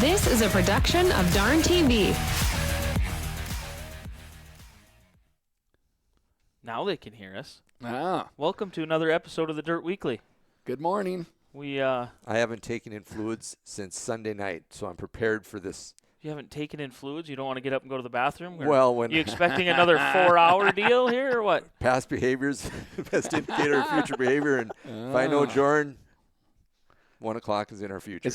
This is a production of Darn TV. Now they can hear us. Ah, Welcome to another episode of the Dirt Weekly. good morning. I haven't taken in fluids since Sunday night, so I'm prepared for this. You haven't taken in fluids? You don't want to get up and go to the bathroom? Well, when you expecting another 4-hour deal here or what? past behaviors, best indicator of future behavior, and if I know Joren, 1 o'clock is in our future.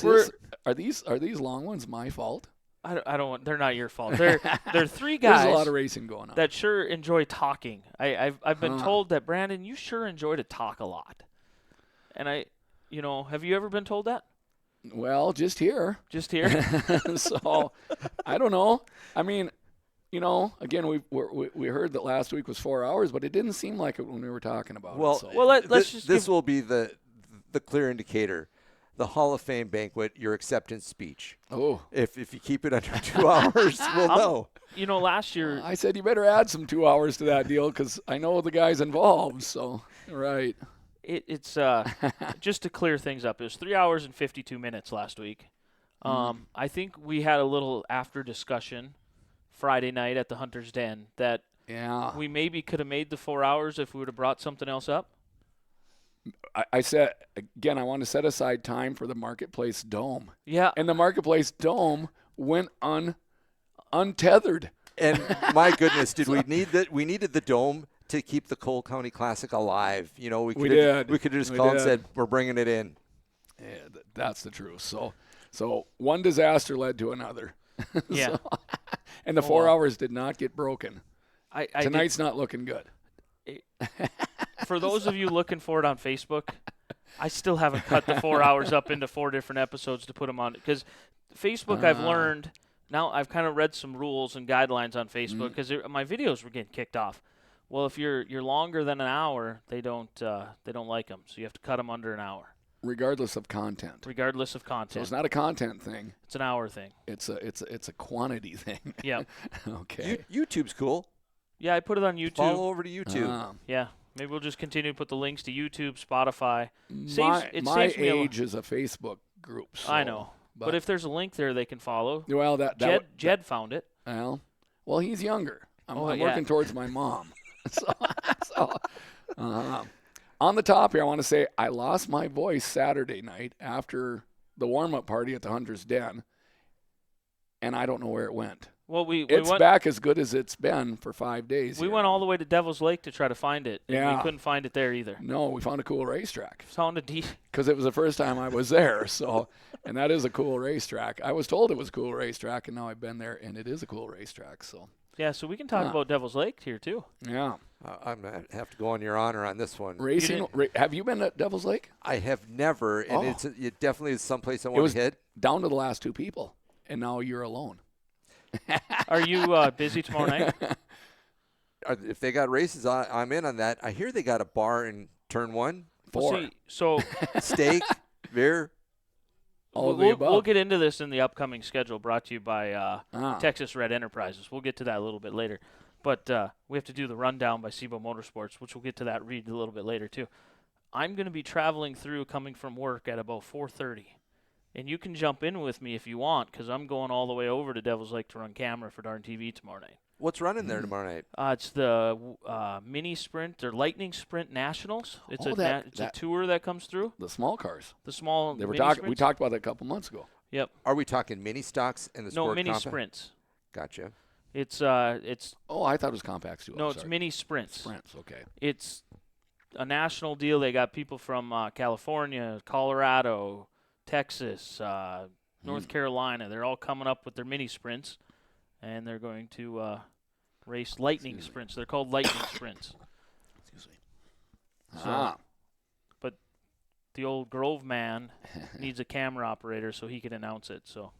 Are these long ones my fault? I don't want. They're not your fault. They're three There's guys a lot of racing going on. that sure enjoy talking. I've been told that, Brandon, you sure enjoy to talk a lot. And have you ever been told that? Well, just here. Just here? So, I don't know. I mean, again, we heard that last week was 4 hours, but it didn't seem like it when we were talking about Well, it. So. Well, let's just this will be the clear indicator. The Hall of Fame banquet, your acceptance speech. Oh. If you keep it under 2 hours, we'll know. Last year. I said you better add some 2 hours to that deal because I know the guys involved. So, right. It's just to clear things up. It was 3 hours and 52 minutes last week. I think we had a little after discussion Friday night at the Hunter's Den that we maybe could have made the 4 hours if we would have brought something else up. I said, again, I want to set aside time for the Marketplace Dome. Yeah. And the Marketplace Dome went untethered. And my goodness, did we need that? We needed the dome to keep the Cole County Classic alive. We could have just called and said, we're bringing it in. Yeah, that's the truth. So one disaster led to another. Yeah. And the 4 hours did not get broken. Tonight's not looking good. For those of you looking for it on Facebook, I still haven't cut the 4 hours up into 4 different episodes to put them on. Because Facebook, I've learned, now I've kind of read some rules and guidelines on Facebook because my videos were getting kicked off. Well, if you're longer than an hour, they don't like them. So you have to cut them under an hour. Regardless of content. So it's not a content thing. It's an hour thing. It's a quantity thing. Yeah. Okay. YouTube's cool. Yeah, I put it on YouTube. Follow over to YouTube. Yeah. Maybe we'll just continue to put the links to YouTube, Spotify. My age is a Facebook group. So, I know. But if there's a link there they can follow. Well, Jed found it. Well, he's younger. I'm working towards my mom. On the top here, I want to say I lost my voice Saturday night after the warm-up party at the Hunter's Den, and I don't know where it went. Well, it's back as good as it's been for 5 days. We went all the way to Devil's Lake to try to find it. And we couldn't find it there either. No, we found a cool racetrack. Because it was the first time I was there. So, and that is a cool racetrack. I was told it was a cool racetrack, and now I've been there, and it is a cool racetrack. So. Yeah, so we can talk about Devil's Lake here too. Yeah. I'm going to have to go on your honor on this one. Racing. Have you been at Devil's Lake? I have never, and it definitely is someplace I want to hit. Down to the last 2 people, and now you're alone. Are you busy tomorrow night? If they got races, I'm in on that. I hear they got a bar in turn 1. 4. So steak, beer. We'll get into this in the upcoming schedule brought to you by Texas Red Enterprises. We'll get to that a little bit later. But we have to do the rundown by SIBO Motorsports, which we'll get to that read a little bit later too. I'm going to be traveling through coming from work at about 4:30. And you can jump in with me if you want, because I'm going all the way over to Devil's Lake to run camera for Darn TV tomorrow night. What's running there tomorrow night? It's the mini sprint or lightning sprint nationals. It's a tour that comes through. The small cars. The small. We talked about that a couple months ago. Yep. Are we talking mini stocks and the sport? No, mini compact? sprints. Gotcha. It's. Oh, I thought it was compacts too. No, it's mini sprints. Sprints. Okay. It's a national deal. They got people from California, Colorado, Texas, North Carolina. They're all coming up with their mini sprints, and they're going to race lightning sprints. They're called lightning sprints. Excuse me. So, but the old Grove man needs a camera operator so he can announce it. So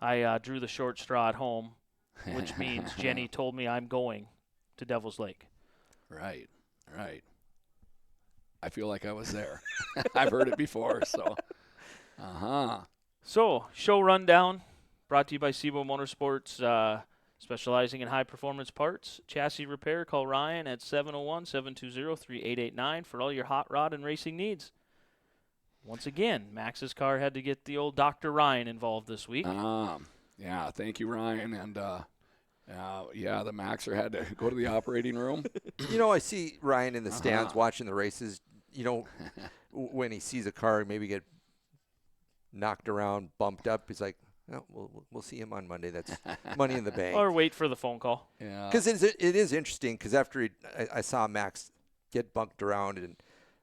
I drew the short straw at home, which means Jenny told me I'm going to Devil's Lake. Right. I feel like I was there. I've heard it before, so. So, show rundown brought to you by Sebo Motorsports, specializing in high-performance parts. Chassis repair, call Ryan at 701-720-3889 for all your hot rod and racing needs. Once again, Max's car had to get the old Dr. Ryan involved this week. Yeah, thank you, Ryan. And, the Maxer had to go to the operating room. I see Ryan in the stands watching the races. When he sees a car maybe get knocked around, bumped up, he's like, oh, we'll see him on Monday. That's money in the bank. Or wait for the phone call. Yeah. Because it is interesting, because after I saw Max get bumped around, and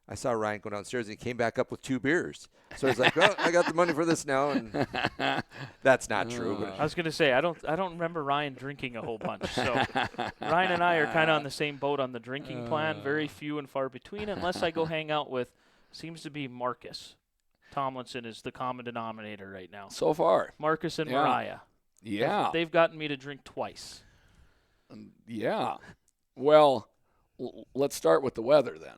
I saw Ryan go downstairs, and he came back up with 2 beers. So I was like, well, I got the money for this now, and that's not true. But I was going to say, I don't remember Ryan drinking a whole bunch. So Ryan and I are kind of on the same boat on the drinking plan, very few and far between, unless I go hang out with, seems to be Marcus. Tomlinson is the common denominator right now. So far. Marcus and Mariah. Yeah. They've gotten me to drink twice. Yeah. Well, let's start with the weather then.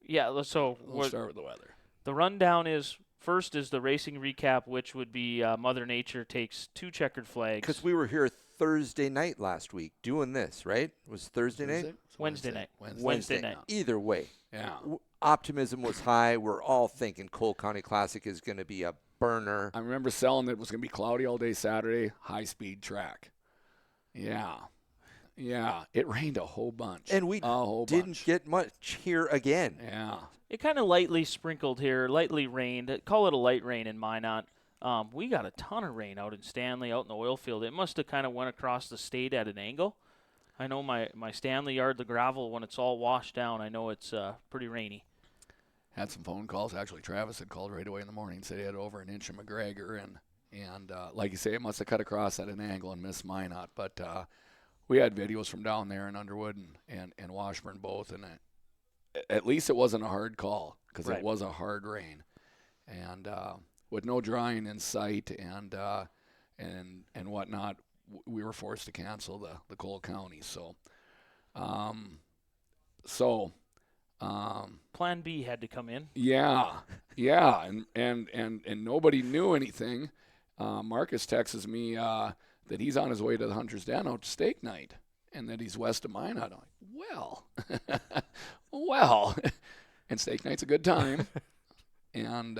Yeah, so let's start with the weather. The rundown is, first is the racing recap, which would be Mother Nature takes 2 checkered flags. Because we were here Thursday night last week doing this, right? It was Thursday night? Wednesday night. Either way. Yeah. Optimism was high. We're all thinking Cole County Classic is going to be a burner. I remember selling it was going to be cloudy all day Saturday, high-speed track. Yeah. Yeah. It rained a whole bunch. And we didn't get much here again. Yeah. It kind of lightly sprinkled here, lightly rained. Call it a light rain in Minot. We got a ton of rain out in Stanley, out in the oil field. It must have kind of went across the state at an angle. I know my Stanley yard, the gravel, when it's all washed down, I know it's pretty rainy. Had some phone calls. Actually, Travis had called right away in the morning, said he had over an inch of McGregor, and like you say, it must have cut across at an angle and missed Minot. But we had videos from down there in Underwood and Washburn both, and at least it wasn't a hard call, because it was a hard rain, and with no drying in sight and whatnot, we were forced to cancel the Cole County. So Plan B had to come in. Yeah, and nobody knew anything. Marcus texts me that he's on his way to the Hunter's Den out to steak night, and that he's west of Minot. I'm like, well, and steak night's a good time. And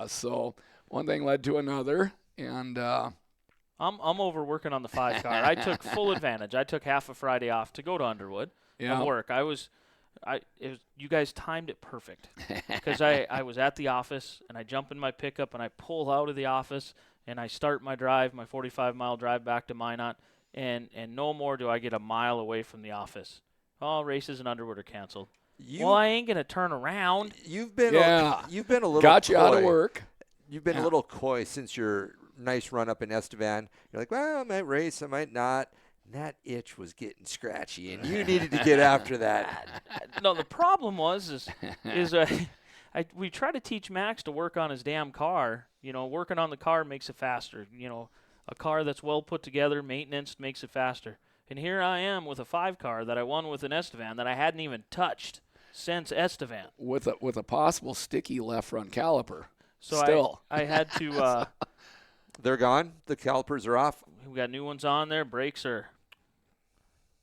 so one thing led to another, and I'm over working on the 5 car. I took full advantage. I took half a Friday off to go to Underwood and work. You guys timed it perfect, because I was at the office, and I jump in my pickup, and I pull out of the office, and I start my drive, my 45-mile drive back to Minot, and no more do I get a mile away from the office. All races in Underwood are canceled. Well, I ain't gonna turn around. You've been a little got you coy. out of work. You've been a little coy since your nice run up in Estevan. You're like, well, I might race, I might not. And that itch was getting scratchy, and you needed to get after that. No, the problem was we try to teach Max to work on his damn car. Working on the car makes it faster. A car that's well put together, maintenance makes it faster. And here I am with a 5 car that I won with an Estevan that I hadn't even touched since Estevan. With a possible sticky left front caliper. So still. I had to. They're gone. The calipers are off. We got new ones on there. Brakes are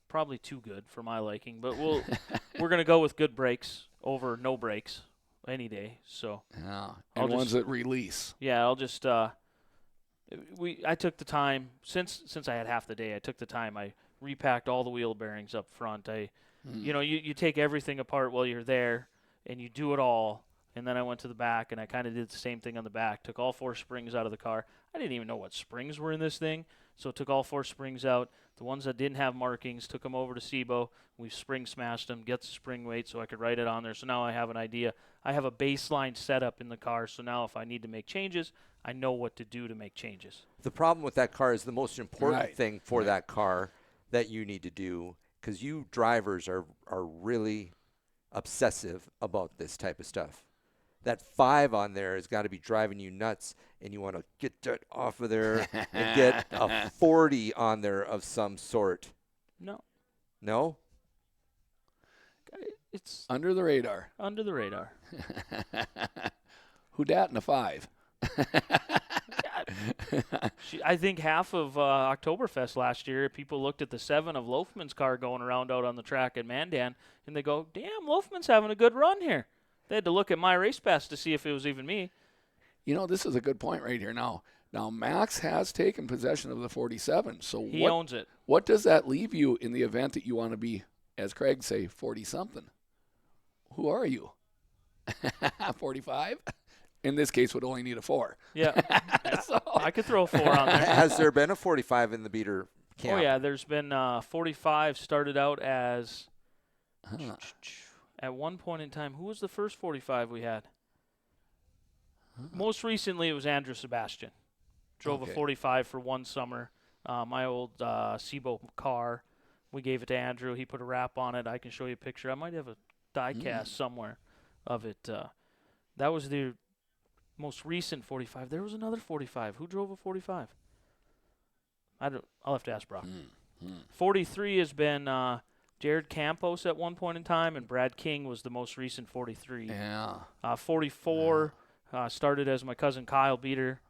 probably too good for my liking, but we're gonna go with good brakes over no brakes any day. So and ones that release. Yeah, I'll just. I took the time since I had half the day. I took the time. I repacked all the wheel bearings up front. You take everything apart while you're there, and you do it all. And then I went to the back, and I kind of did the same thing on the back. Took all 4 springs out of the car. I didn't even know what springs were in this thing, so took all 4 springs out. The ones that didn't have markings, took them over to SIBO. We spring smashed them, get the spring weight so I could write it on there. So now I have an idea. I have a baseline setup in the car, so now if I need to make changes, I know what to do to make changes. The problem with that car is the most important thing for that car that you need to do, because you drivers are really obsessive about this type of stuff. That 5 on there has got to be driving you nuts, and you want to get that off of there and get a 40 on there of some sort. No. No? It's under the radar. Under the radar. Who dat in a 5? I think half of Oktoberfest last year, people looked at the 7 of Loafman's car going around out on the track at Mandan, and they go, damn, Loafman's having a good run here. They had to look at my race pass to see if it was even me. You know, this is a good point right here now. Now, Max has taken possession of the 47, so he owns it. What does that leave you in the event that you want to be, as Craig say, 40-something? Who are you? 45? In this case, would only need a 4. Yeah. So, I could throw a 4 on there. Has there been a 45 in the beater camp? Oh, yeah. There's been 45 started out as at one point in time. Who was the first 45 we had? Most recently, it was Andrew Sebastian. Drove a 45 for one summer. My old SIBO car. We gave it to Andrew. He put a wrap on it. I can show you a picture. I might have a die cast somewhere of it. That was the most recent 45. There was another 45. Who drove a 45? I'll have to ask Brock. 43 has been Jared Campos at one point in time, and Brad King was the most recent 43. Yeah. 44 started as my cousin Kyle Beater,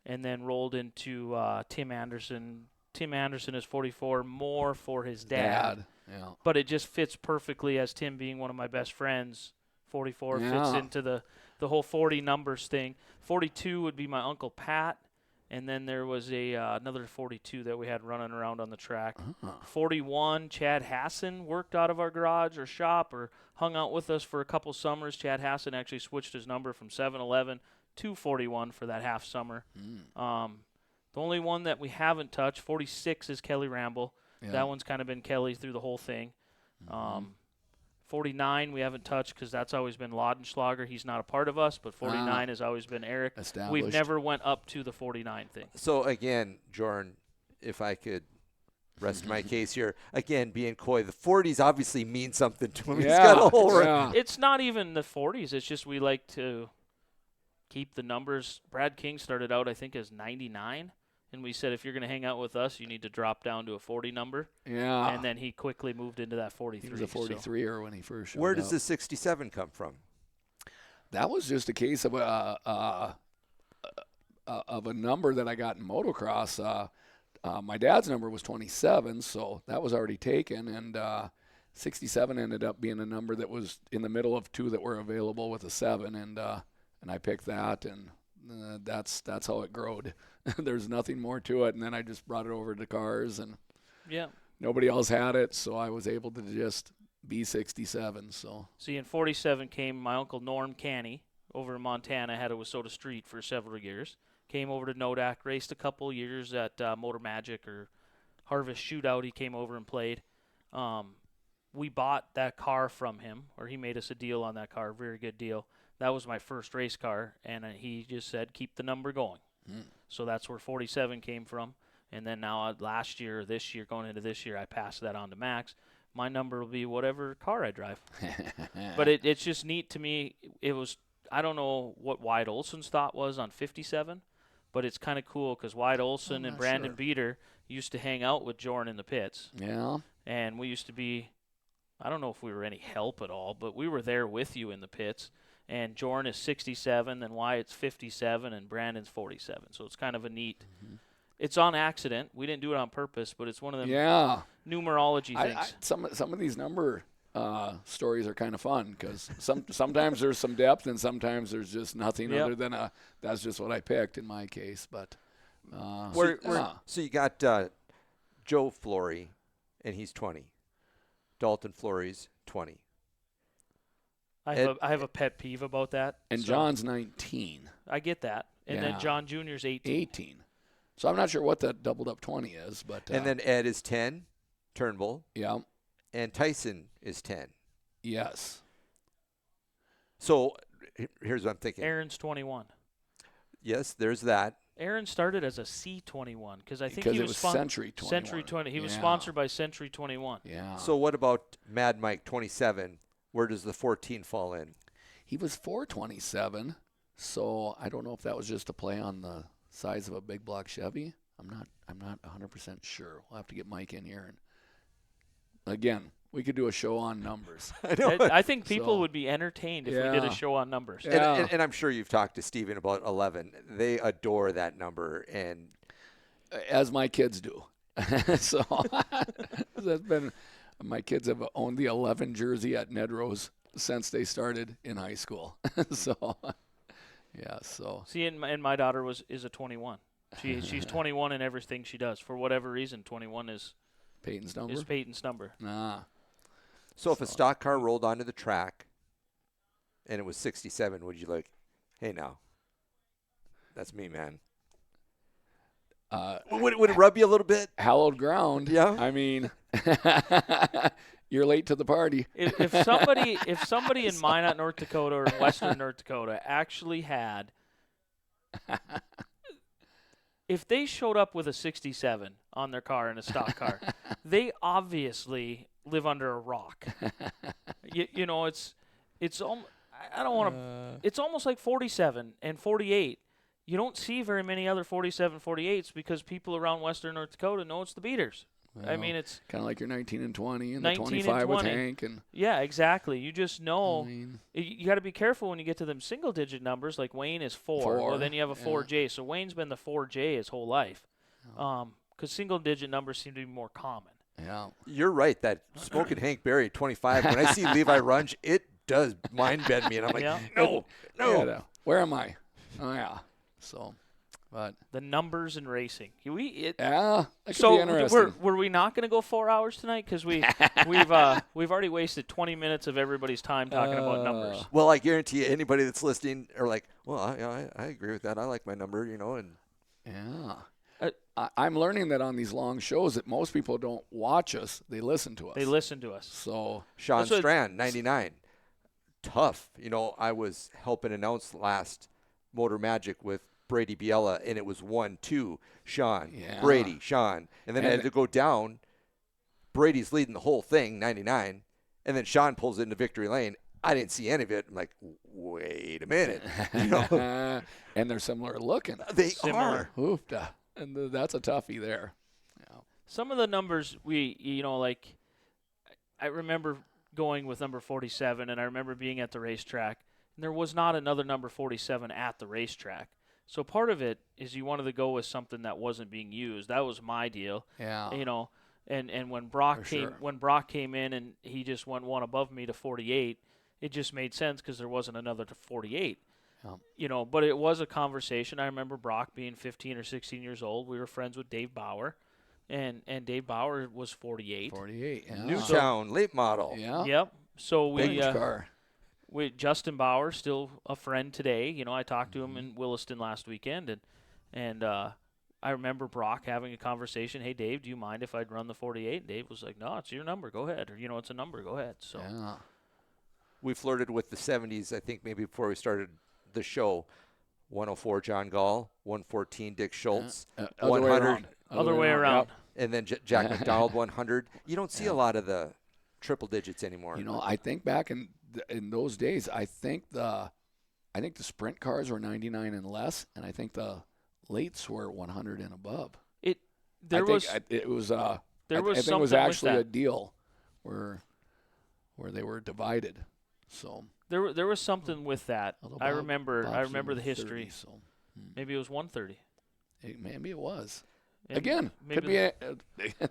and then rolled into Tim Anderson. Tim Anderson is 44, more for his dad. Yeah. But it just fits perfectly as Tim being one of my best friends. 44 fits into the whole 40 numbers thing. 42 would be my Uncle Pat, and then there was another 42 that we had running around on the track. 41, Chad Hassan worked out of our garage or shop or hung out with us for a couple summers. Chad Hassan actually switched his number from 711 to 41 for that half summer. The only one that we haven't touched, 46, is Kelly Ramble. Yeah. That one's kind of been Kelly through the whole thing. 49 we haven't touched because that's always been Laudenschlager. He's not a part of us, but 49 has always been Eric. We've never went up to the 49 thing. So, again, Joren, if I could rest my case here, again, being coy, the 40s obviously mean something to him. He's got a whole It's not even the 40s. It's just we like to keep the numbers. Brad King started out, I think, as 99. And we said, if you're going to hang out with us, you need to drop down to a 40 number. Yeah. And then he quickly moved into that 43. He was a 43er when he first showed up. Where does the 67 come from? That was just a case of a number that I got in motocross. My dad's number was 27, so that was already taken. And 67 ended up being a number that was in the middle of 2 that were available with a 7. And I picked that, and that's how it growed. There's nothing more to it, and then I just brought it over to cars, and nobody else had it, so I was able to just be 67. So see, in 47 came my uncle Norm Canny over in Montana, had it with Soda Street for several years. Came over to Nodak, raced a couple years at Motor Magic or Harvest Shootout. He came over and played. We bought that car from him, or he made us a deal on that car, very good deal. That was my first race car, and he just said, keep the number going. So that's where 47 came from. And then now last year, this year, going into this year, I passed that on to Max. My number will be whatever car I drive. But it's just neat to me. It was, I don't know what Wyatt Olson's thought was on 57, but it's kind of cool because Wyatt Olson and Brandon Beater used to hang out with Joren in the pits. Yeah. And we used to be, I don't know if we were any help at all, but we were there with you in the pits. And Joren is 67, and Wyatt's 57, and Brandon's 47. So it's kind of a neat. It's on accident. We didn't do it on purpose, but it's one of them numerology things. Some of these number stories are kind of fun because sometimes there's some depth, and sometimes there's just nothing other than that's just what I picked in my case. But so you got Joe Flory, and he's 20. Dalton Flory's 20. I have a pet peeve about that. And so John's 19. I get that. And then John Jr.'s 18. 18. So I'm not sure what that doubled up 20 is, but and then Ed is 10, Turnbull. Yeah. And Tyson is 10. Yes. So here's what I'm thinking. Aaron's 21. Yes, there's that. Aaron started as a C21 because I think because he it was Century 21. Century 20. He was sponsored by Century 21. Yeah. So what about Mad Mike 27? Where does the 14 fall in? He was 427, so I don't know if that was just a play on the size of a big block Chevy. I'm not 100% sure. We'll have to get Mike in here, and again, we could do a show on numbers. I think people would be entertained if we did a show on numbers. Yeah. And I'm sure you've talked to Steven about 11. They adore that number, and as my kids do. So that's been, my kids have owned the 11 jersey at Nedrose since they started in high school. So yeah, so see, and my daughter is a 21. She's 21 in everything she does. For whatever reason, 21 is Peyton's number. Is Peyton's number. So if a stock car rolled onto the track and it was 67, would you like, hey now, that's me, man? Would it rub you a little bit? Hallowed ground. Yeah. I mean, you're late to the party. If somebody in Minot, North Dakota, or Western North Dakota actually had, if they showed up with a 67 on their car in a stock car, they obviously live under a rock. You know, it's I don't want to. It's almost like 47 and 48. You don't see very many other 47, 48s because people around Western North Dakota know it's the beaters. Well, I mean, it's kind of like your 19 and 20 and 19 the 25 and with 20. Hank. And yeah, exactly. You just know. I mean, You got to be careful when you get to them single-digit numbers. Like Wayne is 4. Well, then you have a 4J. So Wayne's been the 4J his whole life. Because single-digit numbers seem to be more common. yeah. You're right. That Smoking Hank Berry 25. When I see Levi Runge, it does mind bend me, and I'm like, no. Yeah, where am I? Oh yeah. So, but The numbers in racing. yeah, that could So be interesting. were we not going to go 4 hours tonight? Because we've already wasted 20 minutes of everybody's time talking about numbers. Well, I guarantee you, anybody that's listening are like, well, I agree with that. I like my number, and yeah. I'm learning that on these long shows that most people don't watch us; they listen to us. They listen to us. So Sean Strand, 99. Tough. I was helping announce last Motor Magic with Brady Biella, and it was 1-2. Sean, Brady, Sean. And then I had to go down. Brady's leading the whole thing, 99. And then Sean pulls into victory lane. I didn't see any of it. I'm like, wait a minute. and they're similar looking. They are. Oofda. And that's a toughie there. Yeah. Some of the numbers like I remember going with number 47, and I remember being at the racetrack, and there was not another number 47 at the racetrack. So part of it is you wanted to go with something that wasn't being used. That was my deal. Yeah. And when Brock came in and he just went one above me to 48, it just made sense because there wasn't another to 48. But it was a conversation. I remember Brock being 15 or 16 years old. We were friends with Dave Bauer, and Dave Bauer was 48. 48, yeah. Newtown, late model. Yeah. Yep. So Vintage car. Justin Bauer, still a friend today. I talked to him in Williston last weekend, and I remember Brock having a conversation. Hey, Dave, do you mind if I'd run the 48? And Dave was like, no, it's your number. Go ahead. Or, it's a number. Go ahead. So we flirted with the 70s, I think, maybe before we started the show. 104 John Gall, 114 Dick Schultz, 100 other way around. And then Jack McDonald 100. You don't see a lot of the triple digits anymore. I think back in those days, I think the sprint cars were 99 and less, and I think the lates were 100 and above. It was actually a deal where they were divided. So there was something with that. I remember the history. 30, so. Maybe it was 130. Maybe it was. And again, could be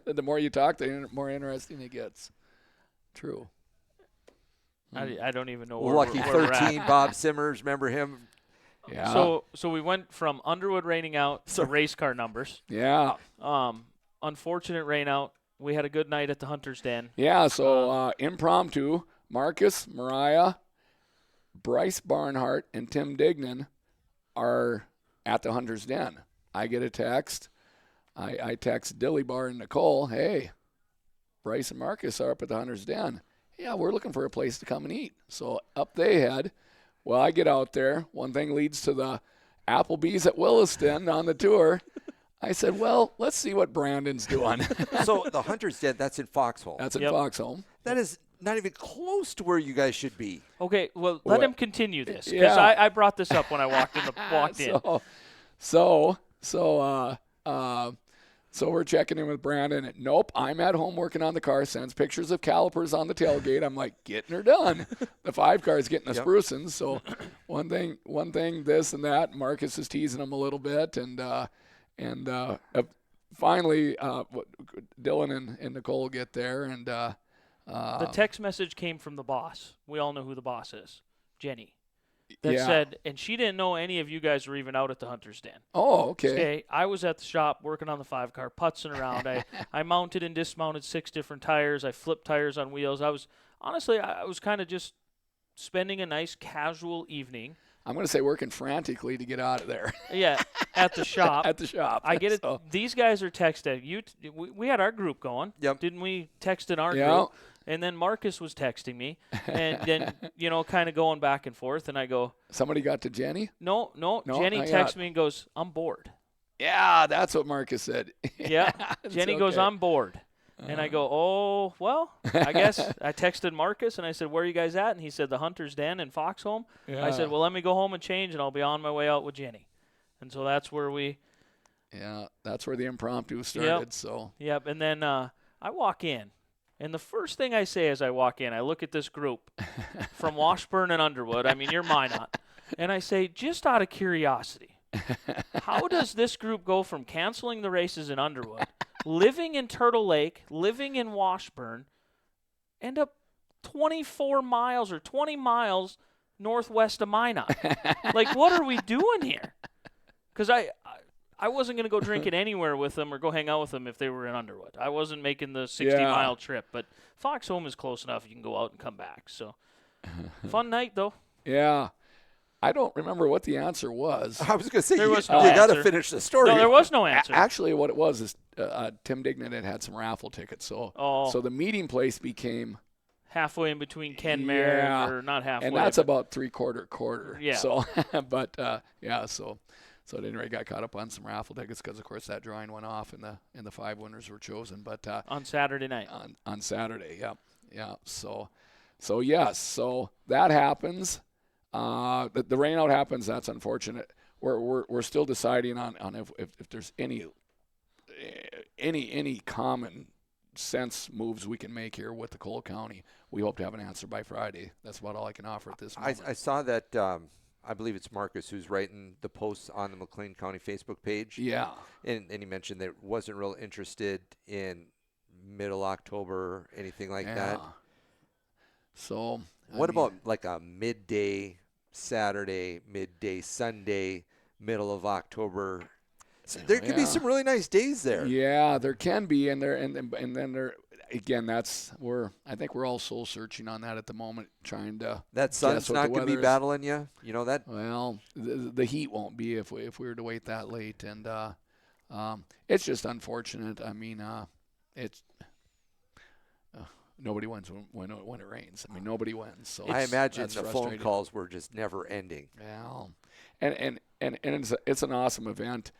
the more you talk, the more interesting it gets. True. I don't even know Lucky where 13, Bob Simmers, remember him? Yeah. So we went from Underwood raining out to race car numbers. Yeah. Unfortunate rain out. We had a good night at the Hunter's Den. Yeah, so impromptu, Marcus, Mariah, Bryce Barnhart and Tim Dignan are at the Hunter's Den. I get a text. I text Dilly Bar and Nicole, hey, Bryce and Marcus are up at the Hunter's Den. Yeah, we're looking for a place to come and eat. So up they head. Well, I get out there. One thing leads to the Applebee's at Williston on the tour. I said, well, let's see what Brandon's doing. So the Hunter's Den, that's in Foxhole. That's in Foxhole. That is not even close to where you guys should be. Okay, well, let him continue this, because I brought this up when I walked in. So we're checking in with Brandon. Nope, I'm at home working on the car. Sends pictures of calipers on the tailgate. I'm like, getting her done. The 5 car's getting the sprucing. So one thing, this and that. Marcus is teasing him a little bit, and finally, Dylan and Nicole get there, and the text message came from the boss. We all know who the boss is, Jenny. That said, and she didn't know any of you guys were even out at the Hunter's Den. Oh, okay. I was at the shop working on the 5-car, putzing around. I mounted and dismounted 6 different tires. I flipped tires on wheels. I was kind of just spending a nice casual evening. I'm going to say working frantically to get out of there. Yeah, at the shop. At the shop. I get it. These guys are texting. We had our group going. Yep. Didn't we text in our group? And then Marcus was texting me, and then, kind of going back and forth, and I go. Somebody got to Jenny? No. Jenny texts me and goes, I'm bored. Yeah, that's what Marcus said. Yeah. Jenny goes, I'm bored. And I go, oh, well, I guess. I texted Marcus, and I said, where are you guys at? And he said, the Hunter's Den in Foxhome. Yeah. I said, well, let me go home and change, and I'll be on my way out with Jenny. And so that's where that's where the impromptu started. Yep, and then I walk in. And the first thing I say as I walk in, I look at this group from Washburn and Underwood. I mean, you're Minot. And I say, just out of curiosity, how does this group go from canceling the races in Underwood, living in Turtle Lake, living in Washburn, end up 24 miles or 20 miles northwest of Minot? Like, what are we doing here? Because I wasn't going to go drinking anywhere with them or go hang out with them if they were in Underwood. I wasn't making the 60-mile trip. But Foxhome is close enough. You can go out and come back. So, fun night, though. Yeah. I don't remember what the answer was. I was going to say, you got to finish the story. No, there was no answer. Actually, what it was is Tim Dignan had some raffle tickets. So the meeting place became halfway in between Kenmare, or not halfway. And that's about quarter. Yeah. So, So at any rate, got caught up on some raffle tickets because, of course, that drawing went off and the 5 winners were chosen. But on Saturday night. On Saturday, yeah. So yes, so that happens. The rainout happens. That's unfortunate. We're still deciding on if there's any common sense moves we can make here with the Cole County. We hope to have an answer by Friday. That's about all I can offer at this moment. I saw that. I believe it's Marcus who's writing the posts on the Mclean County Facebook page. Yeah. And he mentioned that wasn't real interested in middle October, anything like that. So what about like a midday Saturday, midday Sunday, middle of October? So there could be some really nice days there. Yeah, there can be, and then there again. I think we're all soul searching on that at the moment, trying to. That sun's not going to be battling you. You know that. Well, the heat won't be if we were to wait that late, and it's just unfortunate. I mean, it's. Nobody wins when it rains. I mean, nobody wins. So I imagine the phone calls were just never ending. Well, and it's an awesome event.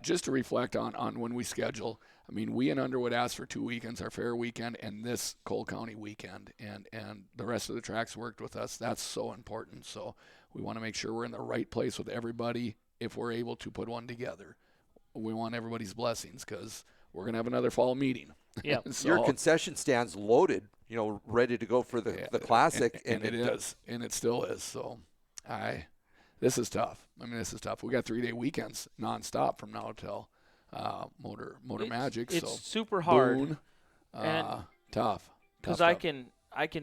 Just to reflect on when we schedule. I mean, we in Underwood asked for 2 weekends, our fair weekend and this Cole County weekend, and the rest of the tracks worked with us. That's so important. So we want to make sure we're in the right place with everybody if we're able to put one together. We want everybody's blessings because we're going to have another fall meeting. Yeah, so, your concession stand's loaded, ready to go for the classic. And it is, and it still is. So this is tough. I mean, this is tough. We got 3-day weekends nonstop from now till Motor Magic. It's so super hard. Boone, tough. Because I can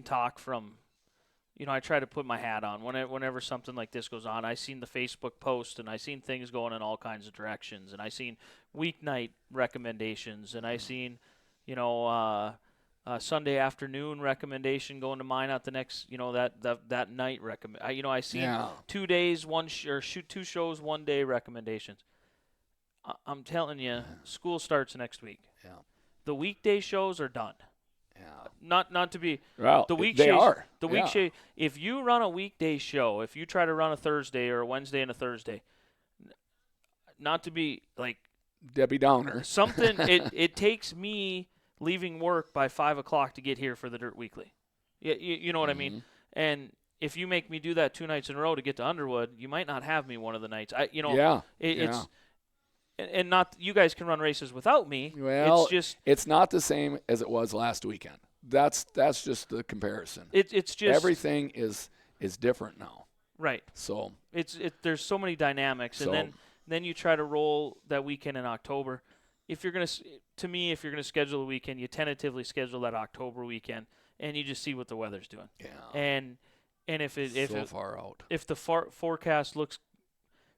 talk from, I try to put my hat on whenever something like this goes on. I seen the Facebook post and I seen things going in all kinds of directions, and I seen weeknight recommendations, and I seen Sunday afternoon recommendation going to Minot the next, that night recommend. I see 2 days, shoot 2 shows 1 day recommendations. I'm telling you, school starts next week. Yeah. The weekday shows are done. Yeah. Not to be. Well, the week they are. The week if you run a weekday show, if you try to run a Thursday or a Wednesday and a Thursday, not to be like Debbie Downer. Something. it takes me leaving work by 5 o'clock to get here for the Dirt Weekly. You know what I mean? And if you make me do that 2 nights in a row to get to Underwood, you might not have me one of the nights. It's and not you guys can run races without me. Well, it's not the same as it was last weekend. That's just the comparison. It's just everything is different now. Right. So there's so many dynamics, and then you try to roll that weekend in October. If you're gonna schedule a weekend, you tentatively schedule that October weekend, and you just see what the weather's doing. Yeah. And if far out, if the forecast looks,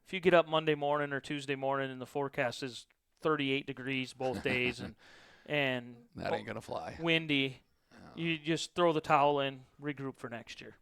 if you get up Monday morning or Tuesday morning and the forecast is 38 degrees both days and that ain't gonna fly. Windy, you just throw the towel in, regroup for next year.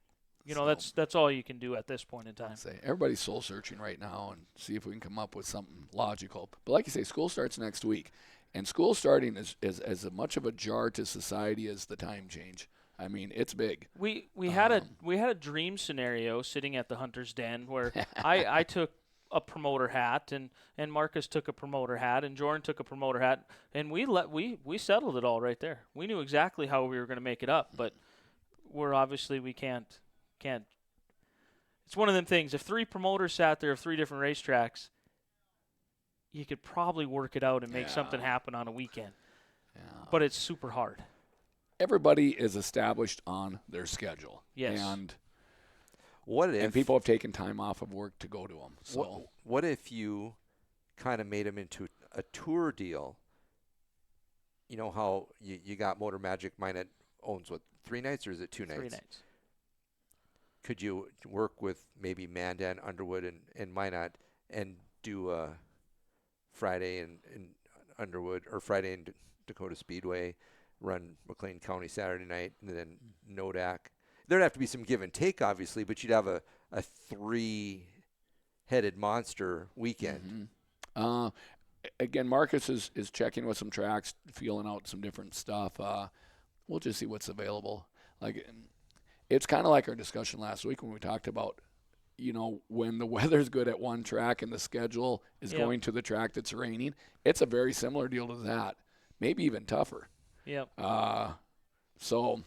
That's all you can do at this point in time. Everybody's soul searching right now and see if we can come up with something logical. But like you say, school starts next week, and school starting is as much of a jar to society as the time change. I mean, it's big. We had a dream scenario sitting at the Hunter's Den where I took a promoter hat and Marcus took a promoter hat and Joren took a promoter hat, and we settled it all right there. We knew exactly how we were going to make it up, but we can't. It's one of them things. If 3 promoters sat there of 3 different racetracks, you could probably work it out and make something happen on a weekend. Yeah. But it's super hard. Everybody is established on their schedule. Yes. And and people have taken time off of work to go to them. So what if you kind of made them into a tour deal? You know how you got Motor Magic Minot owns 3 nights, or is it 2 nights? 3 nights. Could you work with maybe Mandan, Underwood, and Minot and do a Friday in Underwood or Friday in Dakota Speedway, run McLean County Saturday night, and then Nodak? There'd have to be some give and take, obviously, but you'd have a 3-headed monster weekend. Mm-hmm. Again, Marcus is checking with some tracks, feeling out some different stuff. We'll just see what's available. It's kind of like our discussion last week when we talked about, when the weather's good at one track and the schedule is going to the track that's raining. It's a very similar deal to that, maybe even tougher. Yep. So,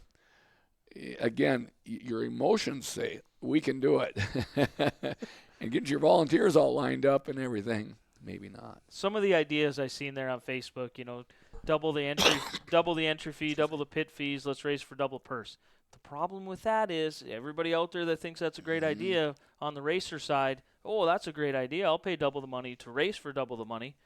again, your emotions say, we can do it. And get your volunteers all lined up and everything. Maybe not. Some of the ideas I seen there on Facebook, double the entry fee, double the pit fees, let's race for double purse. The problem with that is everybody out there that thinks that's a great idea on the racer side, that's a great idea. I'll pay double the money to race for double the money.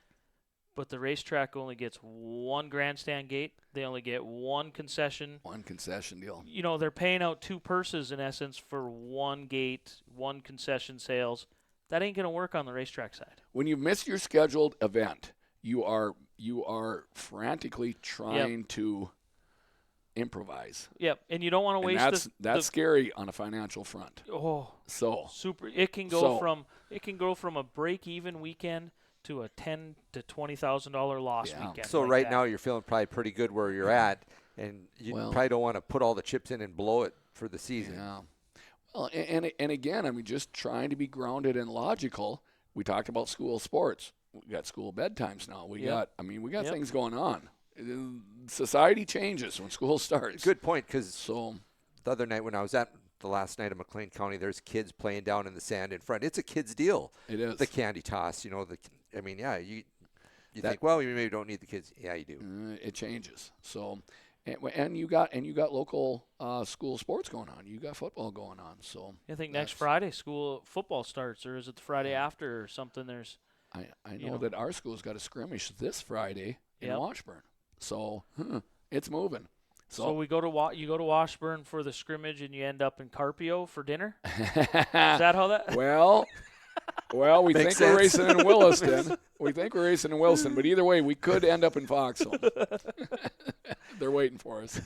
But the racetrack only gets 1 grandstand gate. They only get 1 concession. 1 concession deal. They're paying out 2 purses in essence for 1 gate, 1 concession sales. That ain't going to work on the racetrack side. When you miss your scheduled event, you are frantically trying to improvise. Yep, and you don't want to waste. That's scary on a financial front. Oh, so super! It can go from a break-even weekend to a $10,000 to $20,000 loss weekend. So like now you're feeling probably pretty good where you're at, and you probably don't want to put all the chips in and blow it for the season. Yeah. Well, and again, just trying to be grounded and logical. We talked about school sports. We got school bedtimes now. We got things going on. Society changes when school starts. Good point, because the other night when I was at the last night of McLean County, there's kids playing down in the sand in front. It's a kid's deal. It is. The candy toss, you think, well, you maybe don't need the kids. Yeah, you do. It changes. So, and you got local school sports going on. You got football going on. So I think next Friday school football starts, or is it the Friday after or something? I know that our school's got a scrimmage this Friday in Washburn. So it's moving. So we go to you go to Washburn for the scrimmage, and you end up in Carpio for dinner. Is that how that? Well, Well, we Makes think we're sense. racing in Williston. But either way, we could end up in Foxhole. They're waiting for us.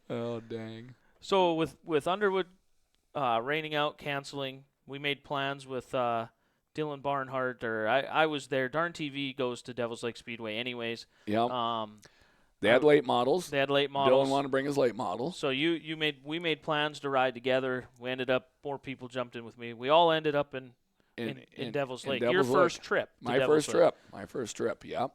Oh, dang. So with Underwood raining out, canceling, we made plans with Dylan Barnhart, or I was there. Darn TV goes to Devil's Lake Speedway anyways. Yep. They had late models. Dylan wanted to bring his late model. So we made plans to ride together. We ended up, more people jumped in with me. We all ended up in Devil's Lake. Your first trip. My first trip. Yep.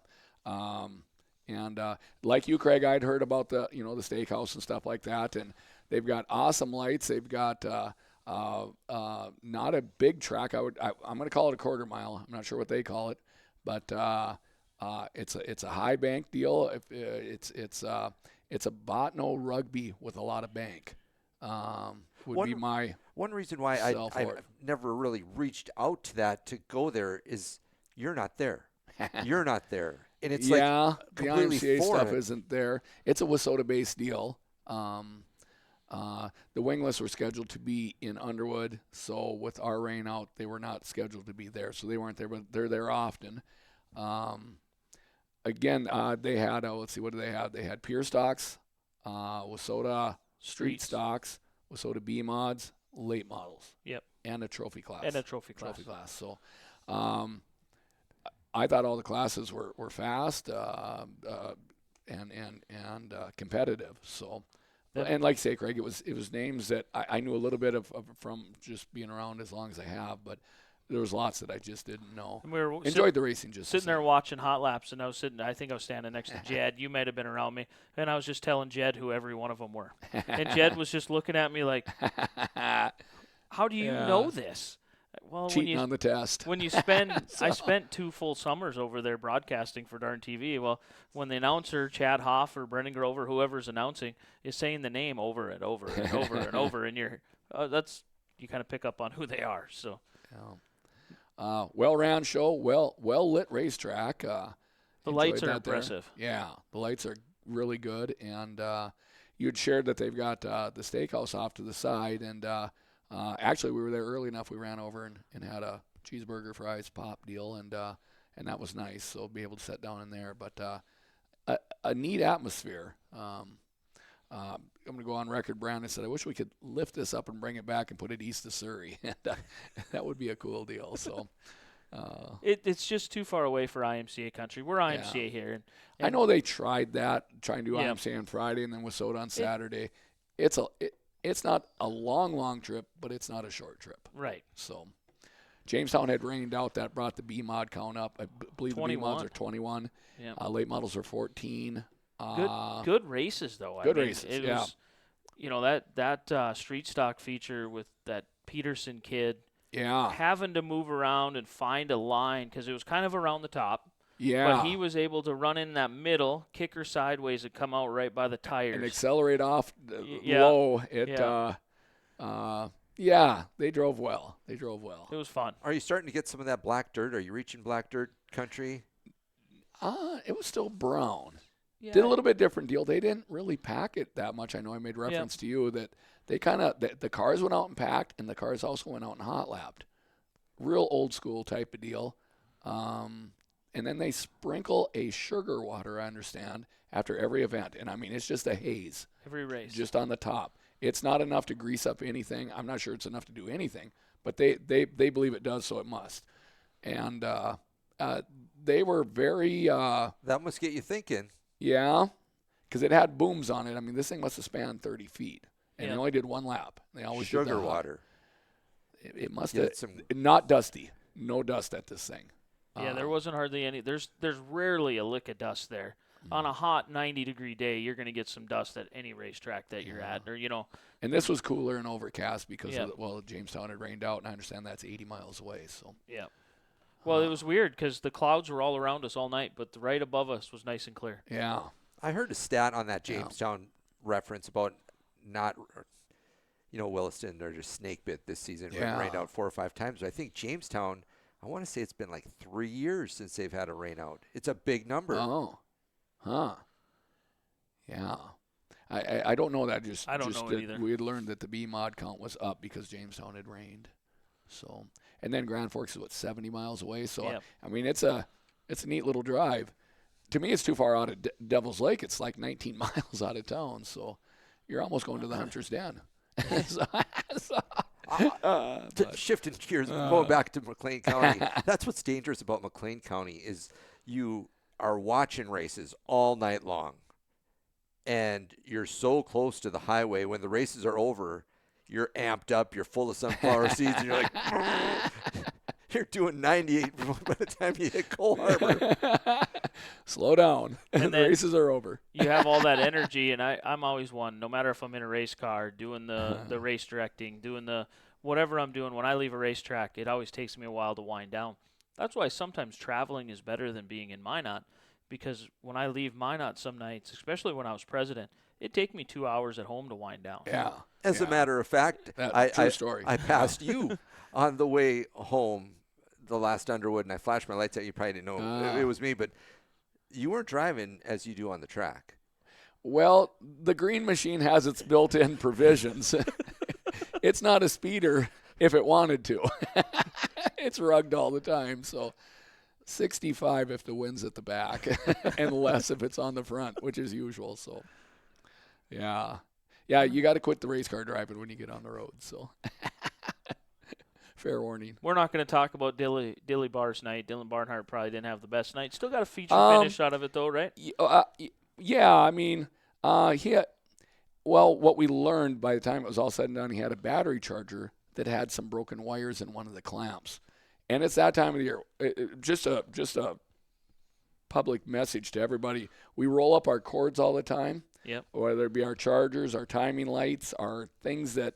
And like you, Craig, I'd heard about the steakhouse and stuff like that, and they've got awesome lights. They've got not a big track. I'm going to call it a quarter mile. I'm not sure what they call it, but it's a high bank deal. It's a botno rugby with a lot of bank. Would be my one reason why I've never really reached out to that to go there is you're not there. You're not there. And it's the completely IMCA foreign. stuff isn't there. It's a Wissota-based deal. The wingless were scheduled to be in Underwood, so with our Rainout, they were not scheduled to be there, so they weren't there, but they're there often. Again, they had, let's see, what do they have? They had pier stocks, Wissota street stocks, Wissota B mods, late models. Yep. And a trophy class. So I thought all the classes were fast and competitive. So, and like I say, Craig, it was names that I knew a little bit of from just being around as long as I have, but there was lots that I just didn't know. And we were enjoyed the racing. Just sitting there watching hot laps, and I think I was standing next to Jed. You might have been around me, and I was just telling Jed who every one of them were, and Jed was just looking at me like, "How do you know this?" Well, cheating on the test. When you spend, I spent 2 full summers over there broadcasting for Darn TV. Well, when the announcer, Chad Hoff or Brendan Grover, whoever's announcing, is saying the name over and over and over and over, and you kind of pick up on who they are. So, well-ran show, well-lit racetrack. The lights are impressive. Yeah, the lights are really good, and you had shared that they've got the steakhouse off to the side, and actually, we were there early enough. We ran over and had a cheeseburger, fries, pop deal, and that was nice. So be able to sit down in there. But a neat atmosphere. I'm going to go on record, Brandon said, I wish we could lift this up and bring it back and put it east of Surrey. That would be a cool deal. So it's just too far away for IMCA country. We're IMCA here. And I know they tried that, trying to do IMCA on Friday and then Wissota on Saturday. It's not a long trip, but it's not a short trip. Right. So Jamestown had rained out. That brought the B mod count up. I believe 21. The B mods are 21. Yeah. Late models are 14. Good races, though. Races, it was, that street stock feature with that Peterson kid having to move around and find a line because it was kind of around the top. Yeah. But he was able to run in that middle, kick her sideways, and come out right by the tires. And accelerate off low. They drove well. It was fun. Are you starting to get some of that black dirt? Are you reaching black dirt country? It was still brown. Yeah. Did a little bit different deal. They didn't really pack it that much. I know I made reference to you that they kind of the cars went out and packed, and the cars also went out and hot lapped. Real old school type of deal. And then they sprinkle a sugar water, I understand, after every event. And, I mean, it's just a haze. Every race. Just on the top. It's not enough to grease up anything. I'm not sure it's enough to do anything. But they believe it does, so it must. And they were very that must get you thinking. Yeah, because it had booms on it. I mean, this thing must have spanned 30 feet. And they only did one lap. They always did sugar water. It must have. Not dusty. No dust at this thing. Yeah, there wasn't hardly any. There's rarely a lick of dust there. On a hot 90-degree day, you're going to get some dust at any racetrack that you're at, or And this was cooler and overcast because Jamestown had rained out, and I understand that's 80 miles away. So well, it was weird because the clouds were all around us all night, but right above us was nice and clear. Yeah, I heard a stat on that Jamestown reference about not. Williston or just snake bit this season. Rained out 4 or 5 times. But I think Jamestown. I want to say it's been like 3 years since they've had a rain out. It's a big number. Oh. Huh. Yeah. I don't know that. I don't know it either. We had learned that the B mod count was up because Jamestown had rained. So, and then Grand Forks is 70 miles away. So, Yep. I mean, it's a neat little drive. To me, it's too far out of Devil's Lake. It's like 19 miles out of town. So, you're almost going to the Hunter's Den. Shifting gears, going back to McLean County. That's what's dangerous about McLean County is you are watching races all night long, and you're so close to the highway. When the races are over, you're amped up, you're full of sunflower seeds, and you're like, you're doing 98 by the time you hit Cole Harbor. Slow down. And the races are over. You have all that energy, and I'm always one, no matter if I'm in a race car, doing the race directing, doing the whatever I'm doing, when I leave a racetrack, it always takes me a while to wind down. That's why sometimes traveling is better than being in Minot, because when I leave Minot some nights, especially when I was president, it'd take me 2 hours at home to wind down. Yeah. As a matter of fact, true story. I passed you on the way home the last Underwood, and I flashed my lights at you. Probably didn't know it was me, but you weren't driving as you do on the track. Well, the green machine has its built-in provisions. It's not a speeder if it wanted to. It's rugged all the time, so 65 if the wind's at the back and less if it's on the front, which is usual. So, yeah, you got to quit the race car driving when you get on the road. So, fair warning. We're not going to talk about Dilly Bar's night. Dylan Barnhart probably didn't have the best night. Still got a feature finish out of it, though, right? Yeah, I mean, what we learned by the time it was all said and done, he had a battery charger that had some broken wires in one of the clamps. And it's that time of the year. Just a public message to everybody. We roll up our cords all the time. Yep. Whether it be our chargers, our timing lights, our things that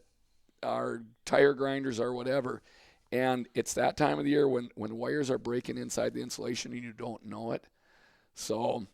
are tire grinders or whatever. And it's that time of the year when wires are breaking inside the insulation and you don't know it. So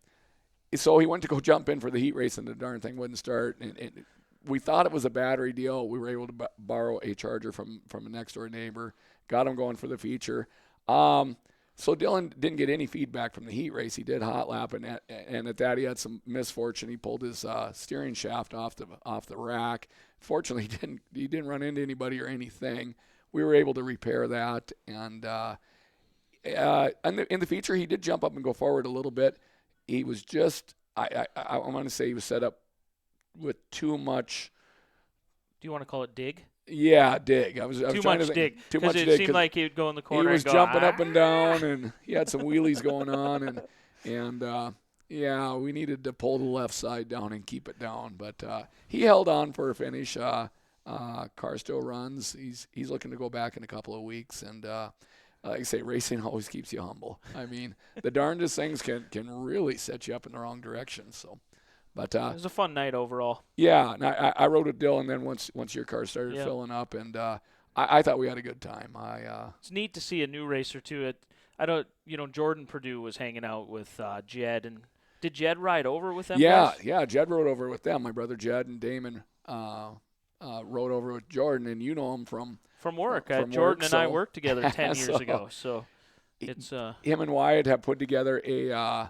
he went to go jump in for the heat race and the darn thing wouldn't start. And we thought it was a battery deal. We were able to borrow a charger from a next door neighbor. Got him going for the feature. So Dylan didn't get any feedback from the heat race. He did hot lap, and at that he had some misfortune. He pulled his steering shaft off the rack. Fortunately, he didn't run into anybody or anything. We were able to repair that, and in the feature he did jump up and go forward a little bit. He was just I want to say he was set up with too much. Do you want to call it dig? Yeah, dig. I was too trying much to dig. Too much dig. It seemed like he'd go in the corner. He was and go, jumping up and down, and he had some wheelies going on, and we needed to pull the left side down and keep it down. But he held on for a finish. Car still runs. He's looking to go back in a couple of weeks, and like I say, racing always keeps you humble. I mean, the darndest things can really set you up in the wrong direction. So. But it was a fun night overall. Yeah, and I rode with Dylan. Then once your car started filling up, and I thought we had a good time. It's neat to see a new racer too. Jordan Purdue was hanging out with Jed, and did Jed ride over with them? Yeah, guys? Jed rode over with them. My brother Jed and Damon rode over with Jordan, and you know him from work. From Jordan work, and I worked together 10 years ago, so it's him and Wyatt have put together a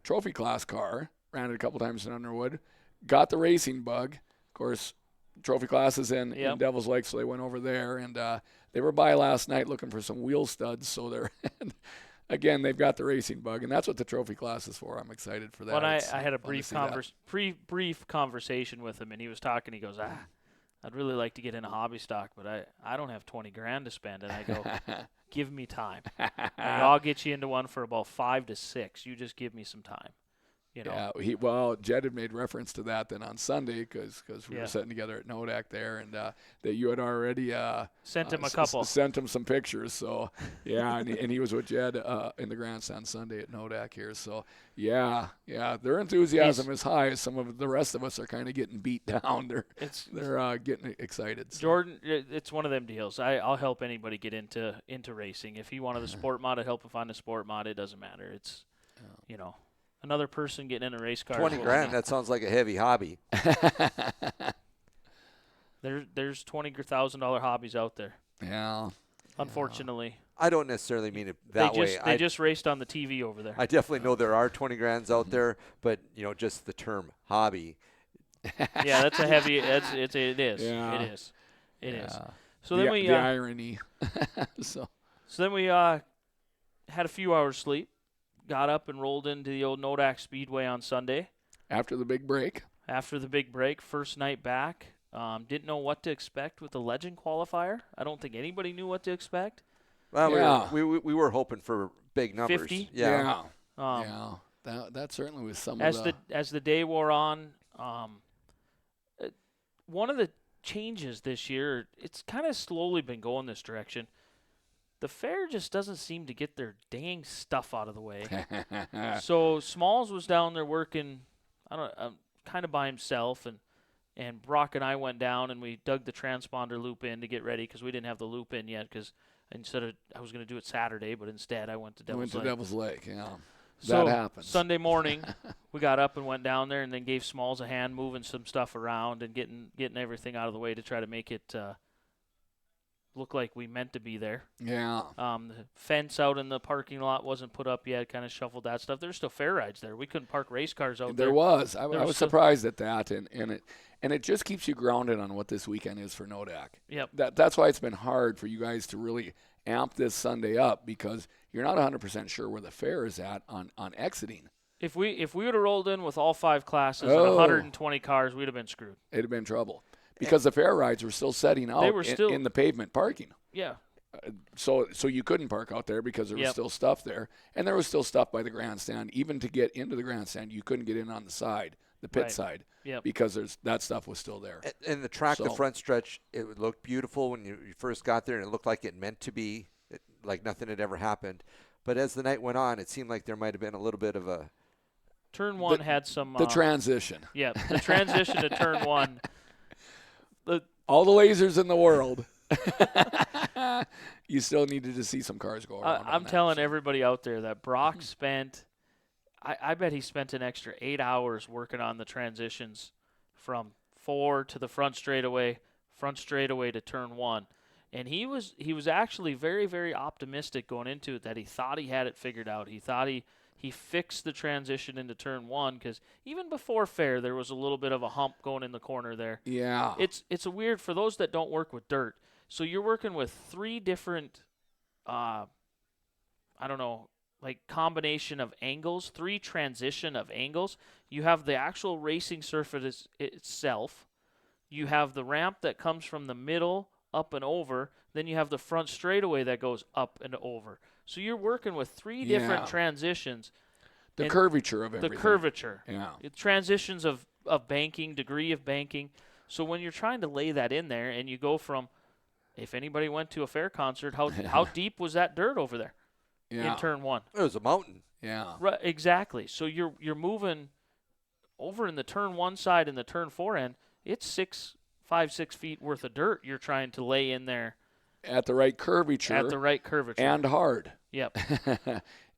trophy class car. Ran it a couple times in Underwood. Got the racing bug. Of course, trophy classes in Devil's Lake, so they went over there. And they were by last night looking for some wheel studs. So again, they've got the racing bug, and that's what the trophy class is for. I'm excited for that. When I had a brief conversation with him, and he was talking. He goes, I'd really like to get in a hobby stock, but I don't have $20,000 to spend. And I go, give me time. I'll get you into one for about 5 to 6. You just give me some time. Yeah, Jed had made reference to that then on Sunday because we were sitting together at Nodak there, and that you had already sent him a couple. Sent him some pictures. So, and he was with Jed in the grandstand Sunday at Nodak here. So, their enthusiasm is high as some of the rest of us are kind of getting beat down. They're getting excited. So. Jordan, it's one of them deals. I'll help anybody get into racing. If he wanted a sport mod, I'd help him find a sport mod. It doesn't matter. It's, another person getting in a race car. $20,000. That sounds like a heavy hobby. There's $20,000 hobbies out there. Yeah. Unfortunately. I don't necessarily mean it that way. They just raced on the TV over there. I definitely know there are $20,000 out there, but just the term hobby. Yeah, that's a heavy. It is. Yeah. It is. So then the irony. So then we had a few hours sleep, got up and rolled into the old Nodak Speedway on Sunday. After the big break, first night back, didn't know what to expect with the Legend qualifier. I don't think anybody knew what to expect. Well, we were hoping for big numbers. 50? Yeah. That certainly was some as of as the day wore on. One of the changes this year, it's kind of slowly been going this direction. The fair just doesn't seem to get their dang stuff out of the way. So Smalls was down there working, kind of by himself, and Brock and I went down and we dug the transponder loop in to get ready because we didn't have the loop in yet. Because I was going to do it Saturday, but instead I went to Devil's Lake. Yeah. So that happens. Sunday morning, we got up and went down there and then gave Smalls a hand moving some stuff around and getting everything out of the way to try to make it look like we meant to be there. Yeah. The fence out in the parking lot wasn't put up yet, kind of shuffled that stuff. There's still fair rides there. We couldn't park race cars out there. There was. I was surprised at that, and it just keeps you grounded on what this weekend is for Nodak. Yep. That's why it's been hard for you guys to really amp this Sunday up, because you're not 100% sure where the fair is at on exiting. If we would have rolled in with all 5 classes and 120 cars, we'd have been screwed. It'd have been trouble. Because the fair rides were still setting out in the pavement parking. Yeah. So you couldn't park out there because there was still stuff there. And there was still stuff by the grandstand. Even to get into the grandstand, you couldn't get in on the side, the pit side, because that stuff was still there. And the track, the front stretch, it looked beautiful when you first got there, and it looked like it meant to be, like nothing had ever happened. But as the night went on, it seemed like there might have been a little bit of a... Turn 1 had some... the transition. Yeah, the transition to Turn 1... All the lasers in the world. You still needed to see some cars go around. I'm telling everybody out there that Brock spent, I bet he spent an extra 8 hours working on the transitions from 4 to the front straightaway to Turn 1. And he was actually very, very optimistic going into it that he thought he had it figured out. He thought he fixed the transition into Turn 1, because even before fair there was a little bit of a hump going in the corner there. Yeah. It's a weird, for those that don't work with dirt. So you're working with 3 different, combination of angles, 3 transition of angles. You have the actual racing surface itself. You have the ramp that comes from the middle up and over. Then you have the front straightaway that goes up and over. So you're working with 3 different transitions. The curvature of everything. The curvature. Yeah. Transitions of banking, degree of banking. So when you're trying to lay that in there, and you go from, if anybody went to a fair concert, how deep was that dirt over there in Turn 1? It was a mountain. Yeah. Right, exactly. So you're moving over in the Turn 1 side and the Turn 4 end. It's 5, 6 feet worth of dirt you're trying to lay in there. At the right curvature. And hard. Yep.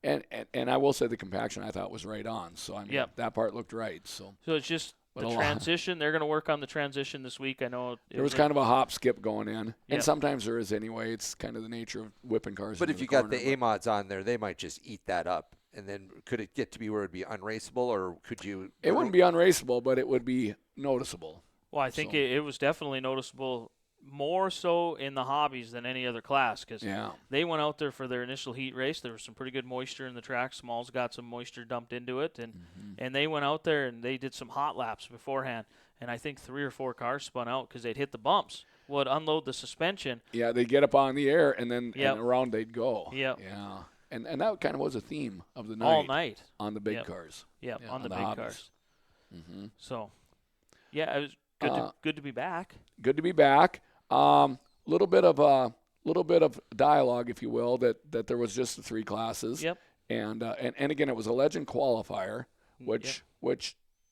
and I will say the compaction I thought was right on. So, that part looked right. So it's just the transition. They're going to work on the transition this week. I know there was kind of a hop skip going in. And sometimes there is anyway. It's kind of the nature of whipping cars. But if you got the A-mods on there, they might just eat that up. And then could it get to be where it would be unraceable, or could you? It wouldn't be unraceable, but it would be noticeable. Well, I think it was definitely noticeable, more so in the hobbies than any other class, because they went out there for their initial heat race. There was some pretty good moisture in the track. Smalls got some moisture dumped into it, and they went out there and they did some hot laps beforehand. And I think 3 or 4 cars spun out because they'd hit the bumps, would unload the suspension. Yeah, they'd get up on the air, and then and around they'd go. Yep. Yeah. And that kind of was a theme of the night. All night. On the big cars. Yeah, on the big hobbies. cars. Mm-hmm. So, it was good to be back. Good to be back. Little bit of dialogue, if you will, that there was just the 3 classes. Yep. And again, it was a legend qualifier, which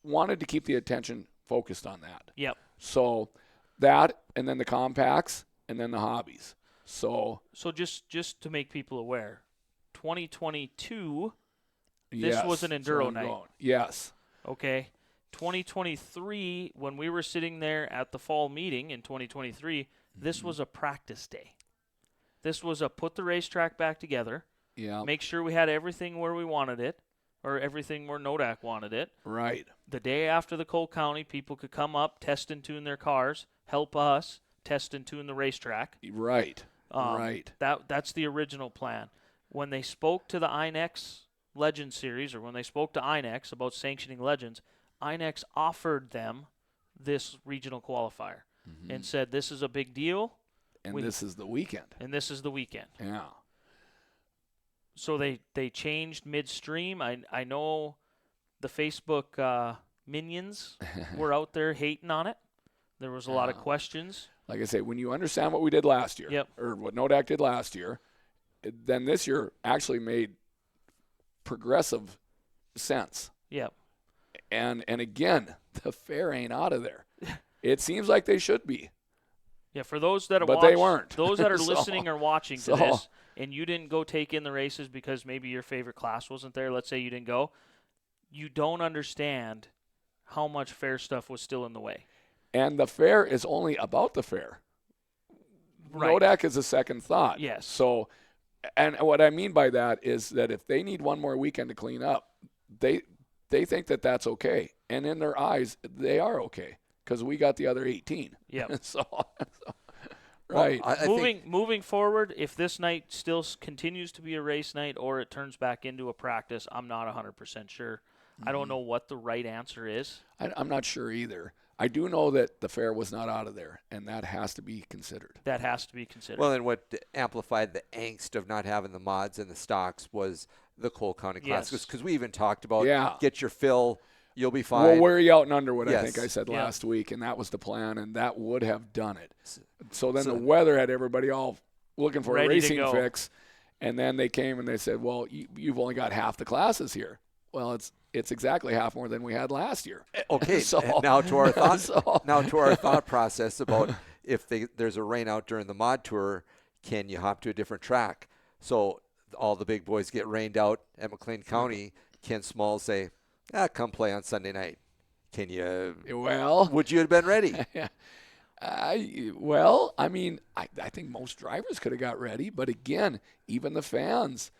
wanted to keep the attention focused on that. Yep. So that, and then the compacts, and then the hobbies. So just to make people aware, 2022, this was an enduro night. Yes. Okay. 2023, when we were sitting there at the fall meeting in 2023, this was a practice day. This was a put the racetrack back together. Yeah. Make sure we had everything where we wanted it, or everything where Nodak wanted it. Right. The day after the Cole County, people could come up, test and tune their cars, help us, test and tune the racetrack. Right. Right. That's the original plan. When they spoke to the INEX Legends Series, or when they spoke to INEX about sanctioning Legends, INEX offered them this regional qualifier and said, this is a big deal. And this is the weekend. Yeah. So they changed midstream. I know the Facebook minions were out there hating on it. There was a lot of questions. Like I say, when you understand what we did last year, or what Nodak did last year, then this year actually made progressive sense. Yep. And again, the fair ain't out of there. It seems like they should be. Yeah, for those that are but they weren't. Those that are listening or watching to this, and you didn't go take in the races because maybe your favorite class wasn't there, let's say you didn't go, you don't understand how much fair stuff was still in the way. And the fair is only about the fair. Right. Nodak is a second thought. Yes. So, and what I mean by that is that if they need one more weekend to clean up, they think that that's okay. And in their eyes, they are okay because we got the other 18. Yeah. Right. Well, moving forward, if this night still continues to be a race night or it turns back into a practice, I'm not 100% sure. I don't know what the right answer is. I'm not sure either. I do know that the fair was not out of there, and that has to be considered. Well, and what amplified the angst of not having the mods and the stocks was the Cole County Classic. Because we even talked about get your fill, you'll be fine. Well, wear you out in Underwood, I think I said last week, and that was the plan, and that would have done it. So then the weather had everybody all looking for a racing fix, and then they came and they said, well, you've only got half the classes here. Well, it's exactly half more than we had last year. Okay, now to our thought process about if there's a rain out during the mod tour, can you hop to a different track? So all the big boys get rained out at Mclean County. Can Smalls say, come play on Sunday night? Can you? Well, would you have been ready? I think most drivers could have got ready, but again, even the fans.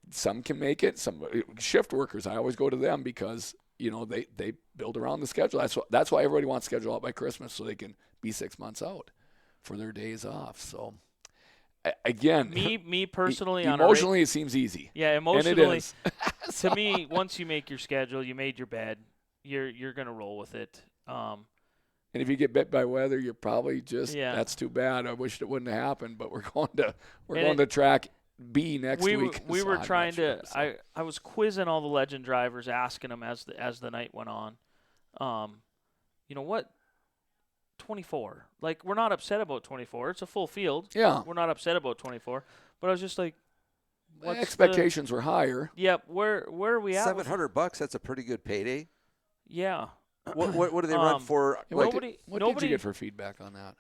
Some can make it. Some shift workers, I always go to them because they build around the schedule. That's why everybody wants to schedule out by Christmas so they can be 6 months out for their days off. So again, me personally, emotionally, it seems easy. Yeah, emotionally, and it is. To me, once you make your schedule, you made your bed. You're gonna roll with it. And if you get bit by weather, you're probably just that's too bad. I wish it wouldn't have happened, but we're going to track B next week. We were trying to. I was quizzing all the Legend drivers, asking them as the night went on. What? 24. Like, we're not upset about 24. It's a full field. Yeah. We're not upset about 24. But I was just like, expectations were higher. Yep. Where are we at? $700. That's a pretty good payday. Yeah. What do they run for? What did you get for feedback on that?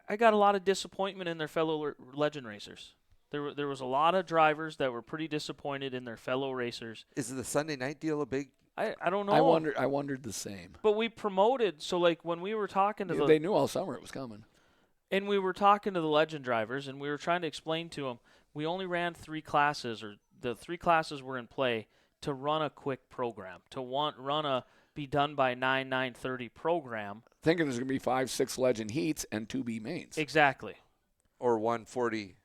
I got a lot of disappointment in their fellow Legend racers. There was a lot of drivers that were pretty disappointed in their fellow racers. Is the Sunday night deal a big? I don't know. I wondered the same. But we promoted, so like when we were talking to they knew all summer it was coming. And we were talking to the Legend drivers, and we were trying to explain to them we only ran 3 classes, or the 3 classes were in play to run a quick program, to be done by 9:30 program. Thinking there's going to be 5-6 Legend heats and 2 B mains. Exactly. Or 140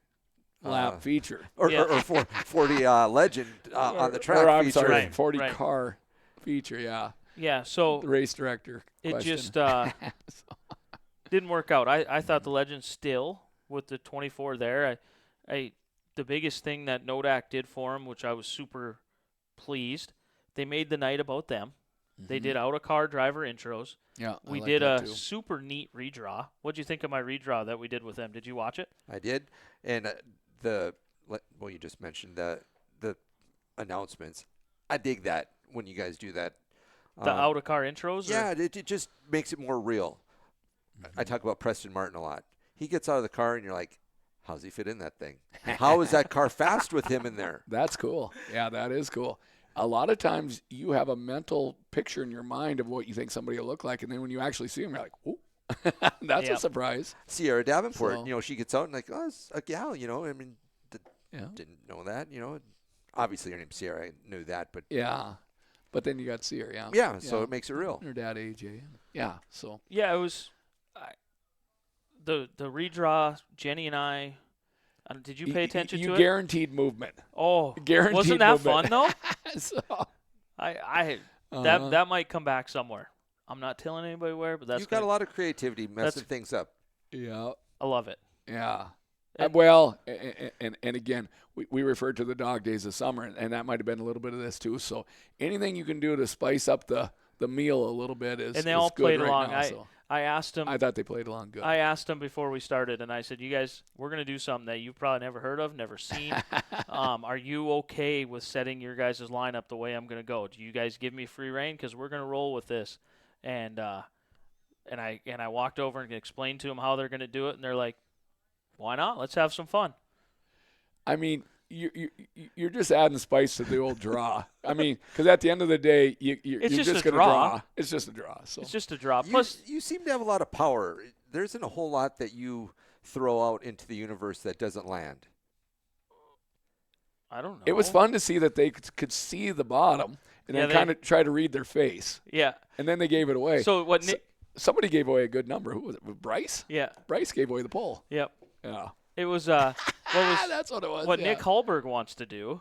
lap feature. Or 40 Legend on the track or, feature. Sorry, 40 car feature, yeah. Yeah, so the race director it question. Just didn't work out. I thought the Legend still, with the 24 there, the biggest thing that Nodak did for him, which I was super pleased, they made the night about them. Mm-hmm. They did out-of-car driver intros. Yeah, we did a super neat redraw. What'd you think of my redraw that we did with them? Did you watch it? I did. And you just mentioned the announcements. I dig that when you guys do that. The out-of-car intros? Yeah, it just makes it more real. Mm-hmm. I talk about Preston Martin a lot. He gets out of the car and you're like, how's he fit in that thing? How is that car fast with him in there? That's cool. Yeah, that is cool. A lot of times you have a mental picture in your mind of what you think somebody will look like, and then when you actually see them, you're like, "Ooh, that's a surprise." Sierra Davenport, she gets out and like, "Oh, it's a gal," I mean, didn't know that, Obviously, her name's Sierra. I knew that, but but then you got Sierra, yeah. So it makes it real. Her dad, AJ, so it was. the redraw, Jenny and I. Did you pay attention to it? You guaranteed movement. Oh, guaranteed wasn't that movement. fun though? So, that might come back somewhere. I'm not telling anybody where, but you've got a lot of creativity messing things up. Yeah, I love it. Yeah. Well, and again, we referred to the dog days of summer, and that might have been a little bit of this too. So anything you can do to spice up the meal a little bit is. And they is all good played right along. Now, I asked them. I thought they played along good. I asked them before we started, and I said, "You guys, we're going to do something that you've probably never heard of, never seen. Are you okay with setting your guys' lineup the way I'm going to go? Do you guys give me free reign? Because we're going to roll with this." And I walked over and explained to them how they're going to do it, and they're like, "Why not? Let's have some fun." I mean, you're just adding spice to the old draw. I mean, because at the end of the day, you're just going to draw. It's just a draw. So it's just a draw. Plus, you seem to have a lot of power. There isn't a whole lot that you throw out into the universe that doesn't land. I don't know. It was fun to see that they could see the bottom and then kind of try to read their face. Yeah. And then they gave it away. So what? Somebody gave away a good number. Who was it? Bryce? Yeah. Bryce gave away the pole. Yep. Yeah. It was that's what it was. What Nick Hallberg wants to do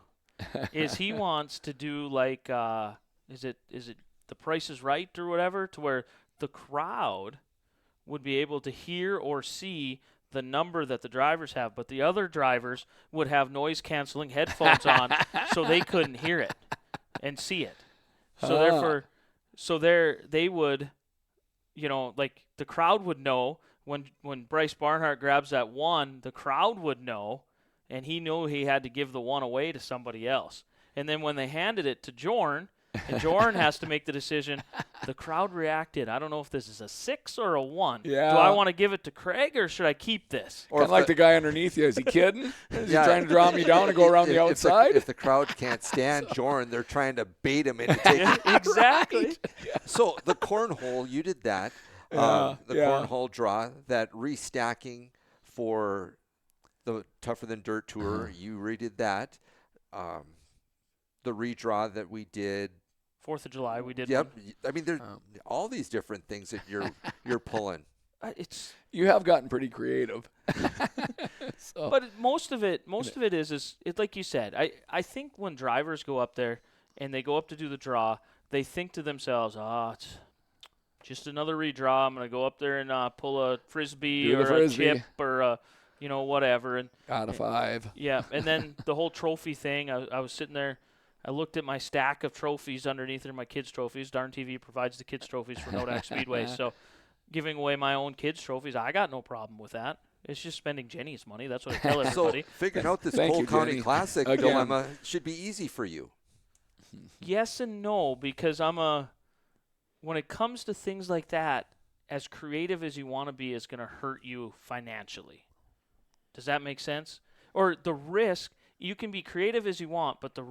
is he wants to do like is it The Price is Right or whatever, to where the crowd would be able to hear or see the number that the drivers have, but the other drivers would have noise canceling headphones on so they couldn't hear it and see it. So therefore they would, like the crowd would know when Bryce Barnhart grabs that one, the crowd would know, and he knew he had to give the one away to somebody else. And then when they handed it to Joren, and Joren has to make the decision, the crowd reacted. I don't know if this is a 6 or a 1. Yeah. Do I want to give it to Craig or should I keep this? Or kind of like the guy underneath you. Is he kidding? Is he trying to draw me down and go around the outside? If the crowd can't stand Joren, they're trying to bait him into taking it. Exactly. Right. Yeah. So the cornhole, you did that. Cornhole draw, that restacking for the Tougher Than Dirt Tour, you redid that. The redraw that we did. 4th of July, we did. Yep. One. I mean, there's all these different things that you're pulling. You have gotten pretty creative. But most of it is like you said. I think when drivers go up there and they go up to do the draw, they think to themselves, it's just another redraw. I'm going to go up there and pull a frisbee a chip or whatever. And out of 5. Yeah, and then the whole trophy thing. I was sitting there. I looked at my stack of trophies underneath there, my kids' trophies. Darn TV provides the kids' trophies for Nodak Speedway. So giving away my own kids' trophies, I got no problem with that. It's just spending Jenny's money. That's what I tell everybody. So figuring out this Cole County Classic dilemma should be easy for you. Yes and no, because when it comes to things like that, as creative as you want to be is going to hurt you financially. Does that make sense? Or the risk, you can be creative as you want, but the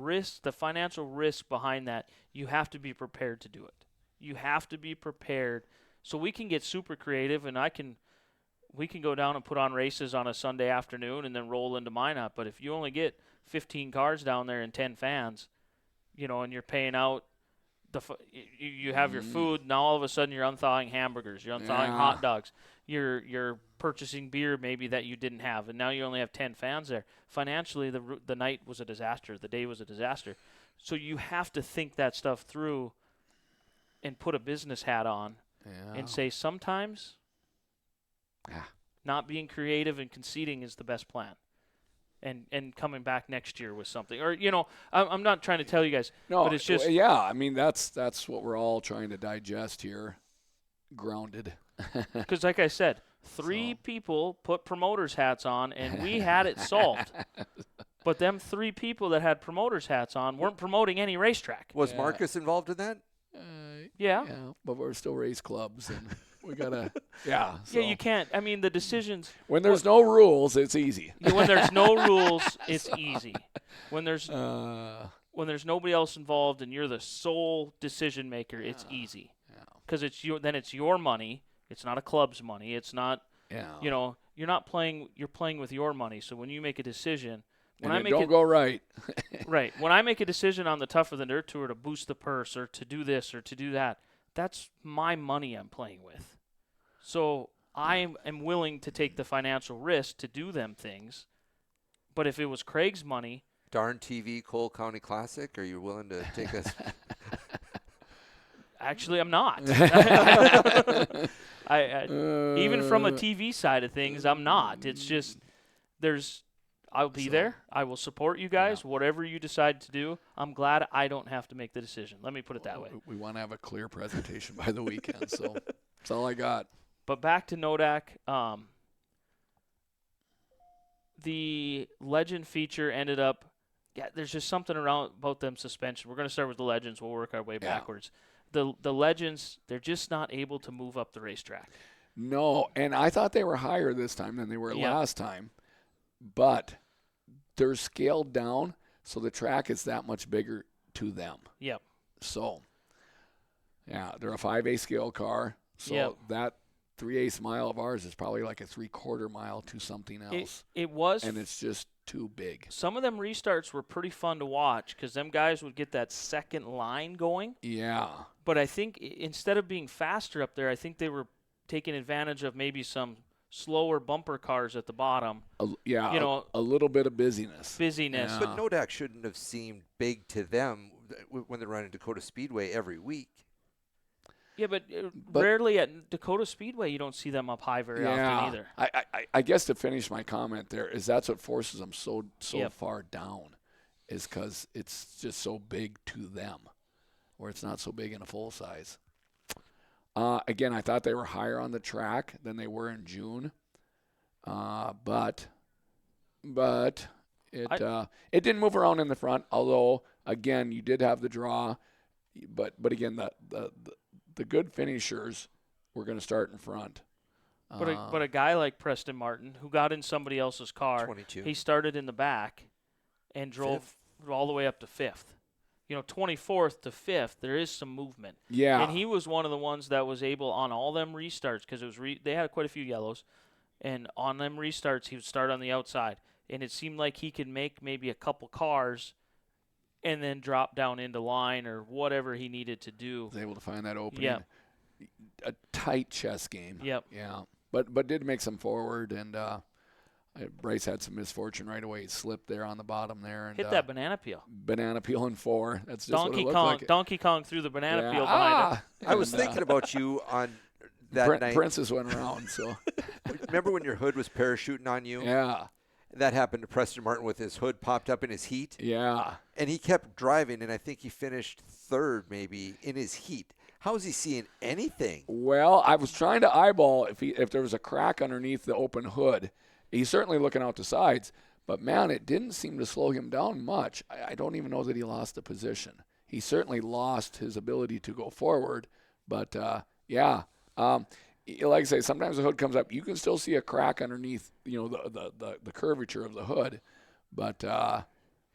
financial risk behind that, you have to be prepared to do it. You have to be prepared. So we can get super creative, and we can go down and put on races on a Sunday afternoon and then roll into Minot. But if you only get 15 cars down there and 10 fans, and you're paying out, you have your food. Now all of a sudden you're unthawing hamburgers, you're unthawing hot dogs, you're purchasing beer maybe that you didn't have, and now you only have 10 fans there. Financially, the night was a disaster, the day was a disaster. So you have to think that stuff through and put a business hat on and say sometimes not being creative and conceding is the best plan. And coming back next year with something. Or, I'm not trying to tell you guys, but it's just... Yeah, I mean, that's what we're all trying to digest here, grounded. Because like I said, 3 people put promoters' hats on, and we had it solved. But them 3 people that had promoters' hats on weren't promoting any racetrack. Was Marcus involved in that? Yeah, but we're still race clubs, and we gotta. So. Yeah, you can't. I mean, the decisions. When there's no rules, it's easy. When there's no rules, it's easy. When there's nobody else involved and you're the sole decision maker, it's easy. Because then it's your money. It's not a club's money. It's not. You're not playing. You're playing with your money. So when you make a decision. Don't go right. Right. When I make a decision on the Tougher Than Dirt Tour to boost the purse or to do this or to do that, that's my money I'm playing with. So I am willing to take the financial risk to do them things. But if it was Craig's money, Darn TV Cole County Classic, are you willing to take us? Actually, I'm not. Even from a TV side of things, I'm not. It's just I'll be there. I will support you guys. Whatever you decide to do, I'm glad I don't have to make the decision. Let me put it that way. We want to have a clear presentation by the weekend, so that's all I got. But back to Nodak. The Legend feature ended up, there's just something about them suspension. We're going to start with the Legends. We'll work our way backwards. The Legends, they're just not able to move up the racetrack. No, and I thought they were higher this time than they were last time. But they're scaled down, so the track is that much bigger to them. Yep. So, they're a 5A scale car. So that 3/8 mile of ours is probably like a 3/4 mile to something else. It was. And it's just too big. Some of them restarts were pretty fun to watch because them guys would get that second line going. Yeah. But I think instead of being faster up there, I think they were taking advantage of maybe some slower bumper cars at the bottom. A little bit of busyness. Yeah. But Nodak shouldn't have seemed big to them when they're running Dakota Speedway every week. Yeah, but rarely at Dakota Speedway you don't see them up high very often either. I guess to finish my comment there is that's what forces them so far down is because it's just so big to them, where it's not so big in a full size. Again, I thought they were higher on the track than they were in June, but it didn't move around in the front. Although again, you did have the draw, but again the good finishers were going to start in front. But a guy like Preston Martin, who got in somebody else's car, 22. He started in the back and drove all the way up to 5th. 24th to 5th, there is some movement. Yeah. And he was one of the ones that was able on all them restarts because it was they had quite a few yellows, and on them restarts he would start on the outside, and it seemed like he could make maybe a couple cars and then drop down into line or whatever he needed to do. Was able to find that opening. Yep. A tight chess game. Yep. Yeah. But did make some forward, and Bryce had some misfortune right away. He slipped there on the bottom there. And hit that banana peel. Banana peel in 4. That's just what it looked like. Donkey Kong threw the banana peel behind him. I was thinking about you on that night. Princess went around, so. Remember when your hood was parachuting on you? Yeah. That happened to Preston Martin with his hood popped up in his heat. Yeah. And he kept driving, and I think he finished 3rd maybe in his heat. How is he seeing anything? Well, I was trying to eyeball if there was a crack underneath the open hood. He's certainly looking out the sides, but, man, it didn't seem to slow him down much. I don't even know that he lost the position. He certainly lost his ability to go forward, but, like I say, sometimes the hood comes up. You can still see a crack underneath, the curvature of the hood, but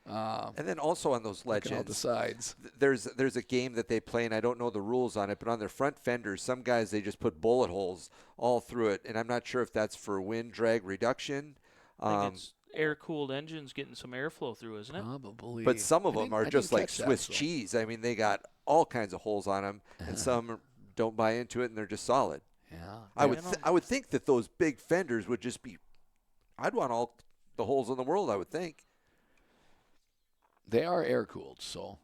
and then also on those Legends, out the sides. There's a game that they play, and I don't know the rules on it, but on their front fenders, some guys they just put bullet holes all through it, and I'm not sure if that's for wind drag reduction. I think it's air-cooled engines getting some airflow through, isn't it? Probably. But some of them are just like Swiss cheese. I mean, they got all kinds of holes on them, and some don't buy into it, and they're just solid. Yeah. I would think that those big fenders would just be. I'd want all the holes in the world, I would think. They are air cooled, so.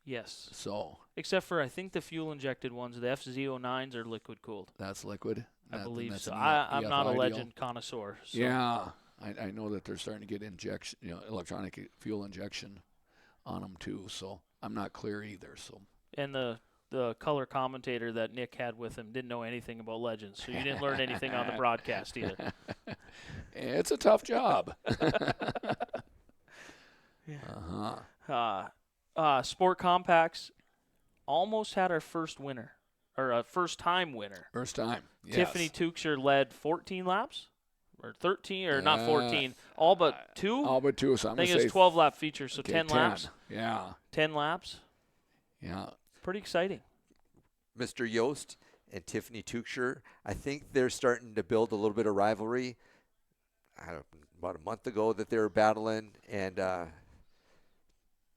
Yes. So. Except for I think the fuel injected ones, the FZ09s are liquid cooled. That's liquid. I believe so. I'm not a Legend connoisseur. So. Yeah, I know that they're starting to get injection, electronic fuel injection on them too. So I'm not clear either. So. And the color commentator that Nick had with him didn't know anything about Legends, so you didn't learn anything on the broadcast either. It's a tough job. Sport Compacts almost had our first winner, or a first-time winner. First time, yes. Tiffany Tuchser led 14 laps, or 13, or not 14, all but 2? All but 2, so I'm I think it was 12-lap feature, so 10 laps. Yeah. 10 laps. Yeah. Pretty exciting. Mr. Yost and Tiffany Tuchser, I think they're starting to build a little bit of rivalry. About a month ago that they were battling, and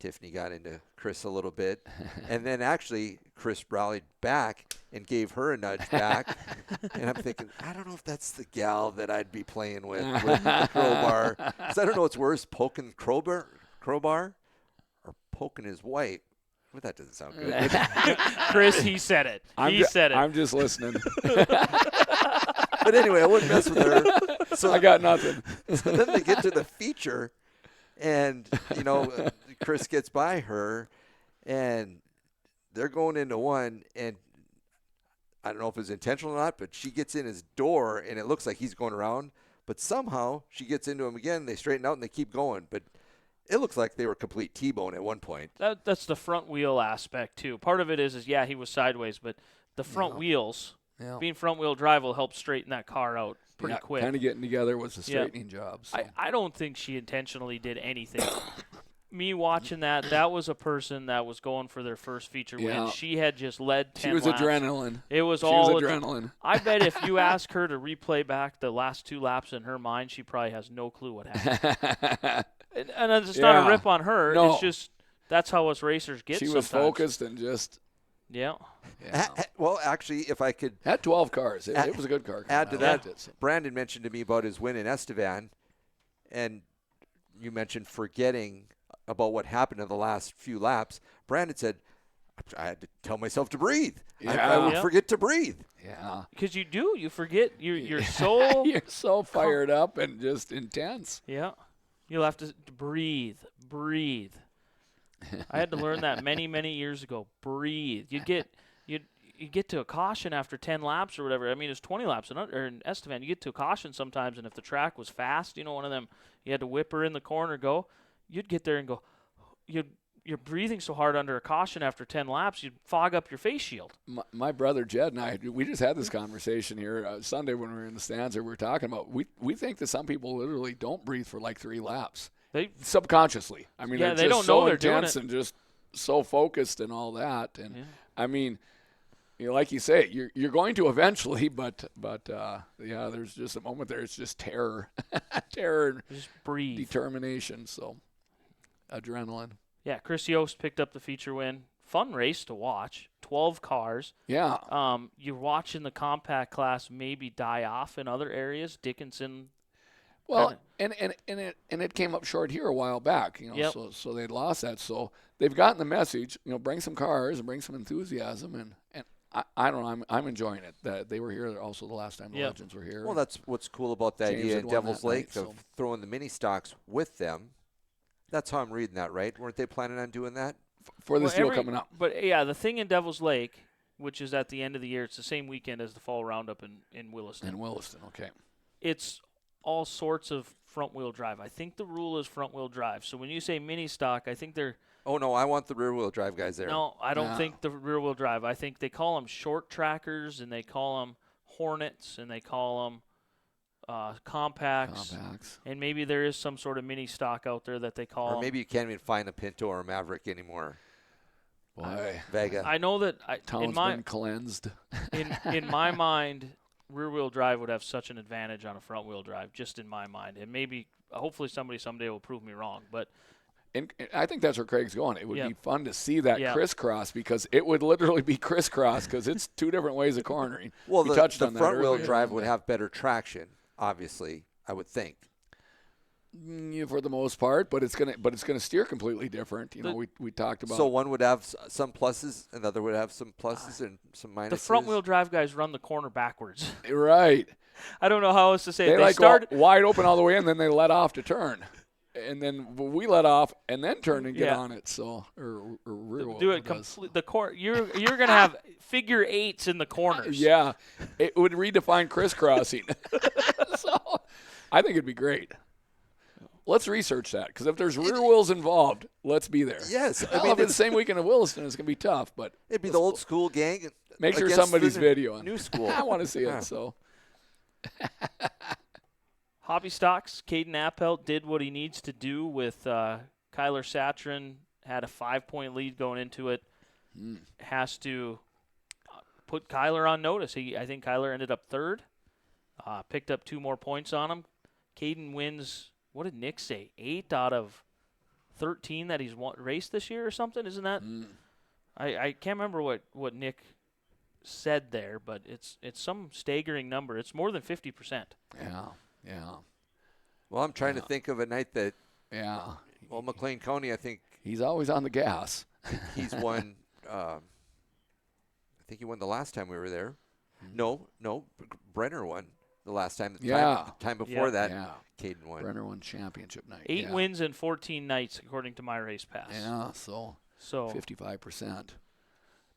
Tiffany got into Chris a little bit. And then actually Chris rallied back and gave her a nudge back. And I'm thinking, I don't know if that's the gal that I'd be playing with the crowbar. Because I don't know what's worse, poking crowbar or poking his wife. Well, that doesn't sound good. Chris, he said it. He said it. I'm just listening. But anyway, I wouldn't mess with her. So I got nothing. So then they get to the feature, and, Chris gets by her, and they're going into one, and I don't know if it's intentional or not, but she gets in his door, and it looks like he's going around. But somehow she gets into him again. They straighten out, and they keep going. But it looks like they were complete T-bone at one point. That's the front wheel aspect, too. Part of it is he was sideways, but the front wheels, being front-wheel drive will help straighten that car out pretty quick. Kind of getting together was a straightening job. So. I don't think she intentionally did anything. Me watching that was a person that was going for their first feature win. She had just led 10 laps. She was adrenaline. It was adrenaline. I bet if you ask her to replay back the last 2 laps in her mind, she probably has no clue what happened. and it's not a rip on her. No. It's just that's how us racers get sometimes. She was focused and just – yeah. Well, actually, if I could had 12 cars, it was a good car. Add to that, Brandon mentioned to me about his win in Estevan, and you mentioned forgetting about what happened in the last few laps. Brandon said, "I had to tell myself to breathe. I would forget to breathe." Yeah, because you forget. You're so you're so fired up and just intense. Yeah, you'll have to breathe. I had to learn that many years ago. Breathe. You get to a caution after 10 laps or whatever. I mean, it's 20 laps in Estevan. You get to a caution sometimes, and if the track was fast, one of them, you had to whip her in the corner, go. You'd get there and go. You're breathing so hard under a caution after 10 laps, you'd fog up your face shield. My brother Jed and I, we just had this conversation here Sunday when we were in the stands. We were talking about we think that some people literally don't breathe for like 3 laps. They subconsciously. I mean, they're they just don't know so they're doing intense it. and just so focused and all that. And I mean, like you say, you're going to eventually, but there's just a moment there. It's just terror, just breathe, determination. So, adrenaline. Yeah, Chris Yost picked up the feature win. Fun race to watch. 12 cars. Yeah. You're watching the compact class maybe die off in other areas. Dickinson. Well, and it came up short here a while back, so they'd lost that. So they've gotten the message, bring some cars and bring some enthusiasm, and I don't know, I'm enjoying it. That they were here also the last time the Legends were here. Well, that's what's cool about the idea in Devil's Lake of throwing the mini stocks with them. That's how I'm reading that, right? Weren't they planning on doing that? For this deal coming up. But, the thing in Devil's Lake, which is at the end of the year, it's the same weekend as the fall roundup in Williston. In Williston, okay. It's all sorts of front-wheel drive. I think the rule is front-wheel drive. So when you say mini stock, I think they're – oh, no, I want the rear-wheel drive guys there. No, I don't think the rear-wheel drive. I think they call them short trackers, and they call them Hornets, and they call them compacts. And maybe there is some sort of mini stock out there that they call them. Or maybe you can't even find a Pinto or a Maverick anymore. Boy. Vega. I know that Town's been cleansed. in my mind – rear-wheel drive would have such an advantage on a front-wheel drive, just in my mind. And maybe, hopefully somebody someday will prove me wrong. But and I think that's where Craig's going. It would be fun to see that crisscross because it would literally be crisscross because it's 2 different ways of cornering. Well, the front-wheel drive would have better traction, obviously, I would think. For the most part, but it's gonna steer completely different. We talked about. So one would have some pluses, another would have some pluses and some minuses. The front wheel drive guys run the corner backwards. Right. I don't know how else to say it. They start wide open all the way, and then they let off to turn, and then we let off and then turn and get on it. So or rear wheel do it complete. The you're gonna have figure 8s in the corners. Yeah, it would redefine crisscrossing. So I think it'd be great. Let's research that, because if there's rear wheels involved, let's be there. Yes. I mean, if it's the same weekend in Williston, it's going to be tough. But it'd be the old school gang. Make sure somebody's videoing. New school. I want to see it. So. Hobby Stocks, Caden Appelt did what he needs to do with Kyler Satrin. Had a 5-point lead going into it. Has to put Kyler on notice. I think Kyler ended up 3rd. Picked up 2 more points on him. Caden wins. What did Nick say? 8 out of 13 that he's raced this year or something. Isn't that? I can't remember what Nick said there, but it's some staggering number. It's more than 50%. Yeah. Well, I'm trying to think of a night that. Yeah. Well, Mclean County, I think he's always on the gas. He's won. I think he won the last time we were there. No, Brenner won the last time. The time before that, Caden won. Brenner won championship night. 8 wins in 14 nights, according to my race pass. Yeah, so 55%.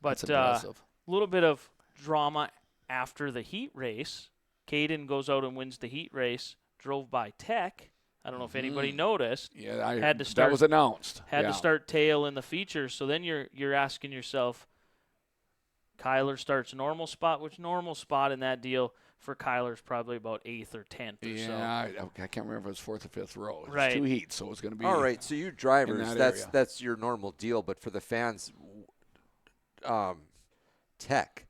But that's impressive. A little bit of drama after the heat race. Caden goes out and wins the heat race, drove by Tech. I don't know if anybody noticed. Yeah, that was announced. Had to start tail in the features. So then you're asking yourself, Kyler starts normal spot. Which normal spot in that deal for Kyler is probably about 8th or 10th or so. Yeah, I can't remember if it was 4th or 5th row. It's right. 2 heats, so it's going to be. All right, so you drivers, that that's your normal deal. But for the fans, Tech,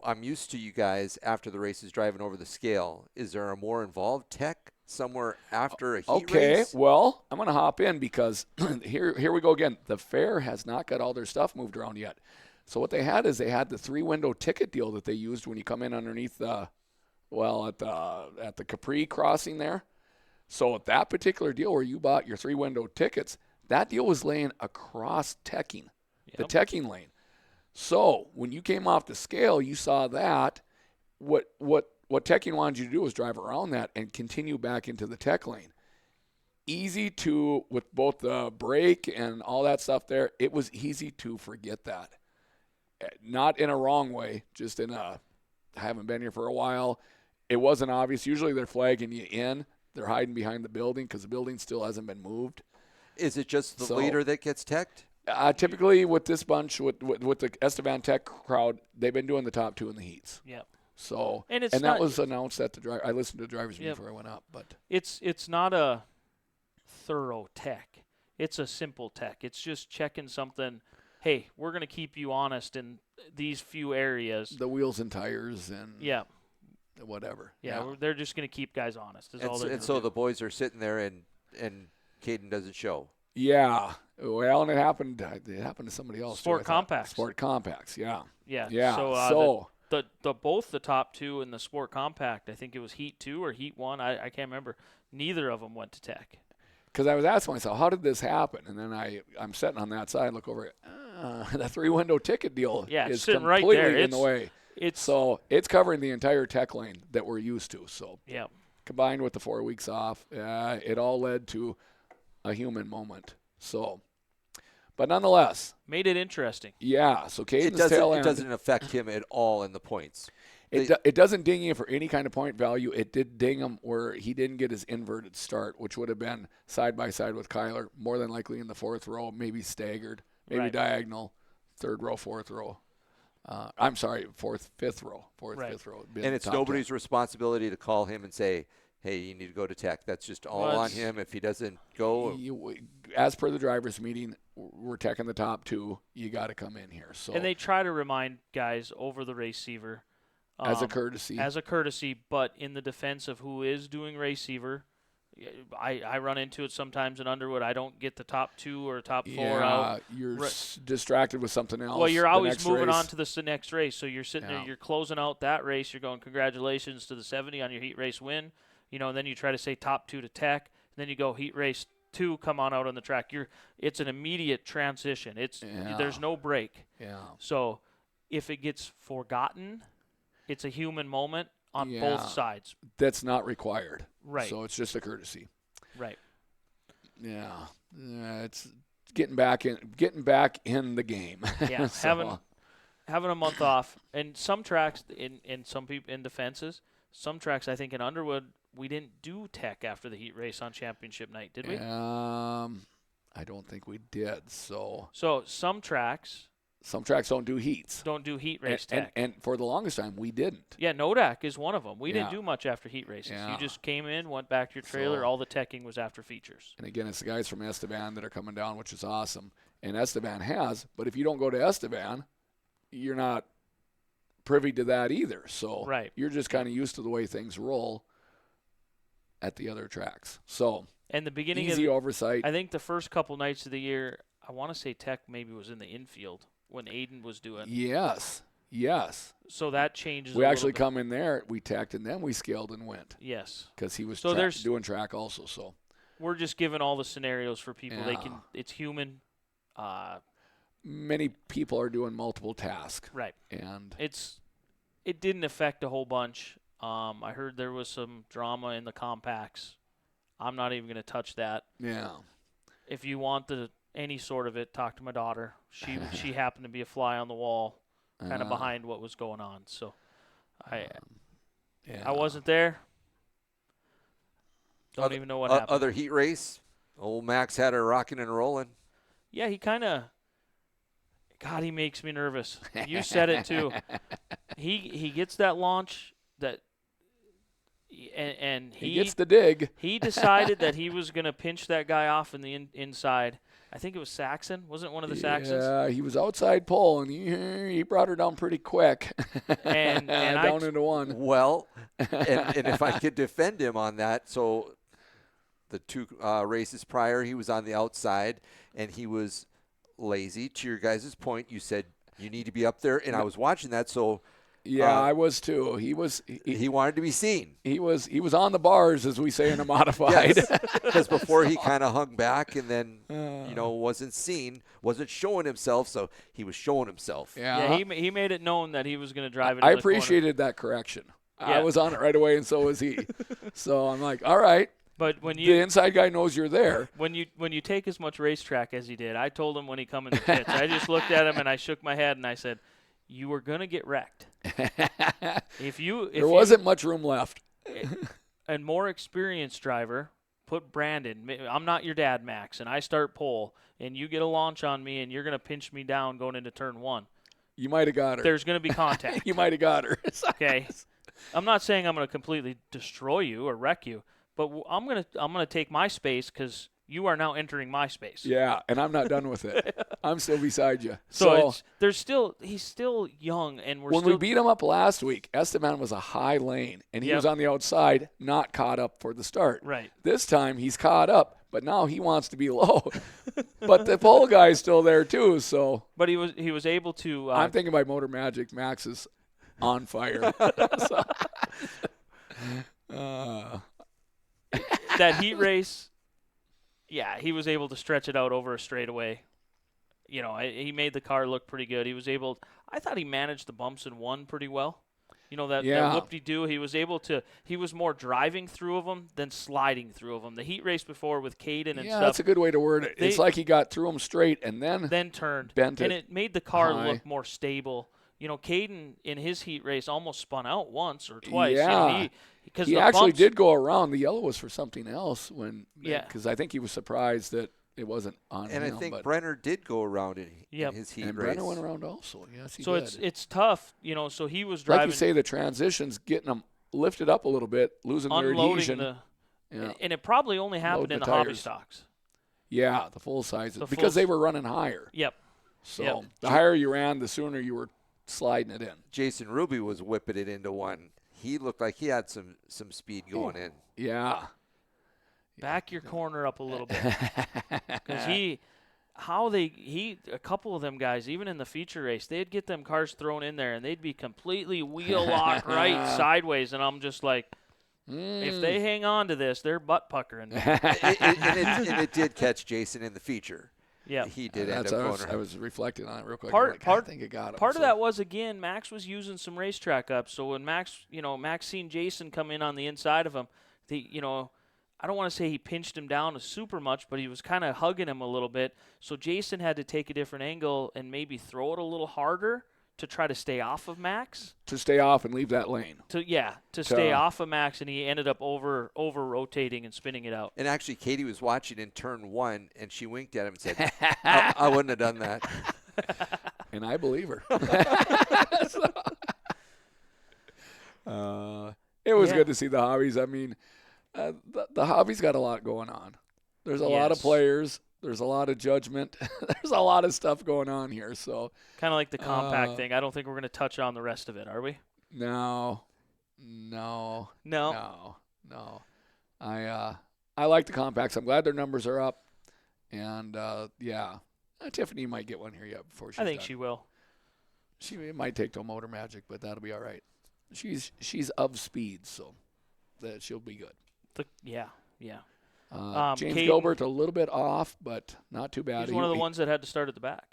I'm used to you guys after the race is driving over the scale. Is there a more involved Tech somewhere after a heat race? Okay, well, I'm going to hop in because here we go again. The fair has not got all their stuff moved around yet. So what they had is they had the 3-window ticket deal that they used when you come in underneath at the Capri crossing there. So at that particular deal where you bought your 3-window tickets, that deal was laying across Teching, the Teching lane. So when you came off the scale, you saw that. What Teching wanted you to do was drive around that and continue back into the Tech lane. Easy to, with both the brake and all that stuff there, it was easy to forget that. Not in a wrong way, just in a, I haven't been here for a while. It wasn't obvious. Usually they're flagging you in. They're hiding behind the building because the building still hasn't been moved. Is it just the leader that gets teched? Typically with this bunch, with the Estevan Tech crowd, they've been doing the top 2 in the heats. Yep. So and that was announced at the drive. I listened to the drivers meeting before I went up, but it's not a thorough tech. It's a simple tech. It's just checking something. Hey, we're going to keep you honest in these few areas. The wheels and tires and whatever. Yeah. They're just going to keep guys honest. And so the boys are sitting there and Caden doesn't show. Yeah. Well, and it happened to somebody else. Sport Compacts. Sport Compacts, yeah. Yeah. So both the top 2 in the Sport Compact, I think it was Heat 2 or Heat 1, I can't remember. Neither of them went to Tech. Because I was asking myself, how did this happen? And then I'm sitting on that side, look over, that 3-window ticket deal is completely in the way. So it's covering the entire Tech lane that we're used to. So combined with the 4 weeks off, it all led to a human moment. So, but nonetheless. Made it interesting. Yeah, so Caden's tail end. It doesn't affect him at all in the points. It doesn't ding him for any kind of point value. It did ding him where he didn't get his inverted start, which would have been side by side with Kyler, more than likely in the 4th row, maybe staggered, maybe diagonal, 3rd row, 4th row. I'm sorry, 5th row. 5th row. And it's nobody's responsibility to call him and say, hey, you need to go to Tech. That's just all on him. If he doesn't go. As per the drivers' meeting, we're teching the top 2. You got to come in here. So. And they try to remind guys over the receiver. As a courtesy. But in the defense of who is doing receiver, I run into it sometimes in Underwood. I don't get the top 2 or top 4 out. You're distracted with something else. Well, you're always moving on to the next race. So you're sitting there, you're closing out that race. You're going, congratulations to the 70 on your heat race win. And then you try to say top 2 to Tech. And then you go heat race 2, come on out on the track. It's an immediate transition. There's no break. Yeah. So if it gets forgotten, it's a human moment on both sides. That's not required. Right. So it's just a courtesy. Right. Yeah. It's getting back in the game. Yeah. Having a month off, and some tracks in some people in defenses, some tracks I think in Underwood we didn't do Tech after the heat race on championship night, did we? I don't think we did. So some tracks don't do heats. Don't do heat race tech. And for the longest time, we didn't. Yeah, Nodak is one of them. We didn't do much after heat races. Yeah. You just came in, went back to your trailer. All the teching was after features. And again, it's the guys from Estevan that are coming down, which is awesome. And Estevan has. But if you don't go to Estevan, you're not privy to that either. So you're just kind of used to the way things roll at the other tracks. So And the beginning easy oversight. I think the first couple nights of the year, I want to say Tech maybe was in the infield when Aiden was doing. Yes. So that changes. We actually come in there, we tacked, and then we scaled and went. Yes. Because he was doing track also. So we're just giving all the scenarios for people. They can. It's human. Many people are doing multiple tasks. Right. And it didn't affect a whole bunch. I heard there was some drama in the compacts. I'm not even going to touch that. Yeah. If you want any sort of it, talk to my daughter. She happened to be a fly on the wall, kind of behind what was going on. So I wasn't there. Don't even know what happened. Other heat race, old Max had her rocking and rolling. Yeah, he kind of. God, he makes me nervous. You said it too. He gets that launch and he gets the dig. He decided that he was going to pinch that guy off in the inside. I think it was Saxon. Wasn't it one of the Saxons? Yeah, he was outside pole, and he brought her down pretty quick. and down into one. Well, and if I could defend him on that, so the 2 races prior, he was on the outside, and he was lazy. To your guys' point, you said you need to be up there, and I was watching that, so yeah, I was too. He wanted to be seen. He was on the bars, as we say in a modified. Because before he kind of hung back and then wasn't seen, wasn't showing himself, so he was showing himself. Yeah, he made it known that he was going to drive it. I appreciated that correction. Yeah. I was on it right away, and so was he. So I'm like, all right. But when the inside guy knows you're there. When you take as much racetrack as he did, I told him when he come in the pits, I just looked at him and I shook my head and I said, "You were gonna get wrecked. There wasn't much room left." And more experienced driver, put Brandon. I'm not your dad, Max, and I start pole, and you get a launch on me, and you're gonna pinch me down going into turn 1. You might have got her. There's gonna be contact. You might have got her. Okay. I'm not saying I'm gonna completely destroy you or wreck you. But I'm gonna take my space because you are now entering my space. Yeah, and I'm not done with it. I'm still beside you. So he's still young, and when we beat him up last week, Esteban was a high lane, and he was on the outside, not caught up for the start. Right. This time he's caught up, but now he wants to be low. But the pole guy's still there too. So. But he was able to. I'm thinking by Motor Magic, Max is on fire. That heat race, yeah, he was able to stretch it out over a straightaway. He made the car look pretty good. I thought he managed the bumps in 1 pretty well. That whoop-de-doo, he was more driving through of them than sliding through of them. The heat race before with Caden and stuff. Yeah, that's a good way to word it. It's like he got through them straight and then turned. Bent and it made the car high. Look more stable. Caden in his heat race almost spun out once or twice. Yeah. He actually did go around. The yellow was for something else because I think he was surprised that it wasn't on him. And I think Brenner did go around in his heat race. And Brenner went around also. Yes, he did. So it's tough, so he was driving. Like you say, the transitions, getting them lifted up a little bit, losing their adhesion. And it probably only happened in the hobby stocks. Yeah, the full sizes. Because they were running higher. Yep. So the higher you ran, the sooner you were sliding it in. Jason Ruby was whipping it into 1. He looked like he had some speed going in. Yeah. Back your corner up a little bit. Because a couple of them guys, even in the feature race, they'd get them cars thrown in there and they'd be completely wheel lock right sideways. And I'm just like, if they hang on to this, they're butt puckering. and it did catch Jason in the feature. Yeah, he did end up I was reflecting on it real quick. I think it got him. Part of that was, again, Max was using some racetrack up. So when Max seen Jason come in on the inside of him, I don't want to say he pinched him down super much, but he was kind of hugging him a little bit. So Jason had to take a different angle and maybe throw it a little harder to try to stay off of Max. To stay off and leave that lane. To stay off of Max, and he ended up over rotating and spinning it out. And actually, Katie was watching in turn 1, and she winked at him and said, I wouldn't have done that. And I believe her. It was good to see the hobbies. I mean, the hobby's got a lot going on. There's a lot of players. There's a lot of judgment. There's a lot of stuff going on here. So kind of like the compact thing. I don't think we're going to touch on the rest of it, are we? No. I I like the compacts. I'm glad their numbers are up. And, Tiffany might get one here yet before she's I think done. she will. It might take till Motor Magic, but that'll be all right. She's of speed, so that she'll be good. Yeah. James Caden, Gilbert, a little bit off, but not too bad. He's one of the ones that had to start at the back.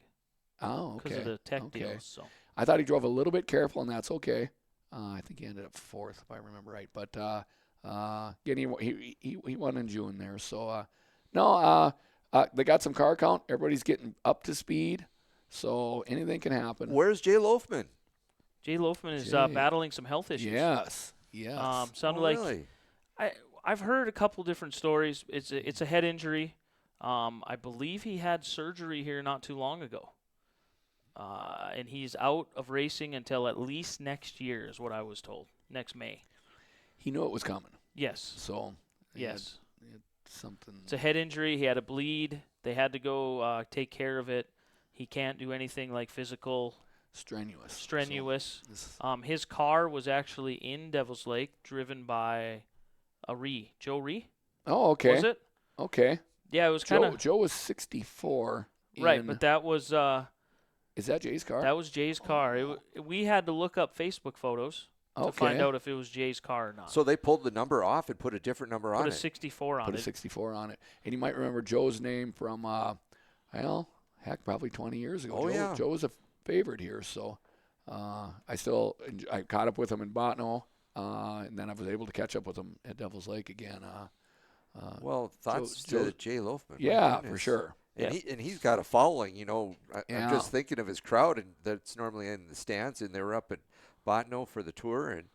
Oh, okay. Because of the tech deals. So. I thought he drove a little bit careful, and that's okay. I think he ended up 4th, if I remember right. But again, he won in June there. So they got some car count. Everybody's getting up to speed, so anything can happen. Where's Jay Loafman? Jay Loafman is battling some health issues. Yes. Sounded really? I've heard a couple different stories. It's a head injury. I believe he had surgery here not too long ago. And he's out of racing until at least next year is what I was told. Next May. He knew it was coming. Yes. So yes. He had something. It's a head injury. He had a bleed. They had to go take care of it. He can't do anything like physical. Strenuous. So his car was actually in Devil's Lake, driven by Joe Ree. Oh, okay. Was it? Okay. Yeah, it was kind of. Joe was 64. Right, but that was. Is that Jay's car? That was Jay's car. We had to look up Facebook photos to find out if it was Jay's car or not. So they pulled the number off and put a different number on it. Put a 64 on it. Put a 64 on it. And you might remember Joe's name from, probably 20 years ago. Oh, yeah. Joe was a favorite here. So I caught up with him in Botno, and then I was able to catch up with him at Devil's Lake again. Thoughts to Jay Loafman. Yeah, for sure. And he's got a following, I'm just thinking of his crowd, and that's normally in the stands, and they were up at Botno for the tour, and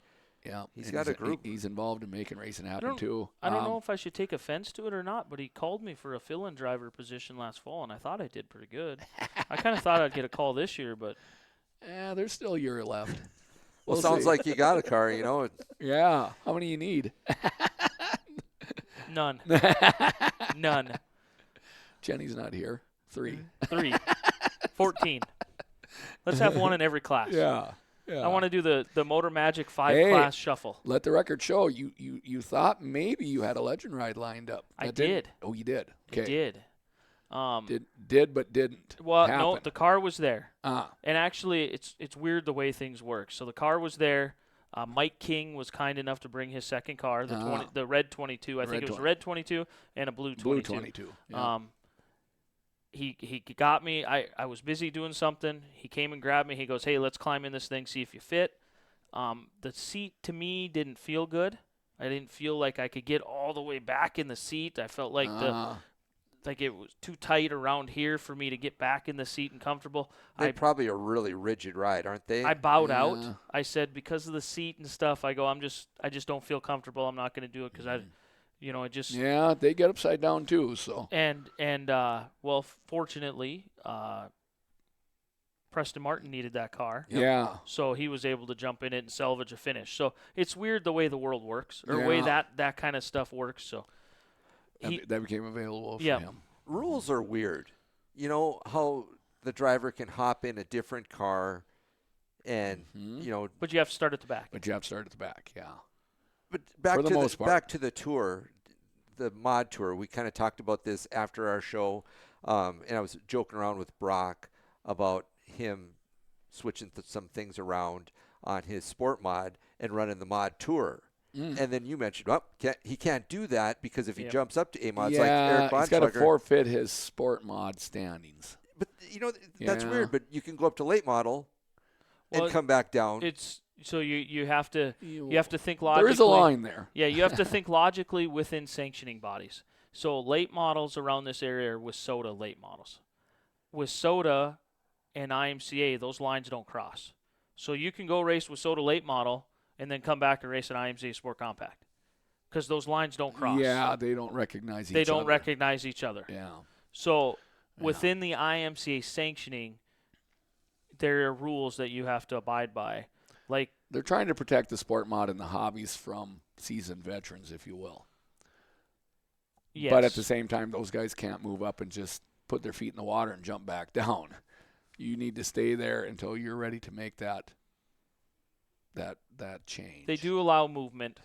he's got a group. He's involved in making racing happen, too. I don't know if I should take offense to it or not, but he called me for a fill-in driver position last fall, and I thought I did pretty good. I kind of thought I'd get a call this year, but... Yeah, there's still a year left. Well, sounds like you got a car, Yeah. How many you need? None. None. Jenny's not here. 3. 14. Let's have one in every class. Yeah. I want to do the Motor Magic 5-class shuffle. Let the record show. You thought maybe you had a legend ride lined up. I did. Oh, you did? Okay. I did. Did but didn't. Well, happen. no, the car was there. And actually, it's weird the way things work. So the car was there. Mike King was kind enough to bring his second car, the red 22. I think it was a red 22 and a blue 22. Blue 22. Yeah. He got me. I was busy doing something. He came and grabbed me. He goes, "Hey, let's climb in this thing, see if you fit." The seat to me didn't feel good. I didn't feel like I could get all the way back in the seat. I felt like it was too tight around here for me to get back in the seat and comfortable. They're probably a really rigid ride, aren't they? I bowed out. I said, because of the seat and stuff, I go, I just don't feel comfortable. I'm not going to do it because it just. Yeah, they get upside down too. So. Fortunately, Preston Martin needed that car. Yeah. So he was able to jump in it and salvage a finish. So it's weird the way the world works, or the way that kind of stuff works. So. That became available for him. Rules are weird. You know how the driver can hop in a different car and, But you have to start at the back. Yeah. But back to the tour, the mod tour, we kind of talked about this after our show, and I was joking around with Brock about him switching some things around on his sport mod and running the mod tour. And then you mentioned, he can't do that because if he jumps up to A mods like Eric Bonschlager. He's got to forfeit his sport mod standings. But that's weird. But you can go up to late model and come back down. It's so you have to think logically. There is a line there. Yeah, you have to think logically within sanctioning bodies. So late models around this area are WISSOTA late models. WISSOTA and IMCA, those lines don't cross. So you can go race WISSOTA late model and then come back and race an IMCA Sport Compact, because those lines don't cross. Yeah, they don't recognize each other. They don't recognize each other. Yeah. So within the IMCA sanctioning, there are rules that you have to abide by. Like, they're trying to protect the sport mod and the hobbies from seasoned veterans, if you will. Yes. But at the same time, those guys can't move up and just put their feet in the water and jump back down. You need to stay there until you're ready to make that change. They do allow movement.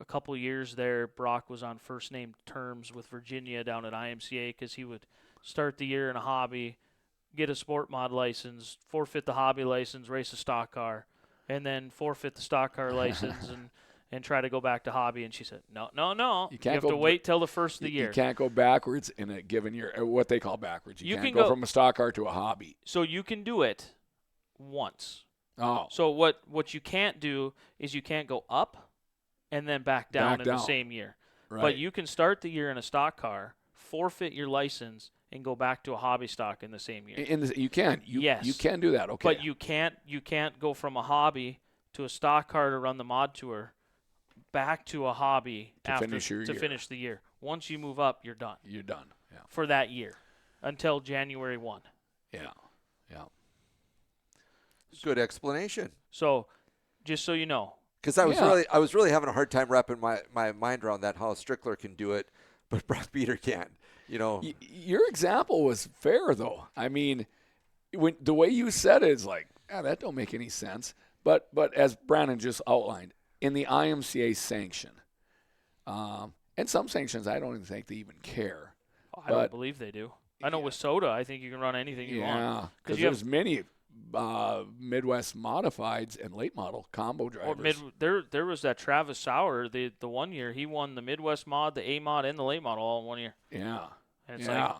a couple years there, Brock was on first name terms with Virginia down at IMCA because he would start the year in a hobby, get a sport mod license, forfeit the hobby license, race a stock car, and then forfeit the stock car license and try to go back to hobby. And she said, no. You have to wait till the first of the year. You can't go backwards in a given year, what they call backwards. You can't can go from a stock car to a hobby. So you can do it once. Oh. So what you can't do is you can't go up and then back down the same year. Right. But you can start the year in a stock car, forfeit your license, and go back to a hobby stock in the same year. You can. Yes. You can do that. Okay. But you can't go from a hobby to a stock car to run the mod tour back to a hobby to finish the year. Once you move up, you're done. You're done. Yeah. For that year until January 1. Yeah. Good explanation. So, just so you know. Because I was really having a hard time wrapping my mind around that, how Strickler can do it, but Brock Beater can't. Your example was fair, though. I mean, when the way you said it is like, that don't make any sense. But as Brandon just outlined, in the IMCA sanction, and some sanctions, I don't even think they even care. I don't believe they do. I know with soda, I think you can run anything you want. Yeah, because there's many Midwest modifieds and late model combo drivers. There was that Travis Sauer, the 1 year, he won the Midwest mod, the A mod, and the late model all in 1 year. Yeah. And it's like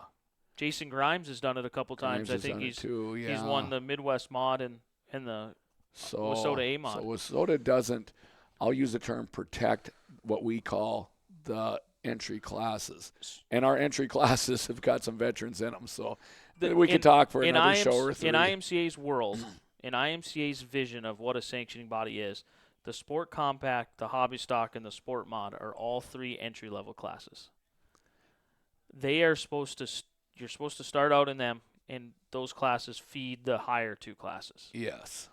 Jason Grimes has done it a couple times. I think he's won the Midwest mod and the Soda A mod. So Soda doesn't, I'll use the term protect what we call the entry classes. And our entry classes have got some veterans in them, so we can talk for another show or three. In IMCA's world, in IMCA's vision of what a sanctioning body is, the Sport Compact, the Hobby Stock, and the Sport Mod are all 3 entry-level classes. You're supposed to start out in them, and those classes feed the higher 2 classes. Yes.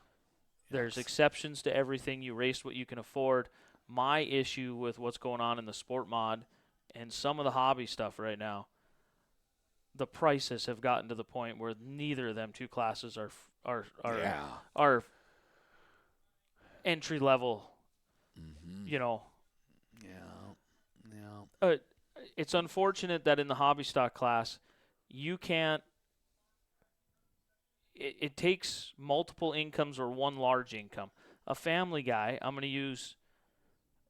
There's exceptions to everything. You race what you can afford. My issue with what's going on in the Sport Mod and some of the hobby stuff right now, the prices have gotten to the point where neither of them 2 classes are entry level. Mm-hmm. Yeah. It's unfortunate that in the hobby stock class, you can't. It takes multiple incomes or one large income. A family guy, I'm going to use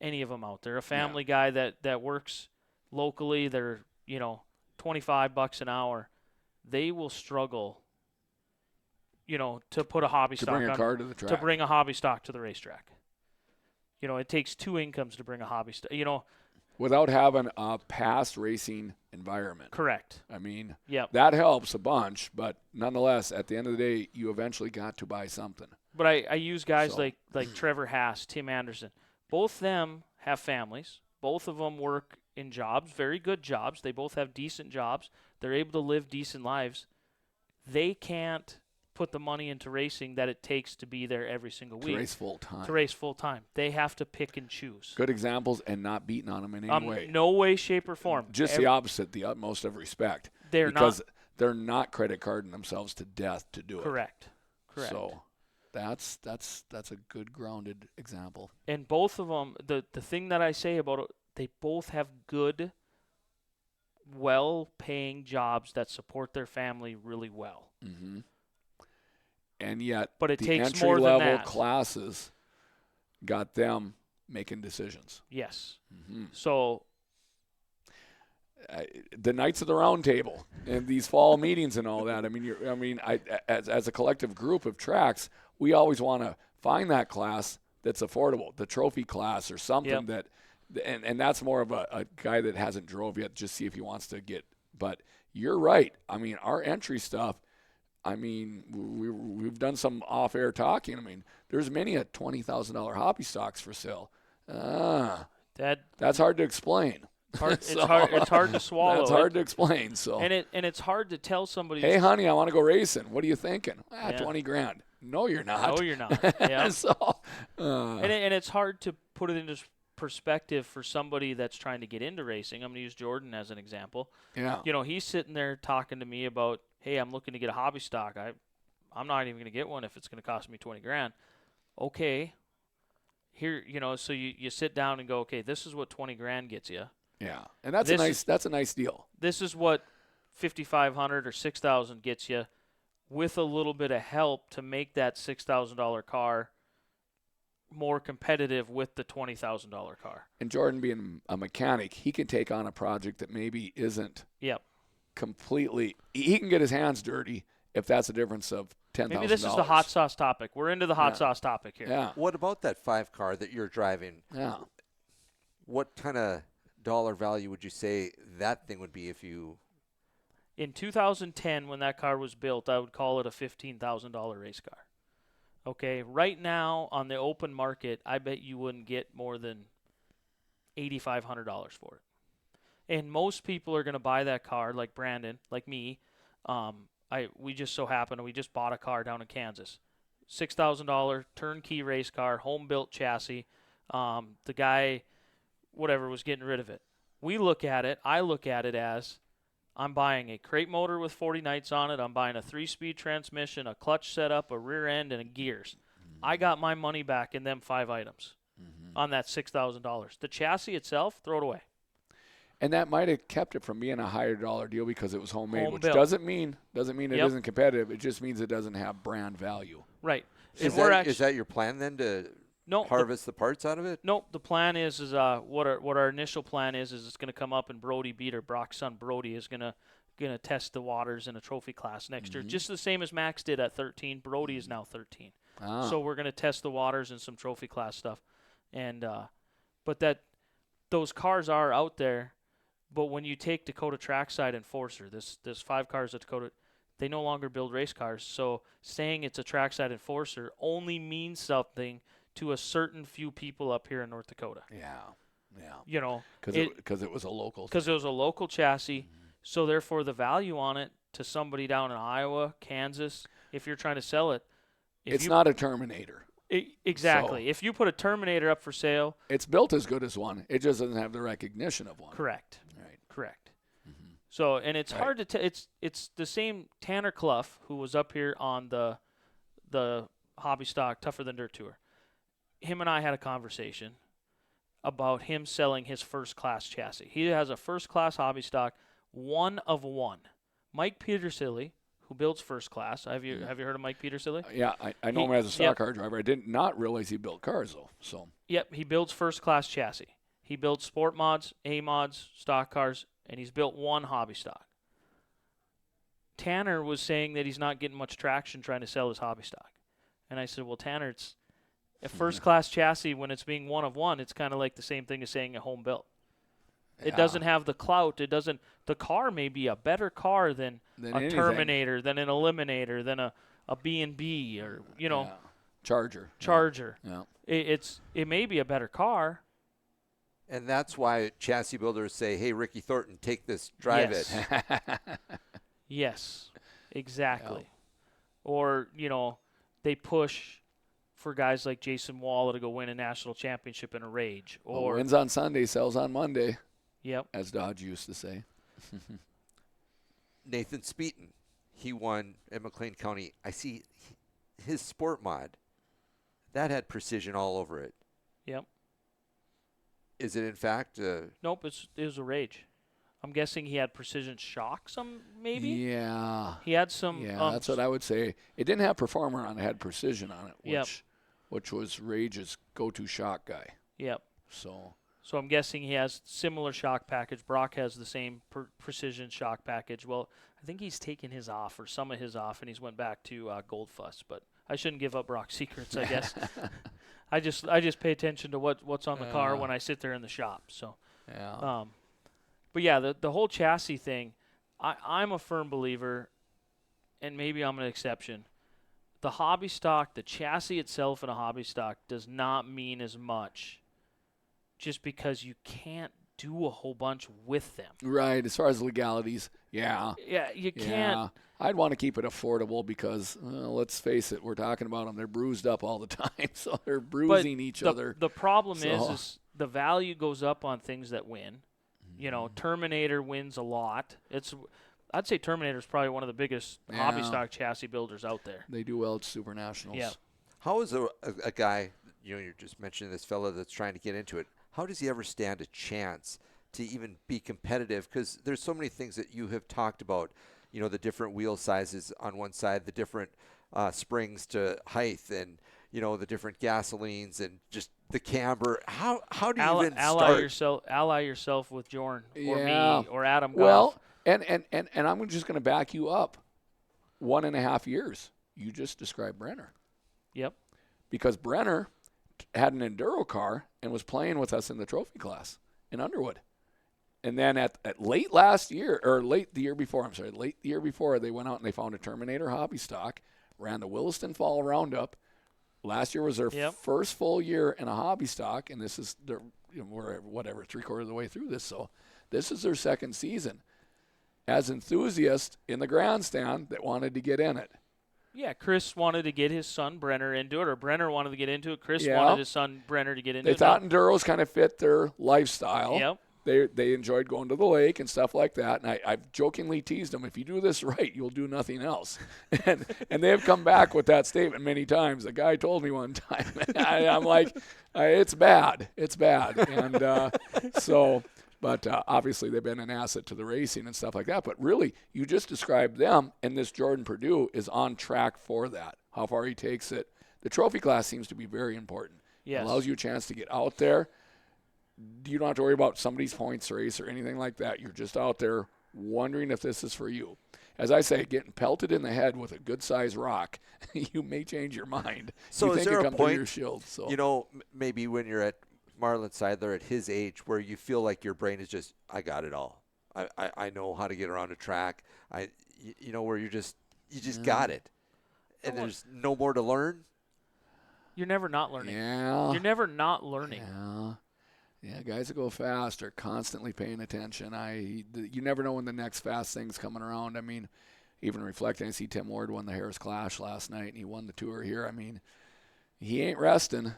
any of them out there. A family guy that works locally, they're $25 an hour. They will struggle, to put a hobby stock bring a car to the track. To bring a hobby stock to the racetrack. It takes 2 incomes to bring a hobby stock. Without having a past racing environment. Correct. I mean, yep. That helps a bunch, but nonetheless, at the end of the day, you eventually got to buy something. But I use guys like Trevor Haas, Tim Anderson. Both them have families. Both of them work in jobs, very good jobs. They both have decent jobs. They're able to live decent lives. They can't put the money into racing that it takes to be there every single week. To race full time. They have to pick and choose. Good examples and not beating on them in any way. No way, shape, or form. Just the opposite, the utmost of respect. They're not credit carding themselves to death to do it. Correct. So that's a good grounded example. And both of them, the thing that I say about it, they both have good, well-paying jobs that support their family really well. Mm-hmm. And yet, but it the takes more than that. entry-level classes got them making decisions. Yes. Mm-hmm. So the Knights of the Round Table and these fall meetings and all that. As a collective group of tracks, we always want to find that class that's affordable, the trophy class or something that, and that's more of a guy that hasn't drove yet, just see if he wants to get. But you're right. I mean, our entry stuff. I mean, we've done some off-air talking. I mean, there's many at $20,000 hobby stocks for sale. That's hard to explain. It's hard to swallow. That's hard to explain. So and it's hard to tell somebody. Hey, honey, I want to go racing. What are you thinking? $20,000. No, you're not. No, you're not. Yeah. And it's hard to put it into perspective for somebody that's trying to get into racing. I'm going to use Joren as an example. Yeah. He's sitting there talking to me about, hey, I'm looking to get a hobby stock. I'm not even going to get one if it's going to cost me $20,000. Okay. here, so you sit down and go, okay, this is what 20 grand gets you. Yeah, and that's a nice deal. This is what 5,500 or 6,000 gets you, with a little bit of help to make that $6,000 car more competitive with the $20,000 car. And Joren, being a mechanic, he can take on a project that maybe isn't completely. He can get his hands dirty if that's a difference of $10,000. Maybe this is the hot sauce topic. We're into the hot sauce topic here. Yeah. What about that 5 car that you're driving? Yeah. What kind of dollar value would you say that thing would be if you? In 2010, when that car was built, I would call it a $15,000 race car. Okay, right now on the open market, I bet you wouldn't get more than $8,500 for it. And most people are going to buy that car, like Brandon, like me. We just so happened, we just bought a car down in Kansas. $6,000 turnkey race car, home-built chassis. The guy, whatever, was getting rid of it. I look at it as, I'm buying a crate motor with 40 nights on it. I'm buying a 3-speed transmission, a clutch setup, a rear end, and a gears. Mm-hmm. I got my money back in them 5 items on that $6,000. The chassis itself, throw it away. And that might have kept it from being a higher dollar deal because it was homemade, which built. doesn't mean it isn't competitive. It just means it doesn't have brand value. Right. Is that your plan then to harvest the parts out of it? No, the plan is what our initial plan is it's going to come up and Brody Beater, Brock's son Brody, is going to test the waters in a trophy class next year, just the same as Max did at 13. Brody is now 13, so we're going to test the waters in some trophy class stuff, and but those cars are out there. But when you take Dakota Trackside Enforcer, this 5 cars at Dakota, they no longer build race cars. So saying it's a Trackside Enforcer only means something to a certain few people up here in North Dakota. Yeah. Because it was a local. Because it was a local chassis. So therefore, the value on it to somebody down in Iowa, Kansas, if you're trying to sell it, it's not a Terminator. Exactly. So, if you put a Terminator up for sale, it's built as good as one. It just doesn't have the recognition of one. Correct. Right. Correct. Mm-hmm. So, and it's hard to tell. It's the same Tanner Clough who was up here on the Hobby Stock Tougher Than Dirt tour. Him and I had a conversation about him selling his first class chassis. He has a first class Hobby Stock, 1 of 1. Mike Petersilly, who builds first class. Have you heard of Mike Petersilly? Yeah, I know him as a stock car driver. I did not realize he built cars though. So. Yep, he builds first class chassis. He builds sport mods, A mods, stock cars, and he's built 1 hobby stock. Tanner was saying that he's not getting much traction trying to sell his hobby stock. And I said, well, Tanner, it's a first class chassis when it's being 1 of 1. It's kind of like the same thing as saying a home built. It doesn't have the clout. The car may be a better car than a anything. Terminator, than an Eliminator, than a B&B or, Charger. Yeah. It may be a better car. And that's why chassis builders say, hey, Ricky Thornton, take this, drive it. Yes, exactly. Yeah. Or, they push for guys like Jason Walla to go win a national championship in a Rage. Or wins on Sunday, sells on Monday. Yep. As Dodge used to say. Nathan Speeton, he won at Mclean County. I see his sport mod, that had precision all over it. Yep. Is it in fact? Nope, it was a Rage. I'm guessing he had precision shock, maybe? Yeah. He had some. Yeah, that's what I would say. It didn't have Performer on it. It had precision on it, which was Rage's go-to shock guy. Yep. So I'm guessing he has similar shock package. Brock has the same precision shock package. Well, I think he's taken his off or some of his off, and he's went back to Gold Fuss. But I shouldn't give up Brock's secrets, I guess. I just pay attention to what's on the car when I sit there in the shop. So, but yeah, the whole chassis thing, I'm a firm believer, and maybe I'm an exception. The hobby stock, the chassis itself in a hobby stock does not mean as much just because you can't do a whole bunch with them. Right, as far as legalities, yeah. Yeah, you can't. I'd want to keep it affordable because, let's face it, we're talking about them. They're bruised up all the time, so they're bruising each other. The problem is the value goes up on things that win. Terminator wins a lot. I'd say Terminator is probably one of the biggest hobby stock chassis builders out there. They do well at Super Nationals. Yeah. How is a guy you're just mentioning this fella that's trying to get into it. How does he ever stand a chance to even be competitive? Because there's so many things that you have talked about, the different wheel sizes on one side, the different springs to height, and, the different gasolines and just the camber. How do you even start? Ally yourself with Joren or Yeah. me or Adam Goff. Well, and I'm just going to back you up 1.5 years. You just described Brenner. Yep. Because Brenner had an enduro car and was playing with us in the trophy class in Underwood. And then at late the year before, they went out and they found a Terminator hobby stock, ran the Williston Fall Roundup. Last year was their first full year in a hobby stock, and this is we're 3/4 of the way through this, so this is their second season as enthusiasts in the grandstand that wanted to get in it. Yeah, Chris wanted to get his son Brenner into it, or Brenner wanted to get into it. Chris wanted his son Brenner to get into it. They thought enduros kind of fit their lifestyle. Yep. They enjoyed going to the lake and stuff like that. And I've jokingly teased them, if you do this right, you'll do nothing else. And they have come back with that statement many times. A guy told me one time, I'm like, it's bad. It's bad. And but obviously they've been an asset to the racing and stuff like that. But really, you just described them, and this Jordan Purdue is on track for that, how far he takes it. The trophy class seems to be very important. Yes. It allows you a chance to get out there. You don't have to worry about somebody's points race or anything like that. You're just out there wondering if this is for you. As I say, getting pelted in the head with a good-sized rock, you may change your mind. So you is think there it a comes point, through your shield, maybe when you're at Marlon Seidler at his age where you feel like your brain is just, I got it all. I know how to get around a track. Where you just got it. And there's no more to learn? You're never not learning. Yeah. You're never not learning. Yeah, guys that go fast are constantly paying attention. You never know when the next fast thing's coming around. I mean, even reflecting, I see Tim Ward won the Harris Clash last night, and he won the Tour here. I mean, he ain't resting.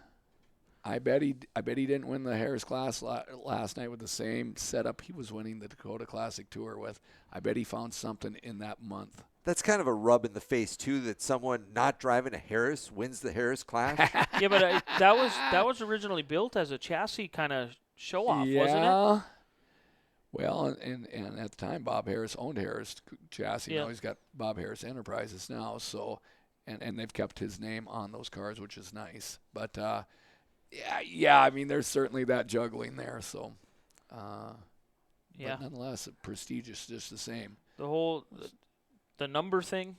I bet he didn't win the Harris Clash last night with the same setup he was winning the Dakota Classic Tour with. I bet he found something in that month. That's kind of a rub in the face, too, that someone not driving a Harris wins the Harris Clash. Yeah, but that was originally built as a chassis kind of show-off, wasn't it? Well, and at the time, Bob Harris owned Harris chassis. Yeah. Now he's got Bob Harris Enterprises now, so and they've kept his name on those cars, which is nice. But, I mean, there's certainly that juggling there, so. But nonetheless, prestigious just the same. The number thing.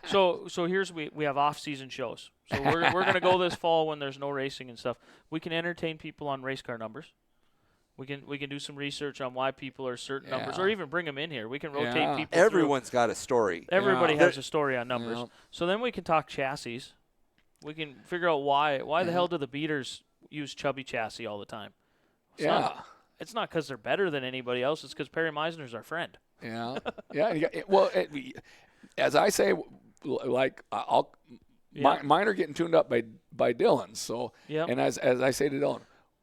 So here's we have off-season shows. So we're going to go this fall when there's no racing and stuff. We can entertain people on race car numbers. We can do some research on why people are certain numbers, or even bring them in here. We can rotate people. Everyone's got a story. Everybody has a story on numbers. Yeah. So then we can talk chassis. We can figure out why the hell do the beaters use chubby chassis all the time? It's not because they're better than anybody else. It's because Perry Meisner's our friend. Yeah. Well, as I say, like mine are getting tuned up by Dylan. So, and as I say to Dylan,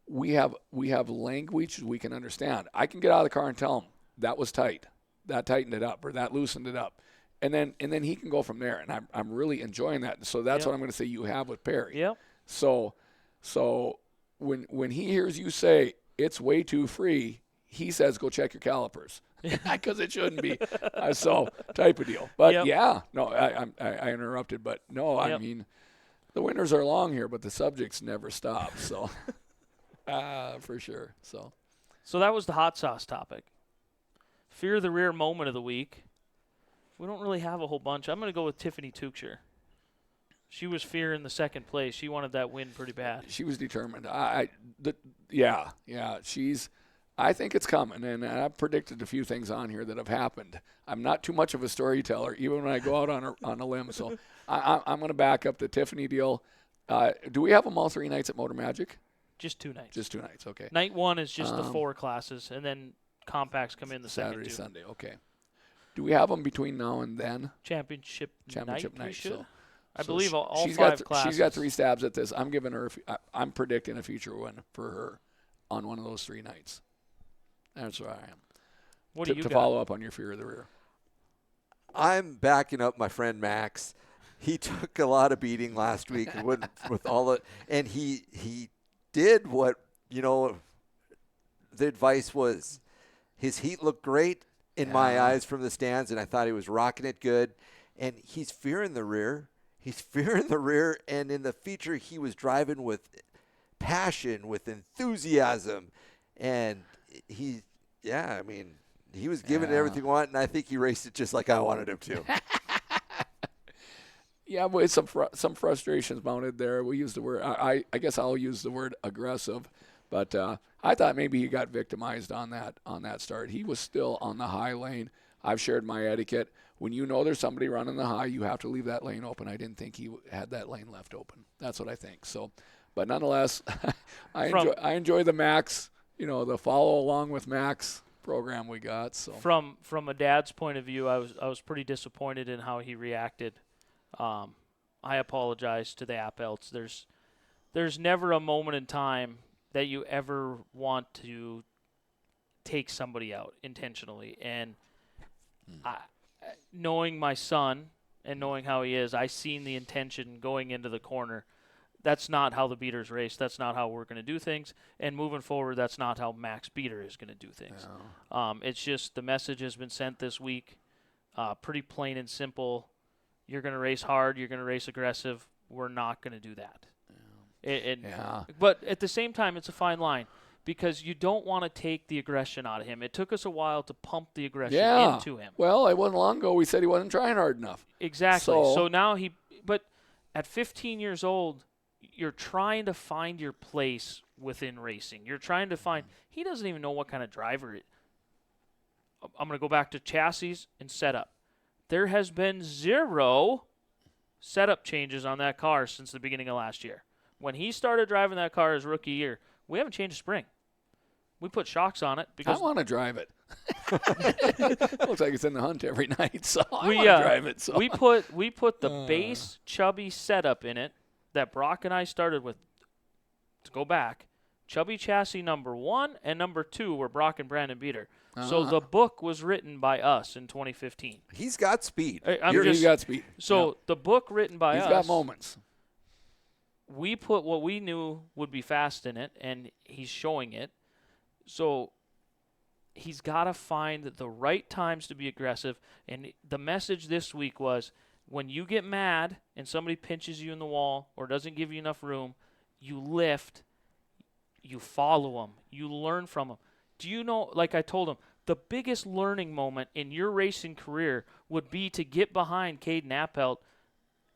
we have language we can understand. I can get out of the car and tell him that was tight, that tightened it up, or that loosened it up, and then he can go from there. And I'm really enjoying that. So that's what I'm going to say you have with Perry. Yep. So when he hears you say it's way too free, he says go check your calipers. Because it shouldn't be. So type of deal. But I interrupted. But no, I mean, the winters are long here, but the subjects never stop. So for sure. So that was the hot sauce topic. Fear the rear moment of the week. We don't really have a whole bunch. I'm going to go with Tiffany Tuchscher. She was fearing the second place. She wanted that win pretty bad. She was determined. I think it's coming, and I've predicted a few things on here that have happened. I'm not too much of a storyteller, even when I go out on a limb. So I'm going to back up the Tiffany deal. Do we have them all 3 nights at Motor Magic? Just 2 nights. Just 2 nights, okay. Night 1 is just the 4 classes, and then compacts come in the Saturday, second 2. Sunday, okay. Do we have them between now and then? Championship night. So I believe all 5 classes. She's got 3 stabs at this. I'm giving her. I'm predicting a future win for her on one of those 3 nights. That's where I am. What do you to got? Follow up on your fear of the rear? I'm backing up my friend Max. he took a lot of beating last week with all the, and he did what, the advice was. His heat looked great in my eyes from the stands, and I thought he was rocking it good. And he's fearing the rear. And in the feature, he was driving with passion, with enthusiasm. And he was giving it everything he wanted, and I think he raced it just like I wanted him to. Yeah, but some frustrations mounted there. We used the word, I guess I'll use the word aggressive, but I thought maybe he got victimized on that start. He was still on the high lane. I've shared my etiquette. When you know there's somebody running the high, you have to leave that lane open. I didn't think he had that lane left open. That's what I think. So, but nonetheless, I enjoy the Max, the follow along with Max program we got. So from a dad's point of view, I was pretty disappointed in how he reacted. I apologize to the Appelts. There's never a moment in time that you ever want to take somebody out intentionally. And knowing my son and knowing how he is, I seen the intention going into the corner. That's not how the beaters race. That's not how we're going to do things. And moving forward, that's not how Max Beater is going to do things. No. It's just the message has been sent this week. Pretty plain and simple. You're going to race hard. You're going to race aggressive. We're not going to do that. But at the same time, it's a fine line because you don't want to take the aggression out of him. It took us a while to pump the aggression into him. Well, it wasn't long ago we said he wasn't trying hard enough. Exactly. So now but at 15 years old, you're trying to find your place within racing. You're trying to find – he doesn't even know what kind of driver it – I'm going to go back to chassis and setup. There has been 0 setup changes on that car since the beginning of last year. When he started driving that car his rookie year, we haven't changed a spring. We put shocks on it because I want to drive it. Looks like it's in the hunt every night, so I want to drive it. So. We put the base chubby setup in it that Brock and I started with. To go back, chubby chassis number 1 and number 2 were Brock and Brandon Beater. So the book was written by us in 2015. He's got speed. He's got speed. So the book written by us. He's got moments. We put what we knew would be fast in it, and he's showing it. So he's got to find the right times to be aggressive. And the message this week was when you get mad and somebody pinches you in the wall or doesn't give you enough room, you lift, you follow them, you learn from them. Do you know, like I told him, the biggest learning moment in your racing career would be to get behind Caden Appelt,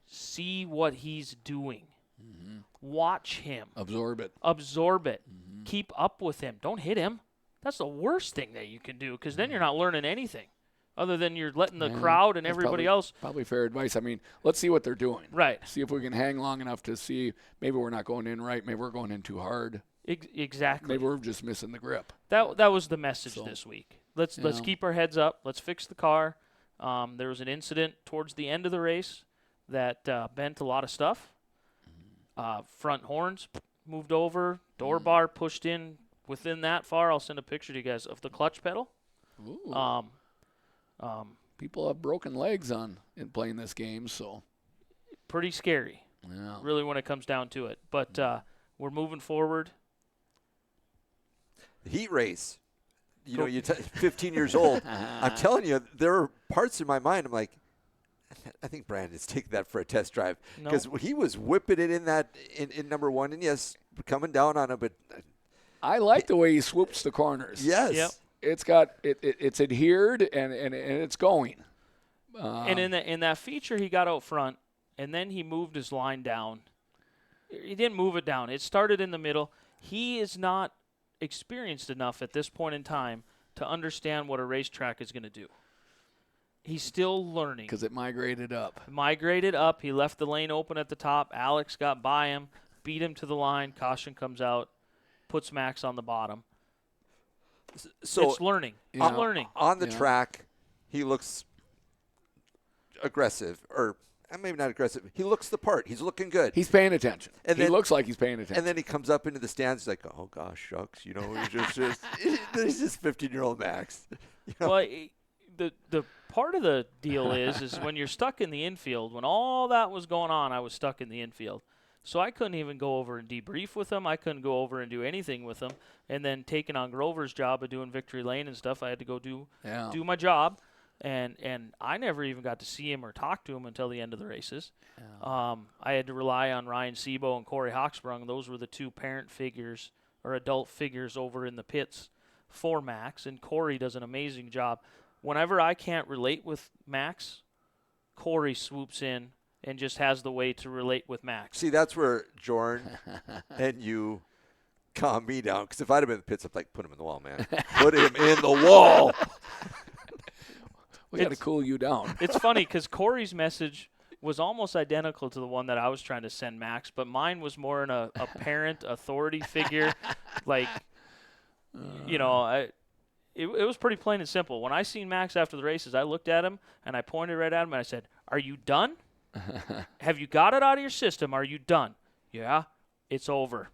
see what he's doing. Mm-hmm. Watch him. Absorb it. Mm-hmm. Keep up with him. Don't hit him. That's the worst thing that you can do because then you're not learning anything other than you're letting the crowd and everybody else. Probably fair advice. I mean, let's see what they're doing. Right. See if we can hang long enough to see maybe we're not going in right. Maybe we're going in too hard. Exactly. Maybe we're just missing the grip. That was the message this week. Let's keep our heads up. Let's fix the car. There was an incident towards the end of the race that bent a lot of stuff. Front horns moved over. Door bar pushed in within that far. I'll send a picture to you guys of the clutch pedal. Ooh. People have broken legs in playing this game, so pretty scary. Yeah. Really, when it comes down to it. But we're moving forward. The heat race. 15 years old. I'm telling you, there are parts in my mind. I'm like, I think Brandon's taking that for a test drive because he was whipping it in number 1, and yes, coming down on him. But I like the way he swoops the corners. Yes, yep. It's got it's adhered and it's going. And in that feature, he got out front, and then he moved his line down. He didn't move it down. It started in the middle. He is not experienced enough at this point in time to understand what a racetrack is going to do. He's still learning. Because it migrated up. He left the lane open at the top. Alex got by him, beat him to the line. Caution comes out, puts Max on the bottom. So it's learning. I'm learning. On the track, he looks aggressive, or maybe not aggressive. He looks the part. He's looking good. He's paying attention. He looks like he's paying attention. And then he comes up into the stands. He's like, oh, gosh, shucks. He's just 15-year-old Max. Well, the part of the deal is when you're stuck in the infield, when all that was going on, I was stuck in the infield. So I couldn't even go over and debrief with him. I couldn't go over and do anything with him. And then taking on Grover's job of doing Victory Lane and stuff, I had to go do my job. And I never even got to see him or talk to him until the end of the races. Yeah. I had to rely on Ryan Sebo and Corey Hawksprung. Those were the two parent figures or adult figures over in the pits for Max. And Corey does an amazing job. Whenever I can't relate with Max, Corey swoops in and just has the way to relate with Max. See, that's where Joren and you calm me down. Because if I'd have been in the pits, I'd like, put him in the wall, man. Put him in the wall. We got to cool you down. It's funny because Corey's message was almost identical to the one that I was trying to send Max, but mine was more in a parent authority figure. Like, it was pretty plain and simple. When I seen Max after the races, I looked at him and I pointed right at him and I said, "Are you done? Have you got it out of your system? Are you done?" "Yeah, it's over."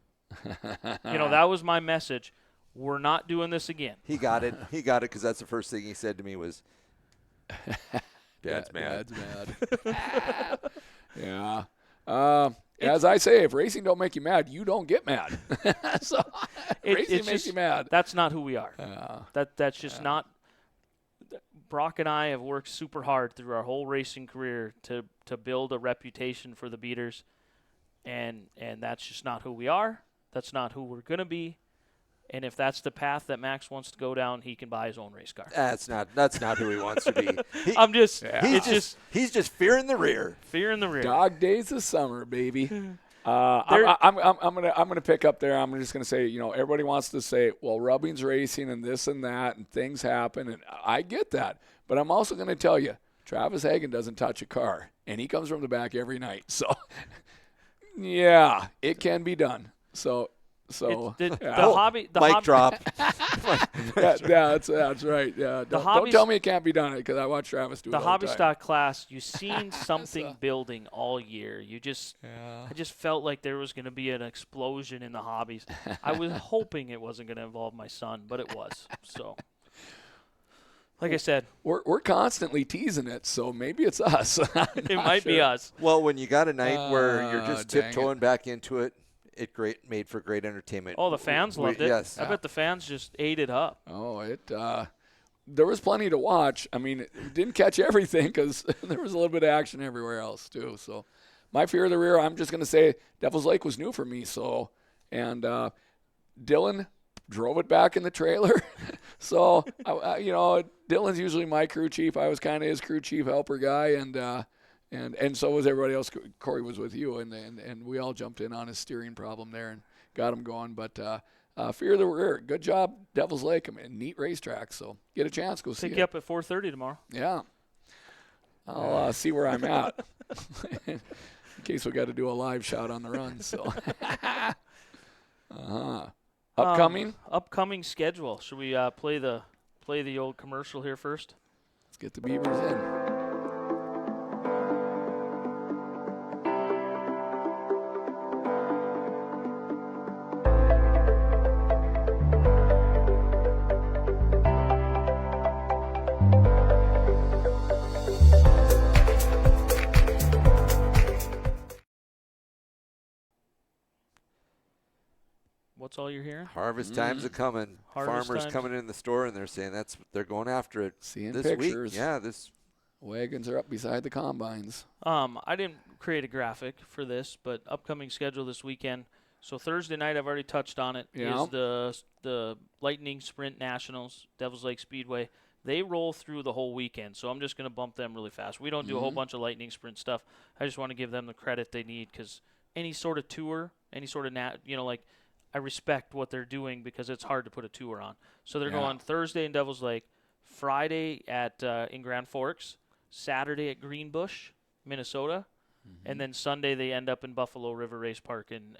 That was my message. We're not doing this again. He got it. He got it because that's the first thing he said to me was, Dad's mad. Dad's mad. Yeah. As I say, if racing don't make you mad, you don't get mad. So racing makes you mad. That's not who we are. That's just not. Brock and I have worked super hard through our whole racing career to build a reputation for the beaters, and that's just not who we are. That's not who we're gonna be. And if that's the path that Max wants to go down, he can buy his own race car. That's not who he wants to be. He's just fear in the rear. Fear in the rear. Dog days of summer, baby. I'm gonna pick up there. I'm just gonna say, everybody wants to say, well, Rubbing's racing and this and that and things happen, and I get that. But I'm also gonna tell you, Travis Hagen doesn't touch a car, and he comes from the back every night. So, yeah, it can be done. So the hobby. Mic drop. That's right. Yeah, don't tell me it can't be done because I watch Travis do it all the time. The hobby stock class, you've seen something building all year. I just felt like there was going to be an explosion in the hobbies. I was hoping it wasn't going to involve my son, but it was. So, like I said, we're constantly teasing it, so maybe it's us. It might be us. Well, when you got a night where you're just tiptoeing back into it. It made for great entertainment. Oh, the fans loved it. Yes. I bet the fans just ate it up. Oh, there was plenty to watch. I mean, it didn't catch everything because there was a little bit of action everywhere else too. So, my fear of the rear, I'm just going to say Devil's Lake was new for me. So, and Dylan drove it back in the trailer. So, Dylan's usually my crew chief. I was kind of his crew chief helper guy, and so was everybody else. Corey was with you, and we all jumped in on his steering problem there and got him going. But fear of the rear, good job, Devil's Lake. I mean, neat racetrack. So get a chance, go see it. Pick you up at 4:30 tomorrow. Yeah, I'll see where I'm at in case we got to do a live shot on the run. So upcoming schedule. Should we play the old commercial here first? Let's get the Beavers in. What's all you're hearing? Harvest times are coming. Farmers coming in the store and they're saying they're going after it. Seeing this pictures. Week. Yeah, this wagons are up beside the combines. I didn't create a graphic for this, but upcoming schedule this weekend. So Thursday night, I've already touched on it. Yeah. Is the Lightning Sprint Nationals, Devil's Lake Speedway. They roll through the whole weekend, so I'm just going to bump them really fast. We don't do a whole bunch of Lightning Sprint stuff. I just want to give them the credit they need because any sort of tour, any sort of I respect what they're doing because it's hard to put a tour on. So they're going Thursday in Devil's Lake, Friday at in Grand Forks, Saturday at Greenbush, Minnesota, and then Sunday they end up in Buffalo River Race Park in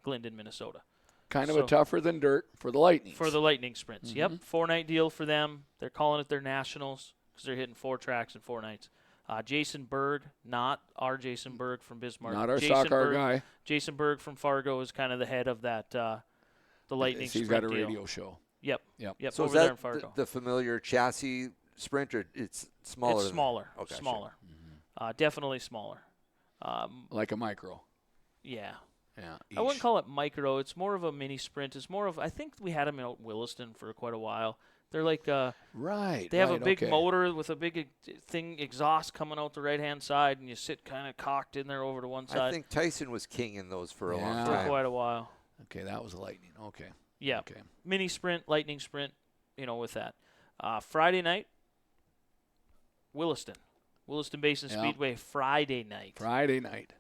Glendon, Minnesota. Kind of a tougher than dirt for the Lightning. For the Lightning Sprints, yep. 4-night deal for them. They're calling it their Nationals because they're hitting 4 tracks in 4 nights. Jason Berg, not our Jason Berg from Bismarck. Not our stock car guy. Jason Berg from Fargo is kind of the head of that, the Lightning Sprint He's got a deal. radio show. Yep. So over is there that in Fargo. the familiar chassis sprint, or it's smaller? It's smaller. Okay, smaller. Sure. Definitely smaller. Like a micro. Yeah. Yeah. I wouldn't call it micro. It's more of a mini sprint. It's more of, I think we had them in Williston for quite a while. They're like, right. They have a big motor with a big exhaust coming out the right-hand side, and you sit kind of cocked in there over to one side. I think Tyson was king in those for a long time. For quite a while. Okay, that was a Lightning. Okay. Yeah. Okay. Mini sprint, lightning sprint, with that. Friday night, Williston Basin Speedway, Friday night.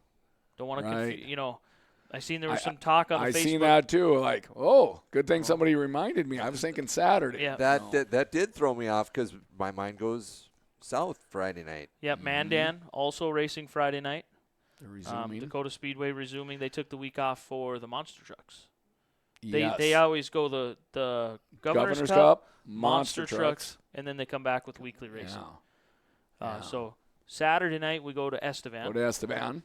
Don't want to confuse, I seen there was some talk on the Facebook. I seen that too. Like, good thing somebody reminded me. I was thinking Saturday. Yeah. That did throw me off because my mind goes south Friday night. Yep, Mandan also racing Friday night. They're resuming. Dakota Speedway resuming. They took the week off for the monster trucks. Yes. They always go the Governor's Cup, monster trucks, and then they come back with weekly racing. Yeah. So Saturday night we go to Estevan.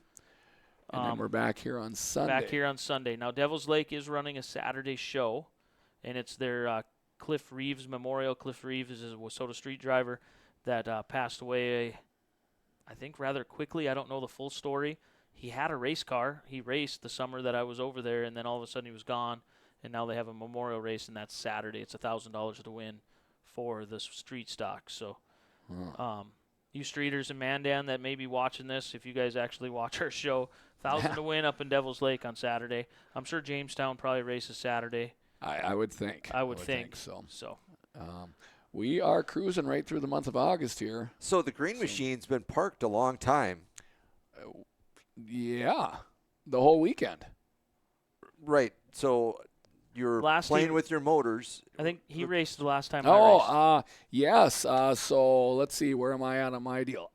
And then we're back here on Sunday. Now, Devil's Lake is running a Saturday show, and it's their Cliff Reeves Memorial. Cliff Reeves is a Wissota street driver that passed away, I think, rather quickly. I don't know the full story. He had a race car. He raced the summer that I was over there, and then all of a sudden he was gone, and now they have a memorial race, and that's Saturday. It's $1,000 to win for the street stock. So you streeters in Mandan that may be watching this, if you guys actually watch our show, $1,000 to win up in Devil's Lake on Saturday. I'm sure Jamestown probably races Saturday. I would think. I would think so. We are cruising right through the month of August here. So the green machine's been parked a long time. Yeah, the whole weekend. Right. So you're playing with your motors. I think he raced the last time. Yes. So let's see. Where am I on my deal?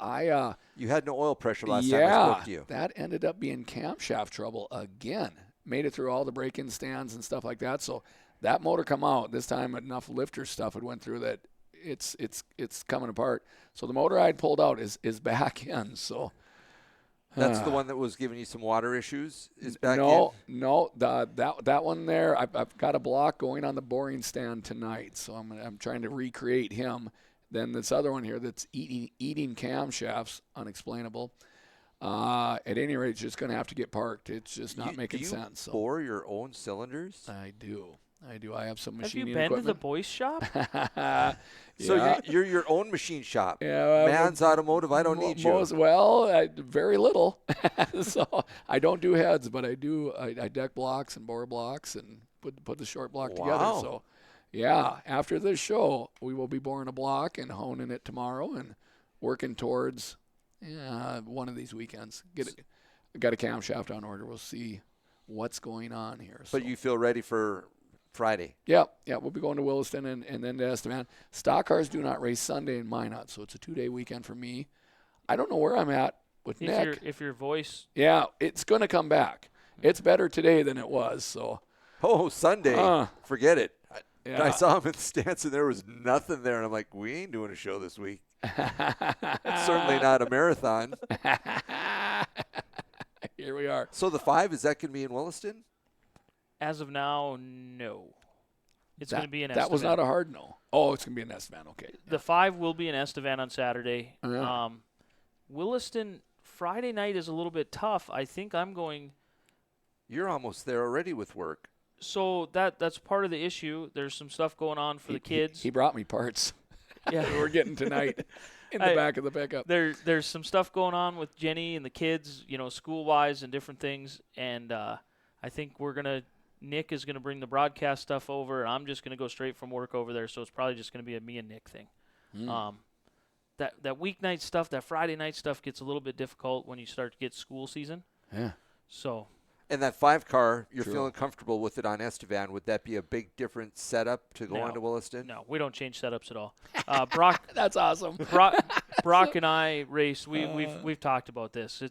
You had no oil pressure last time I spoke to you. That ended up being camshaft trouble again. Made it through all the break-in stands and stuff like that. So that motor come out. This time enough lifter stuff had went through that it's coming apart. So the motor I had pulled out is back in. So. That's the one that was giving you some water issues? Is back in? No. That one there, I've got a block going on the boring stand tonight, so I'm trying to recreate him. Then this other one here that's eating camshafts, unexplainable. At any rate, it's just going to have to get parked. It's just not making sense. Do you bore your own cylinders? I do. I have some Have machining you been equipment. to the boys' shop? So you're your own machine shop. Yeah, Man's Automotive, I don't need you. Very little. So I don't do heads, but I do. I deck blocks and bore blocks and put the short block together. So, yeah, after this show, we will be boring a block and honing it tomorrow and working towards one of these weekends. Got a camshaft on order. We'll see what's going on here. But you feel ready for Friday? Yeah, we'll be going to Williston and then to Estevan. Stock cars do not race Sunday in Minot, so it's a 2-day weekend for me. I don't know where I'm at with Nick. If your voice... Yeah, it's going to come back. It's better today than it was. So. Sunday. Forget it. Yeah. I saw him in the stands, and there was nothing there, and I'm like, we ain't doing a show this week. Certainly not a marathon. Here we are. So the 5, is that going to be in Williston? As of now, no. It's going to be in Estevan. That was not a hard no. Oh, it's going to be in Estevan. Okay. The 5 will be in Estevan on Saturday. Yeah. Williston, Friday night is a little bit tough. I think I'm going... You're almost there already with work. So that's part of the issue. There's some stuff going on for the kids. He brought me parts. Yeah. We're getting tonight in the back of the pickup. There's some stuff going on with Jenny and the kids, school-wise and different things. And I think Nick is going to bring the broadcast stuff over, and I'm just going to go straight from work over there, so it's probably just going to be a me and Nick thing. That weeknight stuff, that Friday night stuff gets a little bit difficult when you start to get school season. Yeah. So. And that 5 car, you're feeling comfortable with it on Estevan. Would that be a big different setup to go on to Williston? No, we don't change setups at all. Brock. That's awesome. Brock and I race. We've talked about this.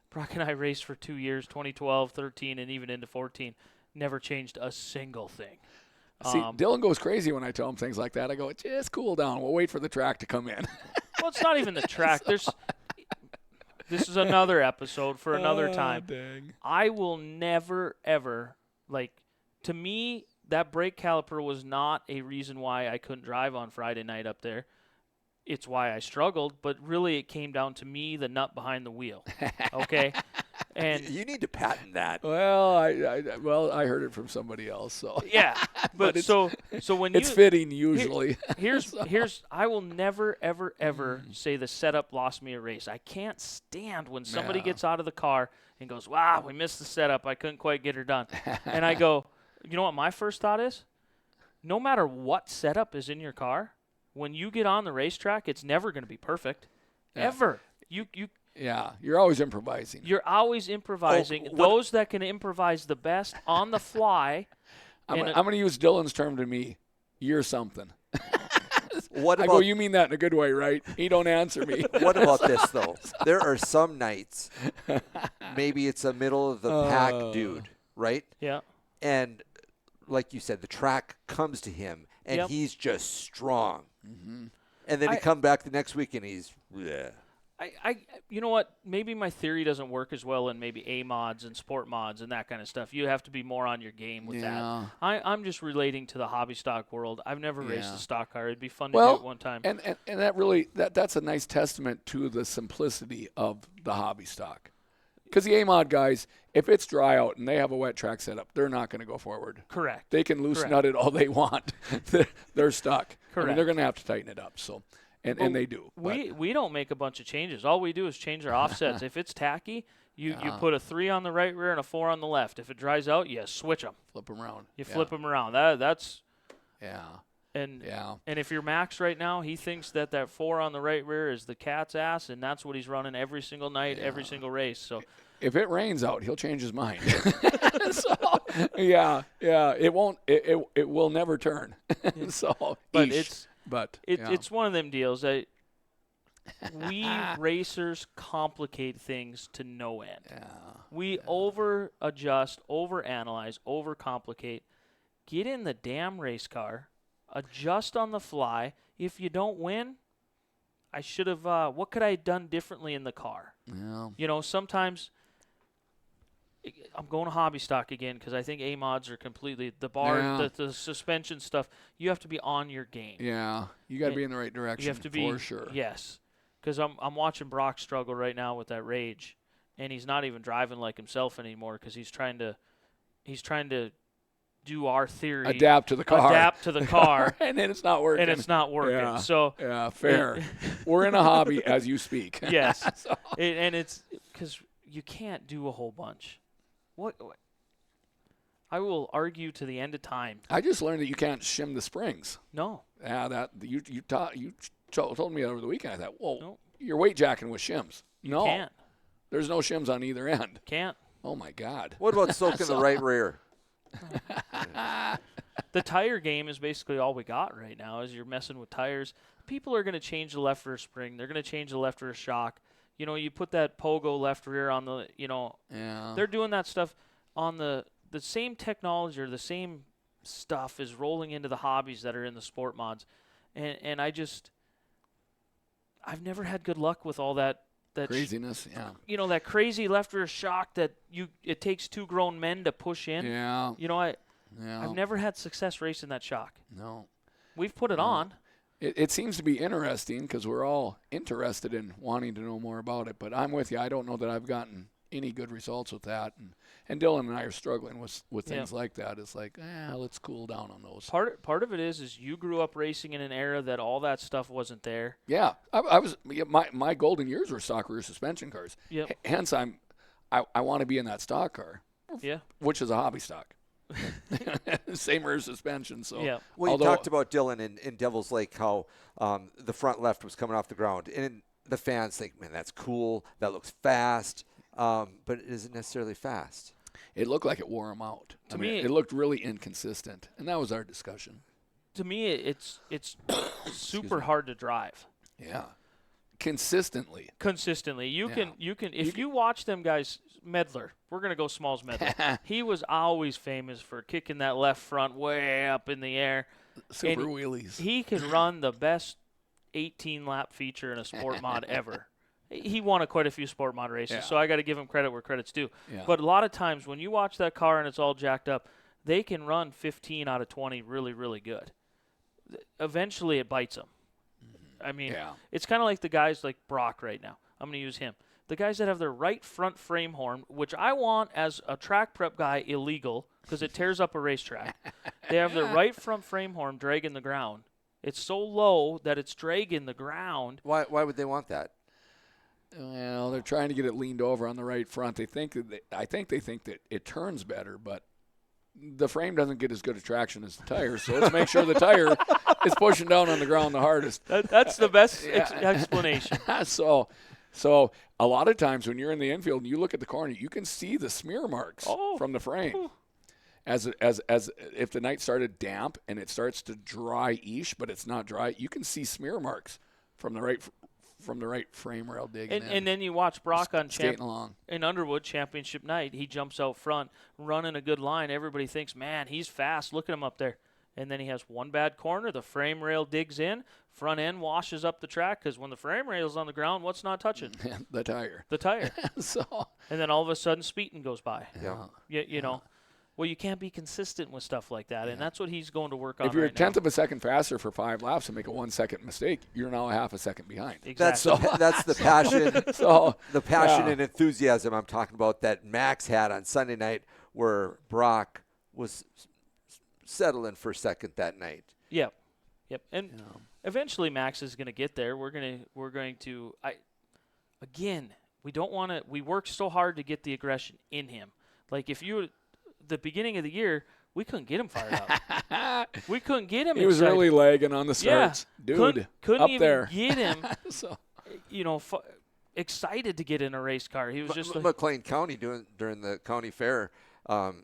Brock and I raced for 2 years, 2012, 13, and even into 14. Never changed a single thing. See, Dylan goes crazy when I tell him things like that. I go, just cool down. We'll wait for the track to come in. Well, it's not even the track. This is another episode for another time. Dang. I will never, ever, to me, that brake caliper was not a reason why I couldn't drive on Friday night up there. it's why I struggled, but really it came down to me, the nut behind the wheel. Okay? And you need to patent that. Well, I heard it from somebody else, so yeah. But so when it's fitting usually. Here's I will never ever say the setup lost me a race. I can't stand when somebody gets out of the car and goes, "Wow, we missed the setup. I couldn't quite get her done." And I go, "You know what my first thought is? No matter what setup is in your car, when you get on the racetrack, it's never going to be perfect. Ever. Yeah, you're always improvising. You're always improvising. Those that can improvise the best on the fly. I'm going to use Dylan's term to me. You're something. What I go, you mean that in a good way, right? He don't answer me. What about this, though? There are some nights, maybe it's a middle of the pack dude, right? Yeah. And like you said, the track comes to him, and he's just strong. Mm-hmm. And then he come back the next week, and he's you know what? Maybe my theory doesn't work as well in maybe A mods and sport mods and that kind of stuff. You have to be more on your game with that. I'm just relating to the hobby stock world. I've never raced a stock car. It'd be fun to do it one time. And that really that's a nice testament to the simplicity of the hobby stock. Because the A mod guys, if it's dry out and they have a wet track setup, they're not going to go forward. Correct. They can loose nut it all they want. They're stuck. Correct. I mean, they're going to have to tighten it up. So. And they do. We don't make a bunch of changes. All we do is change our offsets. If it's tacky, you put a 3 on the right rear and a 4 on the left. If it dries out, you switch them. Flip them around. You flip them around. That's And if you're Max right now, he thinks that 4 on the right rear is the cat's ass, and that's what he's running every single night, every single race. So if it rains out, he'll change his mind. So it won't. It will never turn. So, but it's it's one of them deals that we racers complicate things to no end. We over adjust, over analyze, over complicate. Get in the damn race car, adjust on the fly. If you don't win, I should have. What could I have done differently in the car? Yeah. You know, sometimes. I'm going to hobby stock again because I think A mods are completely the bar, the suspension stuff. You have to be on your game. Yeah, you got to be in the right direction. You have to be for sure. Yes, because I'm watching Brock struggle right now with that rage, and he's not even driving like himself anymore because he's trying to do our theory, adapt to the car, and then it's not working. Yeah. So fair. We're in a hobby as you speak. Yes, and it's because you can't do a whole bunch. What? I will argue to the end of time. I just learned that you can't shim the springs. No. Yeah, that you told me over the weekend. I thought, whoa, you're weight jacking with shims. You can't. There's no shims on either end. Can't. Oh my God. What about soaking the right rear? The tire game is basically all we got right now. Is you're messing with tires. People are going to change the left rear spring. They're going to change the left rear shock. You know, you put that pogo left rear on the, they're doing that stuff on the same technology or the same stuff is rolling into the hobbies that are in the sport mods. And I've never had good luck with all that craziness, that crazy left rear shock that it takes 2 grown men to push in. Yeah. I've never had success racing that shock. No. We've put it on. It seems to be interesting because we're all interested in wanting to know more about it. But I'm with you. I don't know that I've gotten any good results with that. And Dylan and I are struggling with things like that. It's like, let's cool down on those. Part of it is you grew up racing in an era that all that stuff wasn't there. Yeah, I was. My golden years were stock rear suspension cars. Yep. Hence, I want to be in that stock car. Yeah. Which is a hobby stock. Same rear suspension. So well, you talked about Dylan in Devil's Lake, how the front left was coming off the ground, and the fans think, man, that's cool, that looks fast, but it isn't necessarily fast. It looked like it wore him out. To me, it looked really inconsistent, and that was our discussion. To me, it's super hard to drive. Yeah. Consistently. You can if you watch them guys, Medler, we're going to go Smalls Medler. He was always famous for kicking that left front way up in the air. Super wheelies. He could run the best 18-lap feature in a sport mod ever. He won quite a few sport mod races, so I got to give him credit where credit's due. Yeah. But a lot of times when you watch that car and it's all jacked up, they can run 15 out of 20 really, really good. Eventually it bites them. I mean, it's kind of like the guys like Brock right now. I'm going to use him. The guys that have their right front frame horn, which I want as a track prep guy illegal because it tears up a racetrack. They have their right front frame horn dragging the ground. It's so low that it's dragging the ground. Why would they want that? Well, they're trying to get it leaned over on the right front. I think they think that it turns better, but the frame doesn't get as good a traction as the tire, so let's make sure the tire is pushing down on the ground the hardest. That's the best explanation. So a lot of times when you're in the infield and you look at the corner, you can see the smear marks from the frame. As if the night started damp and it starts to dry-ish, but it's not dry, you can see smear marks from the right frame rail digging in. And then you watch Brock on in Underwood championship night. He jumps out front, running a good line. Everybody thinks, man, he's fast. Look at him up there. And then he has one bad corner. The frame rail digs in. Front end washes up the track because when the frame rail's on the ground, what's not touching? The tire. The tire. So. And then all of a sudden, Speeton goes by. Yeah. You know. Well, you can't be consistent with stuff like that, and that's what he's going to work on. If you're right a tenth of a second faster for 5 laps and make a 1 second mistake, you're now a half a second behind. Exactly. That's the passion. The passion and enthusiasm I'm talking about that Max had on Sunday night, where Brock was settling for second that night. Yep. And eventually Max is going to get there. We're going to. Again, we don't want to. We worked so hard to get the aggression in him. Like if you. The beginning of the year, we couldn't get him fired up. We couldn't get him. He was really lagging on the starts, dude. Couldn't up even there. get him. Excited to get in a race car. He was just McLean County during the county fair.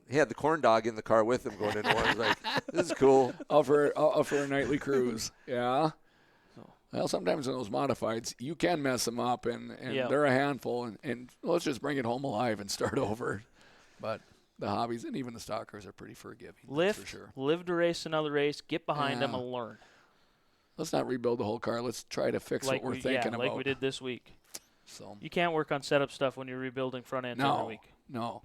He had the corn dog in the car with him going into one. He was like, "This is cool." for a nightly cruise. Yeah. Well, sometimes in those modifieds, you can mess them up, and they're a handful. And let's just bring it home alive and start over. But the hobbies and even the stockers are pretty forgiving. For sure. Live to race another race, get behind them and learn. Let's not rebuild the whole car. Let's try to fix what we're thinking about. Like we did this week. So you can't work on setup stuff when you're rebuilding front ends every week. No,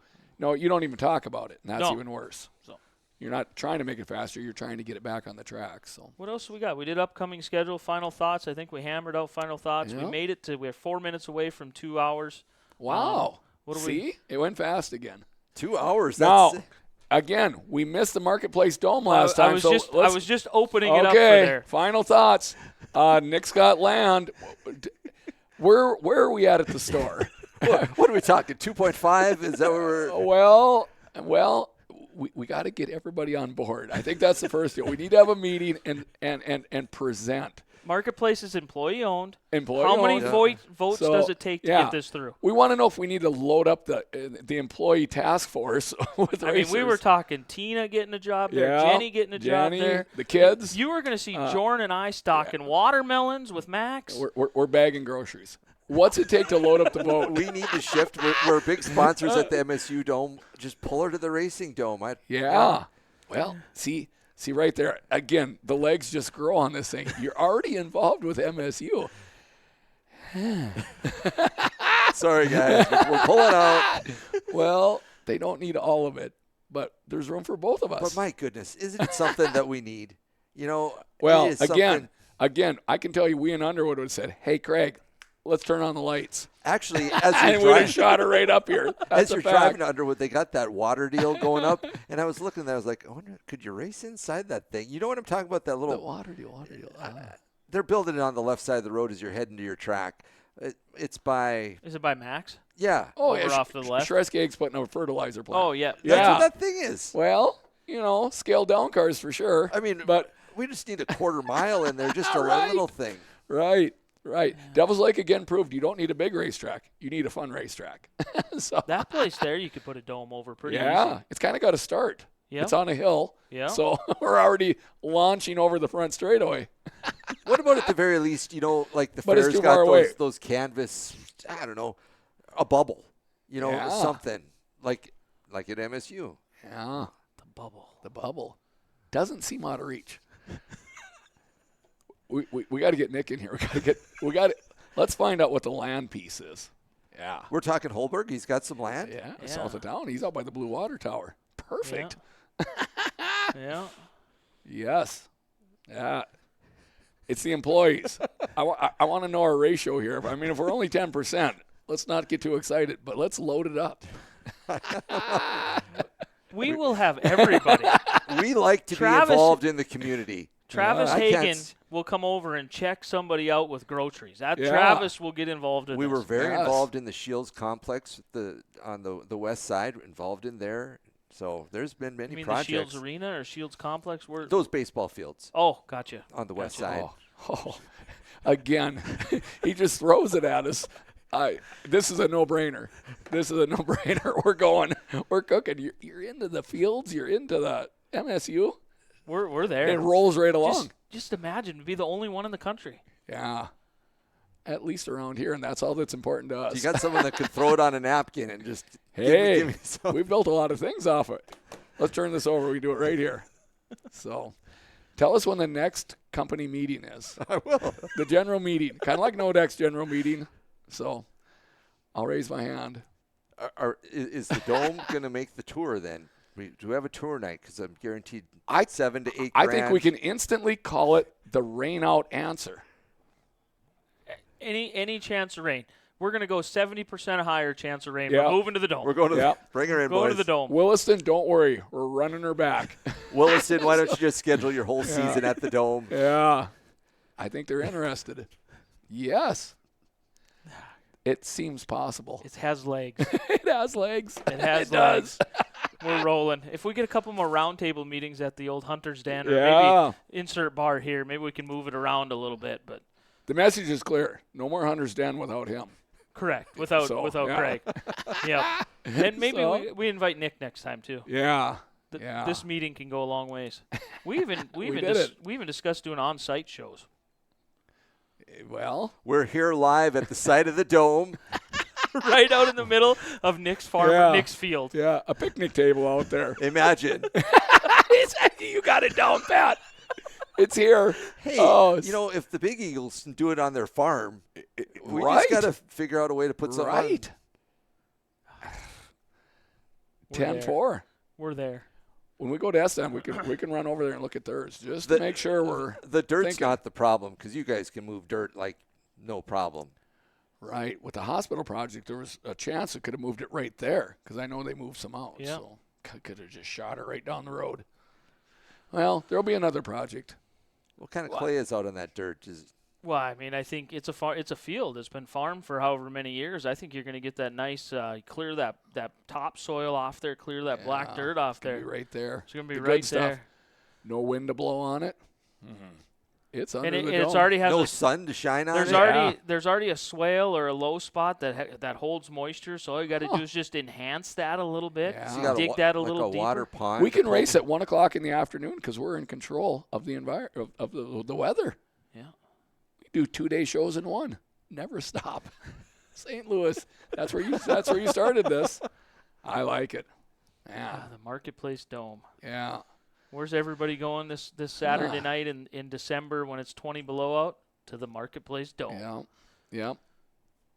you don't even talk about it, and that's even worse. So you're not trying to make it faster. You're trying to get it back on the track. So what else we got? We did upcoming schedule, final thoughts. I think we hammered out final thoughts. We made it to. We're 4 minutes away from 2 hours. Wow. It went fast again. 2 hours. Now, again, we missed the Marketplace Dome last time. I was just opening it up for there. Final thoughts. Nick's got land. Where are we at the store? What are we talking? 2.5? Is that where we're? Well, we got to get everybody on board. I think that's the first deal. We need to have a meeting and present. Marketplace is employee-owned. How many votes does it take to get this through? We want to know if we need to load up the employee task force with racers. We were talking Tina getting a job there, Jenny getting a job there. The kids. You were going to see Joren and I stocking watermelons with Max. We're bagging groceries. What's it take to load up the boat? We need to shift. We're big sponsors at the MSU Dome. Just pull her to the racing dome. Well, see right there, again, the legs just grow on this thing. You're already involved with MSU. Sorry, guys. We're pulling out. Well, they don't need all of it, but there's room for both of us. But my goodness, isn't it something that we need? Well, again, I can tell you we in Underwood would have said, hey, Craig, let's turn on the lights. Actually, as and we would have shot her right up here. As you're driving to Underwood, they got that water deal going up, and I was looking there. I was like, I wonder, could you race inside that thing? You know what I'm talking about? That little water deal. They're building it on the left side of the road as you're heading to your track. It's by. Is it by Max? Yeah. Off to the left. Shreskaig's putting a fertilizer plant. Oh yeah. That's what that thing is. Well, scaled down cars for sure. I mean, but we just need a quarter mile in there, just a little thing. Right. Yeah. Devil's Lake again proved you don't need a big racetrack. You need a fun racetrack. So that place there, you could put a dome over pretty easy. Yeah, it's kind of got to start. Yep. It's on a hill. Yeah. So we're already launching over the front straightaway. What about at the very least, like the fair's got those canvas, I don't know, a bubble, something like at MSU. Yeah. The bubble. Doesn't seem out of reach. We got to get Nick in here. Let's find out what the land piece is. Yeah. We're talking Holberg. He's got some land. Yeah. South of town. He's out by the Blue Water Tower. Perfect. Yeah. Yes. Yeah. It's the employees. I want to know our ratio here. I mean, if we're only 10%, let's not get too excited, but let's load it up. We will have everybody. We like to be involved in the community. Travis Hagen will come over and check somebody out with groceries. Travis will get involved in We this. were very involved in the Shields complex on the west side, involved in there. So there's been many projects. The Shields Arena or Shields Complex? Those baseball fields. Oh, gotcha. On the west side. Oh. Again, he just throws it at us. This is a no-brainer. We're cooking. You're into the fields. You're into the MSU. We're there. It rolls right along. Just imagine to be the only one in the country. Yeah. At least around here, and that's all that's important to us. You got someone that could throw it on a napkin and just give me some. We built a lot of things off it. Let's turn this over. We do it right here. So tell us when the next company meeting is. I will. The general meeting, kind of like Nodak's general meeting. So I'll raise my hand. Is the Dome going to make the tour then? Do we have a tour night? Because I'm guaranteed 7 to 8 grand. I think we can instantly call it the Rainout answer. Any chance of rain. We're going to go 70% higher chance of rain. Yep. We're moving to the Dome. We're going to bring her in, Going boys. to the Dome. Williston, don't worry. We're running her back. Williston, why don't you just schedule your whole season at the Dome? Yeah. I think they're interested. Yes. It seems possible. It has legs. It has legs. It has legs. We're rolling. If we get a couple more roundtable meetings at the old Hunter's Den, or maybe insert bar here, maybe we can move it around a little bit. But the message is clear. No more Hunter's Den without him. Correct. Without Craig. Yeah. And maybe we invite Nick next time too. Yeah. This meeting can go a long ways. We even discussed doing on-site shows. Well, we're here live at the site of the Dome. Right out in the middle of Nick's farm, Nick's field. Yeah, a picnic table out there. Imagine. You got it down, Pat. It's here. Hey, if the Big Eagles can do it on their farm, we just got to figure out a way to put something on. 10-4. We're there. When we go to SM, we can run over there and look at theirs just to make sure we're the dirt's thinking. Not the problem because you guys can move dirt like no problem. Right. With the hospital project, there was a chance it could have moved it right there because I know they moved some out. Yeah. So could have just shot it right down the road. Well, there'll be another project. What kind of clay is out on that dirt? Well, I mean, I think it's a field. It's been farmed for however many years. I think you're going to get that nice, clear that topsoil off there, clear that black dirt off there. Be right there. It's going to be right there. Stuff. No wind to blow on it. Mm-hmm. It's under the dome. It's already has no sun to shine on. There's already a swale or a low spot that holds moisture. So all you got to do is just enhance that a little bit. Yeah. So dig that a little deeper. Water pond. We can race at 1:00 in the afternoon because we're in control of the of the weather. Yeah. We do 2-day shows in one. Never stop. St. Louis. That's where you started this. I like it. Yeah. The Marketplace Dome. Yeah. Where's everybody going this Saturday night in December when it's 20 below out? To the Marketplace Dome. Yeah.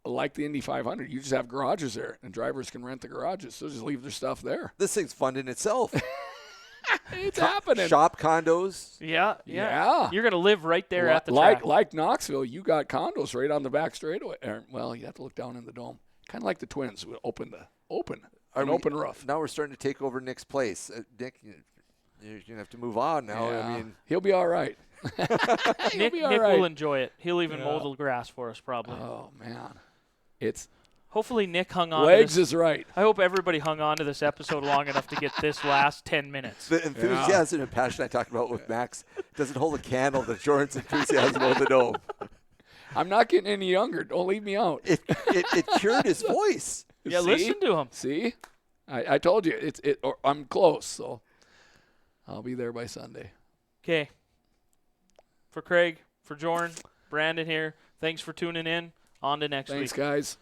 Like the Indy 500, you just have garages there, and drivers can rent the garages, so just leave their stuff there. This thing's fun in itself. It's happening. Shop condos. Yeah. You're going to live right there at the track. Like Knoxville, you got condos right on the back straightaway. Well, you have to look down in the dome. Kind of like the Twins. Open roof. Now we're starting to take over Nick's place. Nick, you're going to have to move on now. Yeah. I mean, he'll be all right. Nick will enjoy it. He'll even mow the grass for us probably. Oh, man. Hopefully Nick hung on. Legs is right. I hope everybody hung on to this episode long enough to get this last 10 minutes. The enthusiasm and passion I talked about with Max doesn't hold a candle to Joren's enthusiasm over the Dome. I'm not getting any younger. Don't leave me out. It cured his voice. Yeah, listen to him. See? I told you. I'm close, so I'll be there by Sunday. Okay. For Craig, for Joren, Brandon here, thanks for tuning in. On to next week. Thanks, guys.